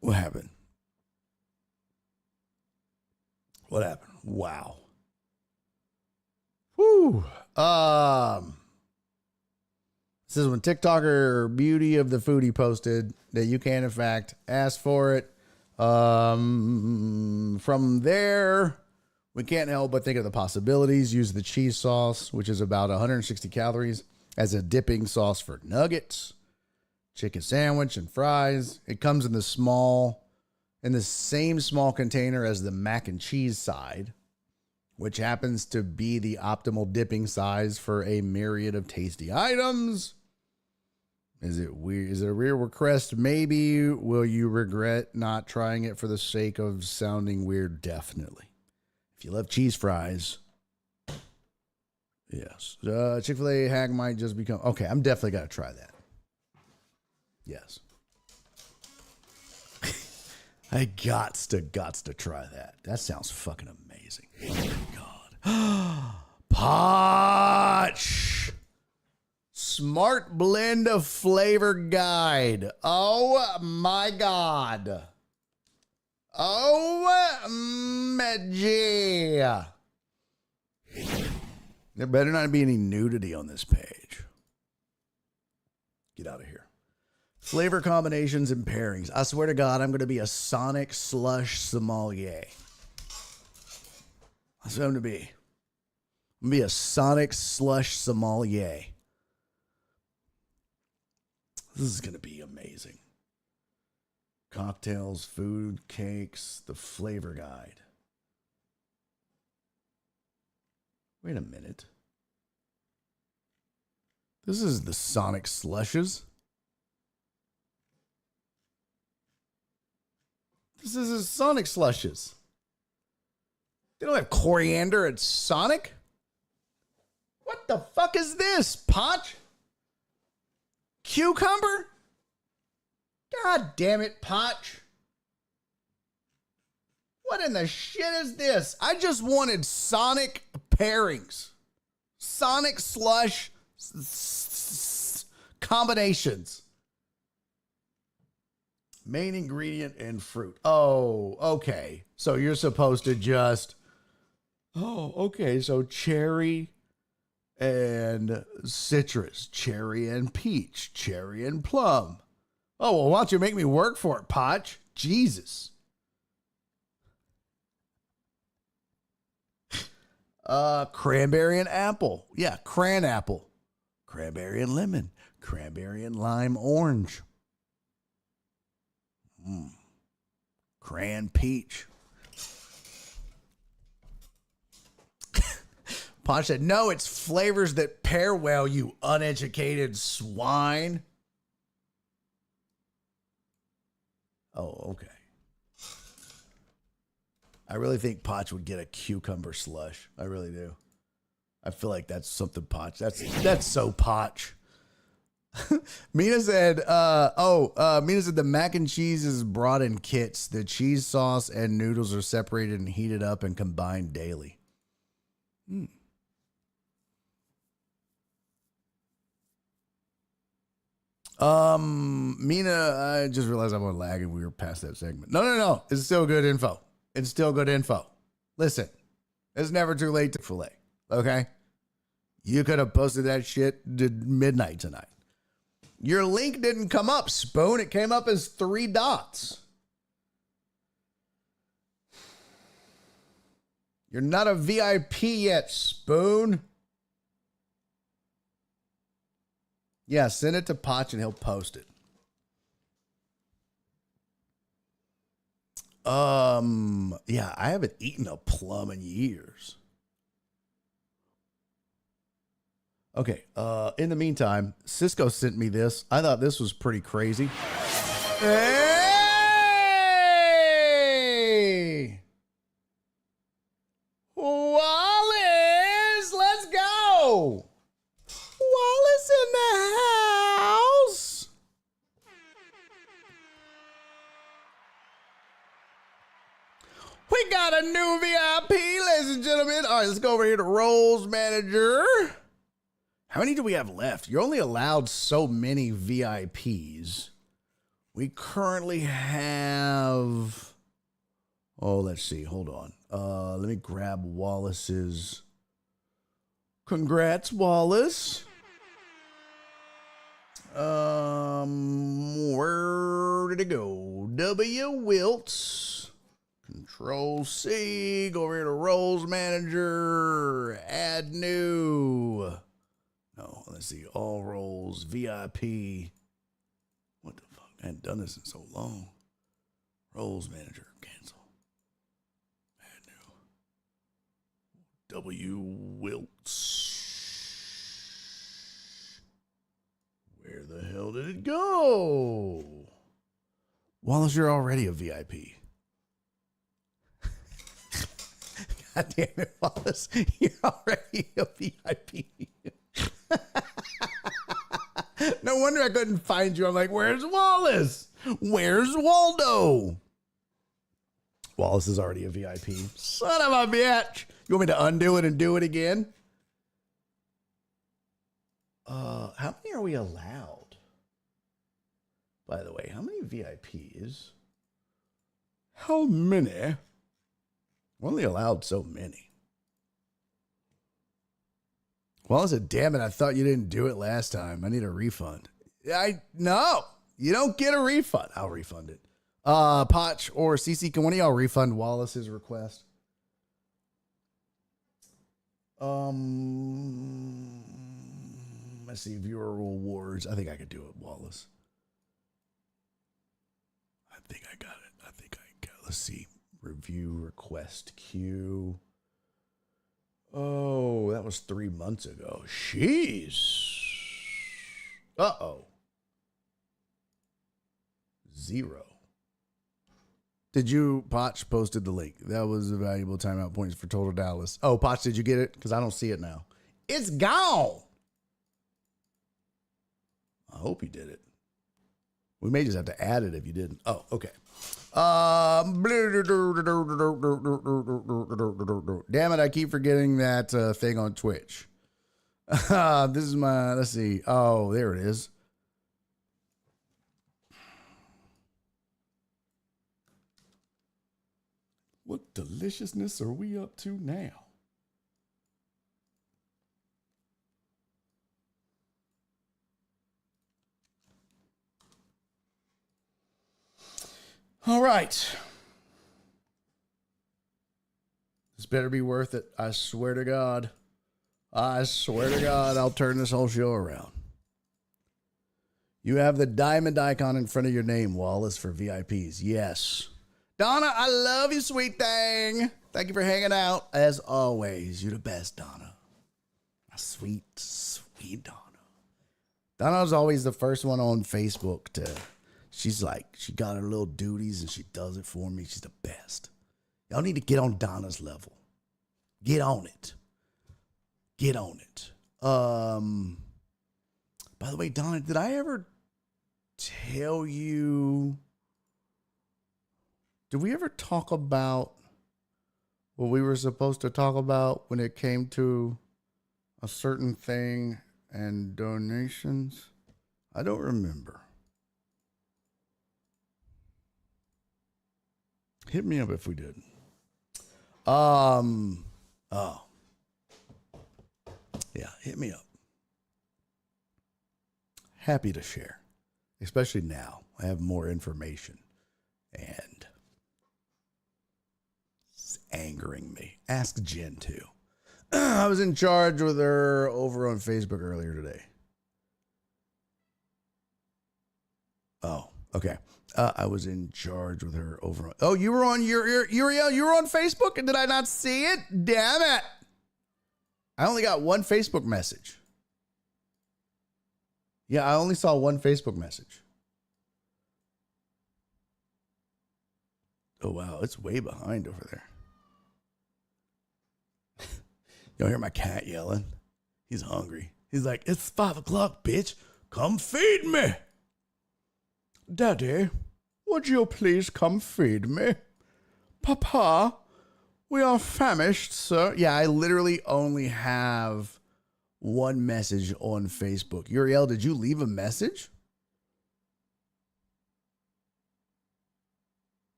What happened? What happened? Wow. Whew. This is when TikToker Beauty of the Foodie posted that you can, in fact, ask for it. From there, we can't help but think of the possibilities. Use the cheese sauce, which is about 160 calories, as a dipping sauce for nuggets, chicken sandwich, and fries. It comes in the same small container as the mac and cheese side, which happens to be the optimal dipping size for a myriad of tasty items. Is it weird? Is it a weird request? Maybe. Will you regret not trying it for the sake of sounding weird? Definitely. If you love cheese fries, yes. Chick-fil-A hack might just become... Okay, I'm definitely got to try that. Yes. I gots to try that. That sounds fucking amazing. Oh my God. Potch. Smart blend of flavor guide. Oh my God. OMG. There better not be any nudity on this page. Get out of here. Flavor combinations and pairings. I swear to God, I'm going to be a Sonic slush sommelier. That's what I'm going to be. I'm going to be a Sonic slush sommelier. This is going to be amazing. Cocktails, food, cakes, the flavor guide. Wait a minute. This is the Sonic slushes. This is his Sonic slushes. They don't have coriander at Sonic? What the fuck is this, Potch? Cucumber? God damn it, Potch. What in the shit is this? I just wanted Sonic pairings. Sonic slush combinations. Main ingredient and fruit. Oh, okay. So you're supposed to just... Oh, okay. So cherry and citrus. Cherry and peach. Cherry and plum. Oh, well, why don't you make me work for it, Potch? Jesus. Cranberry and apple. Yeah, cran apple. Cranberry and lemon. Cranberry and lime orange. Cran peach. Potch said, no, it's flavors that pair well, you uneducated swine. Oh, okay. I really think Potch would get a cucumber slush. I really do. I feel like that's something Potch. That's so Potch. Mina said, Mina said the mac and cheese is brought in kits. The cheese sauce and noodles are separated and heated up and combined daily. Mina, I just realized I'm on lag and we were past that segment. No. It's still good info. It's still good info. Listen, it's never too late to fillet. Okay? You could have posted that shit to midnight tonight. Your link didn't come up, Spoon. It came up as 3 dots. You're not a VIP yet, Spoon. Yeah, send it to Potch and he'll post it. Yeah, I haven't eaten a plum in years. Okay, in the meantime, Cisco sent me this. I thought this was pretty crazy. Hey! Wallace, let's go! Wallace in the house! We got a new VIP, ladies and gentlemen. All right, let's go over here to Roles Manager. How many do we have left? You're only allowed so many VIPs. We currently have... Oh, let's see. Hold on. Let me grab Wallace's... Congrats, Wallace. Where did it go? W. Wilts. Control C. Go over here to Roles Manager. Add new. No, let's see. All roles. VIP. What the fuck? I hadn't done this in so long. Roles Manager. Cancel. Add new. W. Wilts. Where the hell did it go? Wallace, you're already a VIP. God damn it, Wallace. You're already a VIP. No wonder I couldn't find you. I'm like, where's Wallace? Where's Waldo? Wallace is already a VIP. Son of a bitch. You want me to undo it and do it again? How many are we allowed? By the way, how many VIPs How many? We're only allowed so many. Well, I said, damn it, I thought you didn't do it last time. I need a refund. No, you don't get a refund. I'll refund it. Potch or CC, can one of y'all refund Wallace's request? Let's see, viewer rewards. I think I could do it, Wallace. I think I got it. Let's see. Review request queue. Oh, that was 3 months ago. Jeez. Uh-oh. 0. Did you, Potch posted the link. That was a valuable timeout points for Total Dallas. Oh, Potch, did you get it? Because I don't see it now. It's gone. I hope you did it. We may just have to add it if you didn't. Oh, okay. Damn it, I keep forgetting that thing on Twitch. This is my, let's see. Oh, there it is. What deliciousness are we up to now? All right. This better be worth it. I swear to God. I swear to God, I'll turn this whole show around. You have the diamond icon in front of your name, Wallace, for VIPs. Yes. Donna, I love you, sweet thing. Thank you for hanging out. As always, you're the best, Donna. My sweet, sweet Donna. Donna's always the first one on Facebook to... She's like, she got her little duties and she does it for me. She's the best. Y'all need to get on Donna's level. Get on it. Get on it. By the way, Donna, did I ever tell you, did we ever talk about what we were supposed to talk about when it came to a certain thing and donations? I don't remember. Hit me up if we did. Oh. Yeah, hit me up. Happy to share. Especially now. I have more information. And it's angering me. Ask Jen too. I was in charge with her over on Facebook earlier today. Oh, okay. I was in charge with her over on... Oh, you were on Uriel? You were on Facebook? And did I not see it? Damn it. I only got one Facebook message. Yeah, I only saw one Facebook message. Oh, wow. It's way behind over there. Y'all hear my cat yelling? He's hungry. He's like, it's 5 o'clock, bitch. Come feed me. Daddy, would you please come feed me? Papa, we are famished, sir. Yeah, I literally only have one message on Facebook. Uriel, did you leave a message?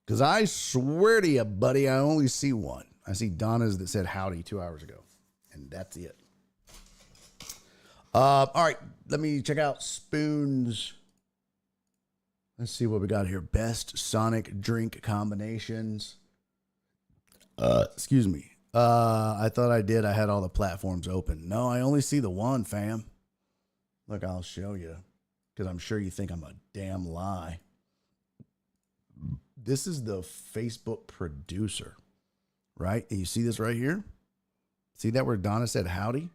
Because I swear to you, buddy, I only see one. I see Donna's that said howdy 2 hours ago. And that's it. All right, let me check out Spoon's. Let's see what we got here. Best Sonic drink combinations. Excuse me. I thought I did. I had all the platforms open. No, I only see the one, fam. Look, I'll show you. Because I'm sure you think I'm a damn lie. This is the Facebook producer. Right? And you see this right here? See that where Donna said howdy?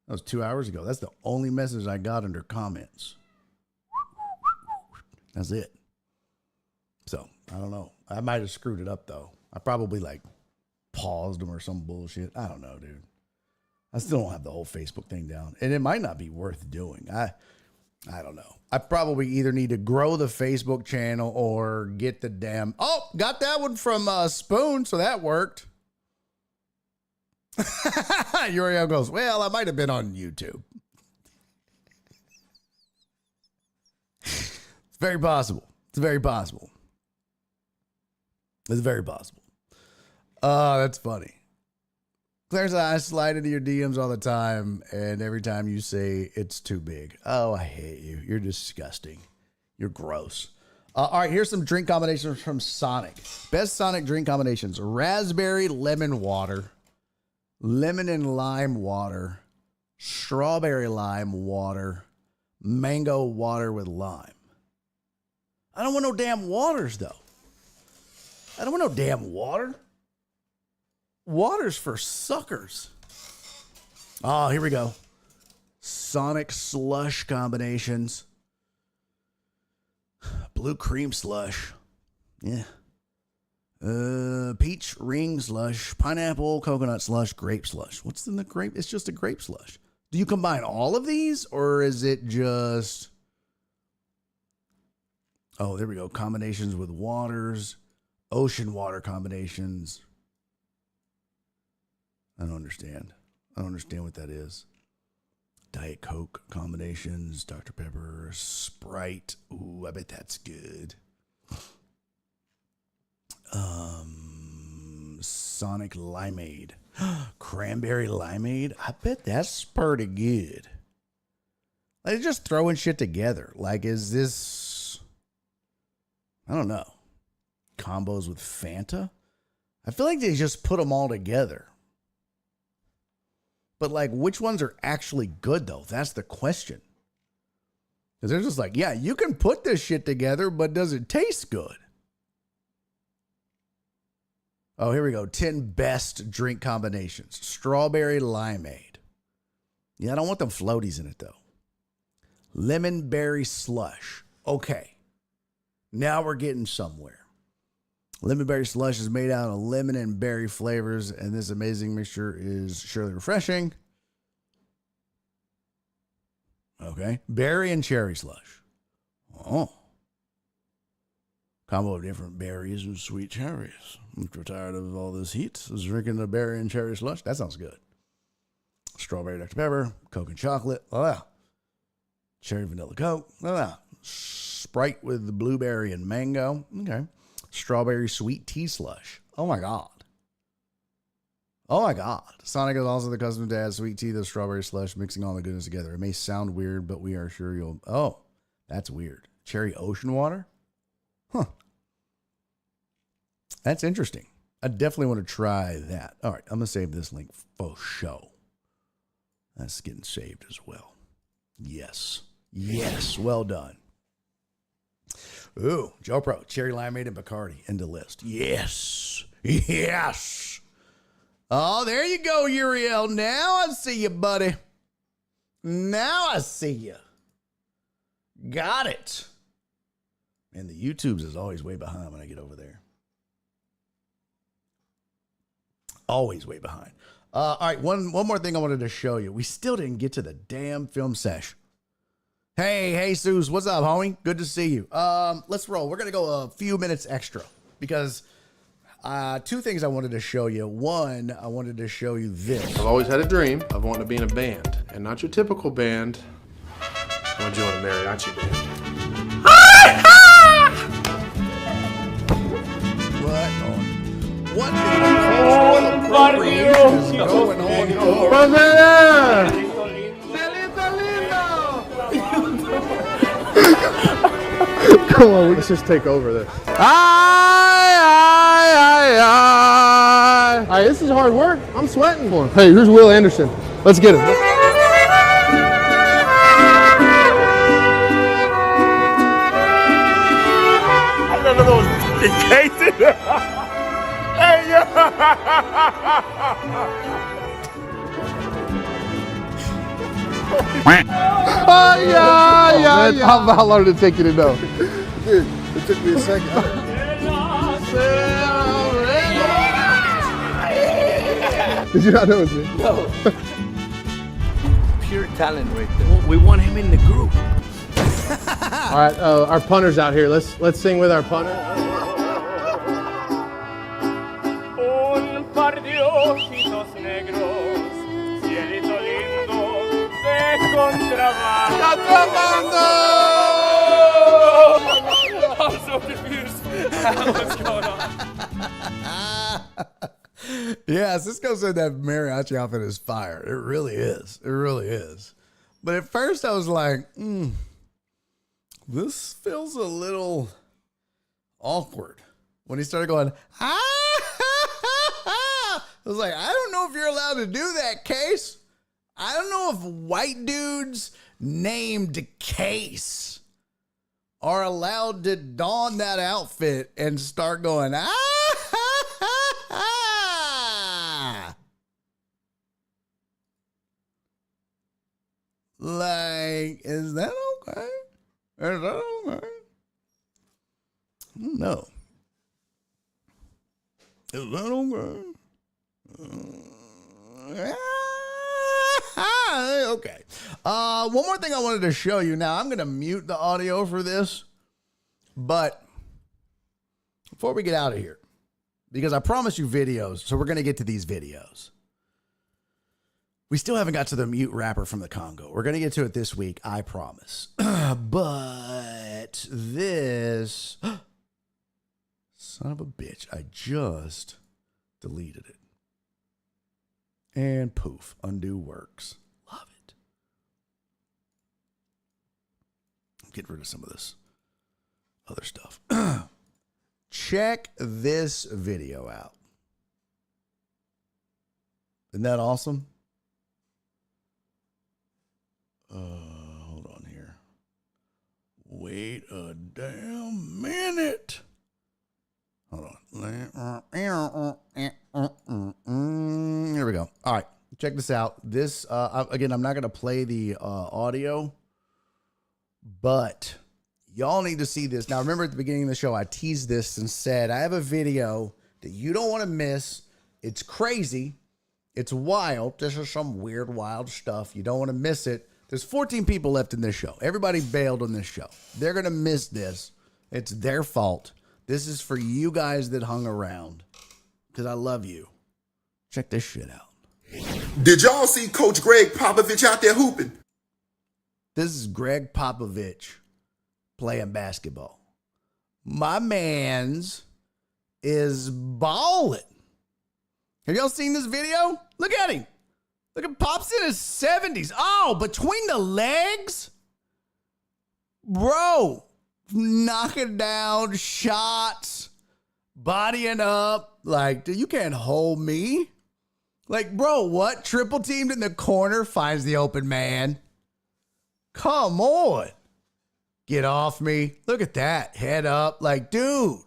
That was 2 hours ago. That's the only message I got under comments. That's it. So, I don't know. I might have screwed it up, though. I probably, paused them or some bullshit. I don't know, dude. I still don't have the whole Facebook thing down. And it might not be worth doing. I don't know. I probably either need to grow the Facebook channel or get the damn... Oh, got that one from Spoon, so that worked. Uriel goes, well, I might have been on YouTube. It's very possible. It's very possible. It's very possible. Oh, that's funny. Claire said, I slide into your DMs all the time, and every time you say it's too big. Oh, I hate you. You're disgusting. You're gross. All right, here's some drink combinations from Sonic. Best Sonic drink combinations. Raspberry lemon water, lemon and lime water, strawberry lime water, mango water with lime. I don't want no damn waters, though. I don't want no damn water. Water's for suckers. Oh, here we go. Sonic slush combinations. Blue cream slush. Yeah. Peach ring slush. Pineapple coconut slush. Grape slush. What's in the grape? It's just a grape slush. Do you combine all of these, or is it just... Oh, there we go. Combinations with waters. Ocean water combinations. I don't understand. I don't understand what that is. Diet Coke combinations, Dr. Pepper, Sprite. Ooh, I bet that's good. Sonic Limeade. Cranberry Limeade. I bet that's pretty good. Like, just throwing shit together. Like, is this... I don't know. Combos with Fanta? I feel like they just put them all together. But, like, which ones are actually good, though? That's the question. Because they're just like, yeah, you can put this shit together, but does it taste good? Oh, here we go. 10 best drink combinations. Strawberry limeade. Yeah, I don't want them floaties in it, though. Lemon berry slush. Okay. Now we're getting somewhere. Lemon berry slush is made out of lemon and berry flavors, and this amazing mixture is surely refreshing. Okay. Berry and cherry slush. Oh. Combo of different berries and sweet cherries. If you're tired of all this heat, is drinking a berry and cherry slush. That sounds good. Strawberry Dr. Pepper, Coke and chocolate. Oh, yeah. Cherry vanilla Coke. Oh, yeah. Sprite with the blueberry and mango. Okay. Strawberry sweet tea slush. Oh, my God. Oh, my God. Sonic is also the custom to add sweet tea to strawberry slush, mixing all the goodness together. It may sound weird, but we are sure you'll... Oh, that's weird. Cherry ocean water? Huh. That's interesting. I definitely want to try that. All right, I'm going to save this link for show. That's getting saved as well. Yes. Yes, well done. Ooh, Joe Pro, Cherry Limeade and Bacardi into list. Yes. Yes. Oh, there you go, Uriel. Now I see you, buddy. Now I see you. Got it. And the YouTubes is always way behind when I get over there. Always way behind. All right, one more thing I wanted to show you. We still didn't get to the damn film sesh. Hey, Jesus, what's up, homie? Good to see you. Let's roll. We're going to go a few minutes extra because two things I wanted to show you. One, I wanted to show you this. I've always had a dream of wanting to be in a band, and not your typical band. I want to join a mariachi band. What in the cultural appropriation is going on here? Come on, let's just take over this. Aye, this is hard work. I'm sweating for him. Hey, here's Will Anderson. Let's get him. I remember those cases. Hey, yeah. Yeah. How long did it take you to know? Dude, it took me a second. Did you not know it was me? No. Pure talent right there. We want him in the group. All right, our punter's out here. Let's sing with our punter. Un par de ojitos negros, cielito lindo de contrabando. I'm so confused. What's going on? Yeah, Cisco said that mariachi outfit is fire. It really is. It really is. But at first I was like, this feels a little awkward. When he started going, I was like, I don't know if you're allowed to do that, Case. I don't know if white dudes named Case are allowed to don that outfit and start going, Like, is that okay? Is that okay? No. Is that okay? Okay. One more thing I wanted to show you. Now, I'm going to mute the audio for this, but before we get out of here, because I promised you videos, so we're going to get to these videos. We still haven't got to the mute rapper from the Congo. We're going to get to it this week, I promise. But this... Son of a bitch, I just deleted it. And poof, undo works. Love it. Get rid of some of this other stuff. Check this video out. Isn't that awesome? Hold on here. Wait a damn minute. Hold on. Here we go. All right. Check this out. This, again, I'm not going to play the audio, but y'all need to see this. Now, remember at the beginning of the show, I teased this and said, I have a video that you don't want to miss. It's crazy. It's wild. This is some weird, wild stuff. You don't want to miss it. There's 14 people left in this show. Everybody bailed on this show. They're going to miss this. It's their fault. This is for you guys that hung around because I love you. Check this shit out. Did y'all see Coach Greg Popovich out there hooping? This is Greg Popovich playing basketball. My man's is balling. Have y'all seen this video? Look at him. Look at Pop's in his 70s. Oh, between the legs? Bro, knocking down shots, bodying up. Like, dude, you can't hold me. Like, bro, what? Triple teamed in the corner, finds the open man. Come on. Get off me. Look at that. Head up. Like, dude.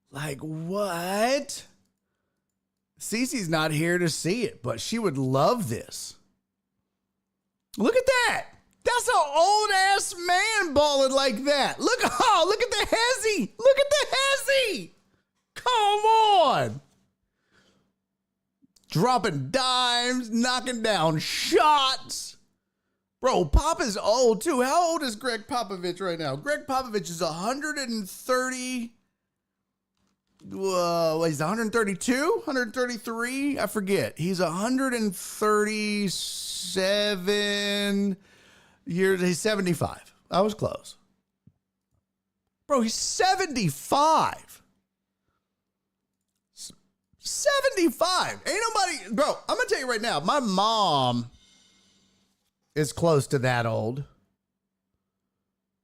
Like, what? Cece's not here to see it, but she would love this. Look at that. That's an old-ass man balling like that. Look at the hezzy. Look at the hezzy. Come on. Dropping dimes, knocking down shots. Bro, Pop is old, too. How old is Greg Popovich right now? Greg Popovich is 130... he's 132, 133. I forget. He's 137 years. He's 75. I was close. Bro, he's 75. 75. Ain't nobody, bro, I'm going to tell you right now, my mom is close to that old.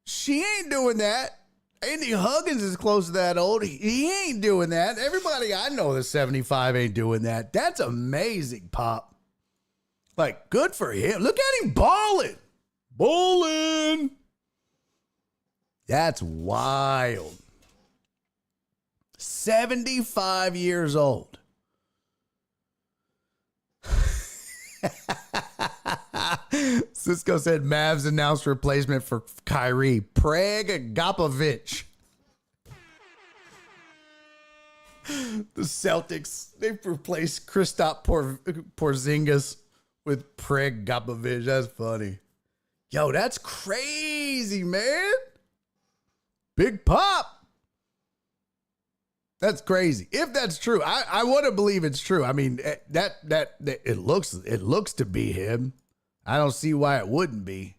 She ain't doing that. Andy Huggins is close to that old. He ain't doing that. Everybody I know that's 75 ain't doing that. That's amazing, Pop. Like, good for him. Look at him balling. Bowling. That's wild. 75 years old. Cisco said Mavs announced replacement for Kyrie. Preg Gapovich. The Celtics, they've replaced Kristaps Porzingis with Preg Gapovich. That's funny. Yo, that's crazy, man. Big Pop. That's crazy. If that's true, I want to believe it's true. I mean, that it looks to be him. I don't see why it wouldn't be.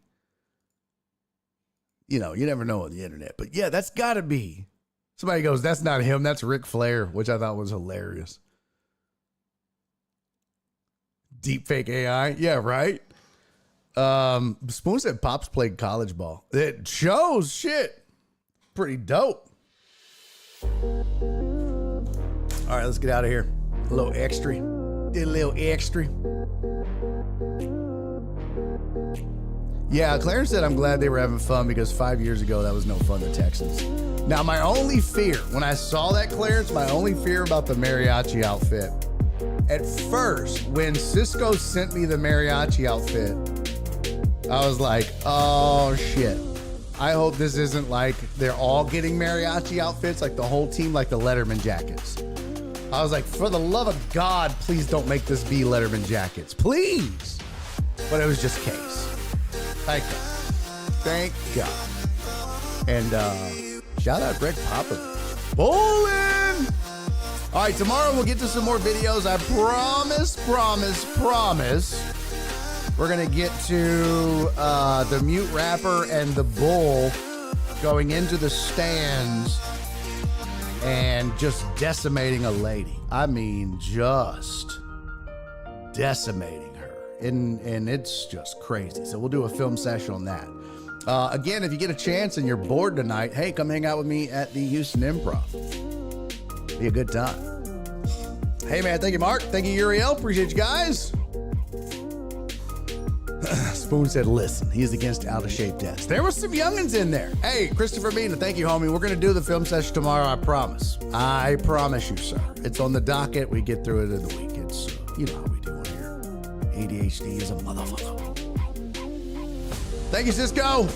you know, you never know on the internet. But yeah, that's got to be. Somebody goes, that's not him. That's Ric Flair, which I thought was hilarious. Deep fake AI. Yeah, right. Spoon said Pops played college ball. It shows shit. Pretty dope. All right, let's get out of here. A little extra. Did a little extra. Yeah, Clarence said, I'm glad they were having fun because 5 years ago, that was no fun to Texans. Now, my only fear, when I saw that, Clarence, my only fear about the mariachi outfit, at first, when Cisco sent me the mariachi outfit, I was like, oh, shit. I hope this isn't like they're all getting mariachi outfits, like the whole team, like the Letterman jackets. I was like, for the love of God, please don't make this be Letterman jackets. Please. But it was just Case. Thank God. Thank God. And shout out Greg Popovich. Bowling! All right, tomorrow we'll get to some more videos. I promise. We're going to get to the mute rapper and the bull going into the stands and just decimating a lady. I mean, just decimating her. And it's just crazy. So we'll do a film session on that. Again, if you get a chance and you're bored tonight, hey, come hang out with me at the Houston Improv. Be a good time. Hey, man, thank you, Mark. Thank you, Uriel. Appreciate you guys. Spoon said, listen, he's against out-of-shape deaths. There were some youngins in there. Hey, Christopher Mina, thank you, homie. We're going to do the film session tomorrow, I promise. I promise you, sir. It's on the docket. We get through it in the week. It's, you know how we do it here. ADHD is a motherfucker. Thank you, Cisco.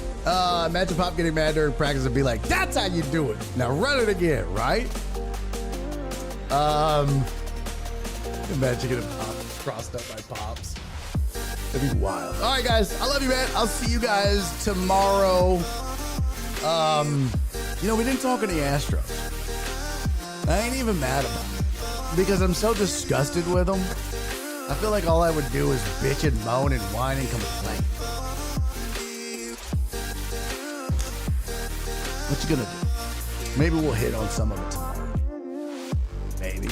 Imagine Pop getting mad during practice and be like, that's how you do it. Now run it again, right? Imagine getting crossed up by Pops. That'd be wild. All right, guys. I love you, man. I'll see you guys tomorrow. You know, we didn't talk any Astros. I ain't even mad about it because I'm so disgusted with them. I feel like all I would do is bitch and moan and whine and complain. What you gonna do? Maybe we'll hit on some of it tomorrow. Maybe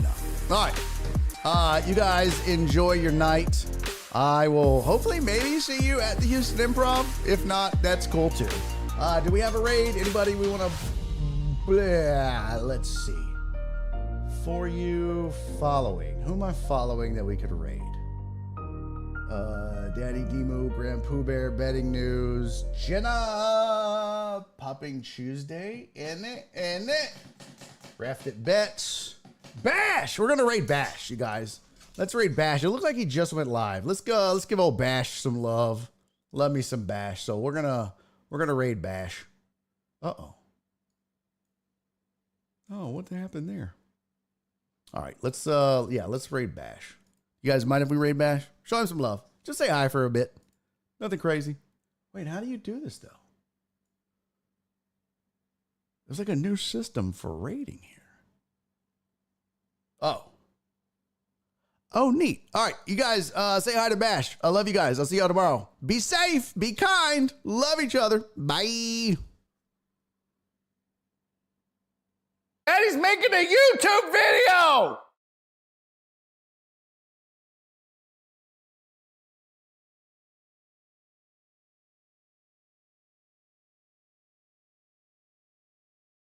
not. All right. You guys enjoy your night. I will hopefully maybe see you at the Houston Improv. If not, that's cool too. Do we have a raid? Anybody we want to... let's see. For you following. Who am I following that we could raid? Daddy Demu, Grand Pooh Bear, Betting News, Jenna, Popping Tuesday, in it. Raft it bets. Bash! We're gonna raid Bash, you guys. Let's raid Bash. It looked like he just went live. Let's go. Let's give old Bash some love. Love me some Bash. So we're gonna raid Bash. Uh-oh. Oh, what happened there? All right, let's raid Bash. You guys mind if we raid Bash? Show him some love. Just say hi for a bit. Nothing crazy. Wait, how do you do this though? There's like a new system for raiding here. Oh, neat. All right, you guys say hi to Bash. I love you guys. I'll see y'all tomorrow. Be safe. Be kind. Love each other. Bye. Daddy's making a YouTube video.